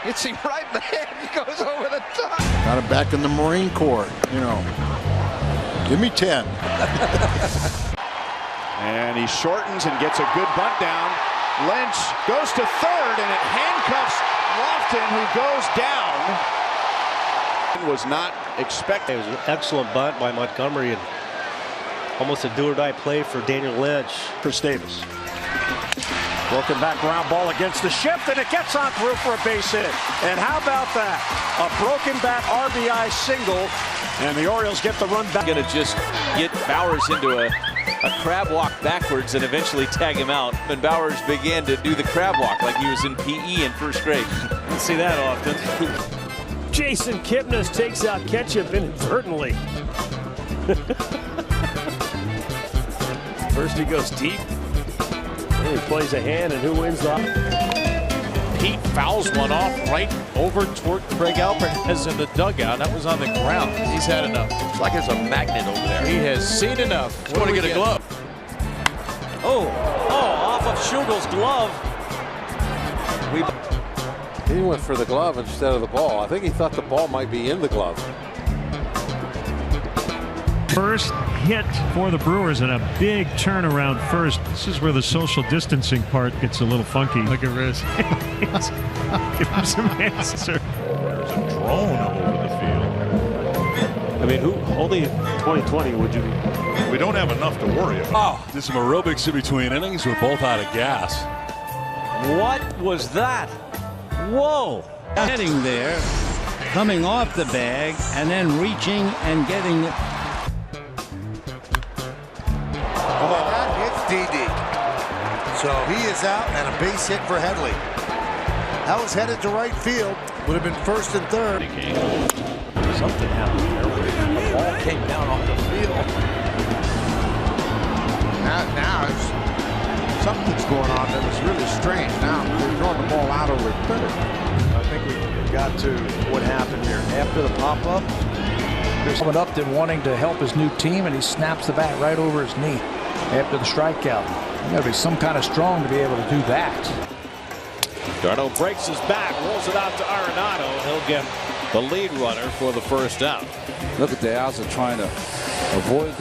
Hits him right in the head. He goes over the top. Got him back in the Marine Corps, you know. Give me 10. And he shortens and gets a good bunt down. Lynch goes to third, and it handcuffs Lofton, who goes down. Was not expected. It was an excellent bunt by Montgomery, and Almost a do-or-die play for Daniel Lynch. For Davis. Broken back ground ball against the shift, and it gets on through for a base hit. And how about that? A broken back RBI single, and the Orioles get the run back. Going to just get Bowers into a crab walk backwards and eventually tag him out. And Bowers began to do the crab walk like he was in PE in first grade. Don't see that often. Jason Kipnis takes out Ketchup inadvertently. First he goes deep. Then he plays a hand, and who wins the... Pete fouls one off right over toward Craig Alvarez in the dugout. That was on the ground. He's had enough. It's like there's a magnet over there. He has seen enough. He's going to get a glove. Off of Schugel's glove. He went for the glove instead of the ball. I think he thought the ball might be in the glove. First hit for the Brewers and a big turnaround first. This is where the social distancing part gets a little funky. Look at Riz. Give him some answer. There's a drone over the field. I mean, who only 2020 would you... We don't have enough to worry about. Did some aerobics in between innings. We're both out of gas. What was that? Whoa. Heading there, coming off the bag, and then reaching and getting it. That hits Didi. So he is out, and a base hit for Headley. That was headed to right field. Would have been first and third. Something happened there. The ball came down off the field. Now something's going on that was really strange. Now they're throwing the ball out over third. I think we got to what happened here. After the pop-up, there's someone Upton wanting to help his new team, and he snaps the bat right over his knee after the strikeout. You got to be some kind of strong to be able to do that. Darno breaks his back, rolls it out to Arenado. He'll get the lead runner for the first out. Look at the Owls are trying to avoid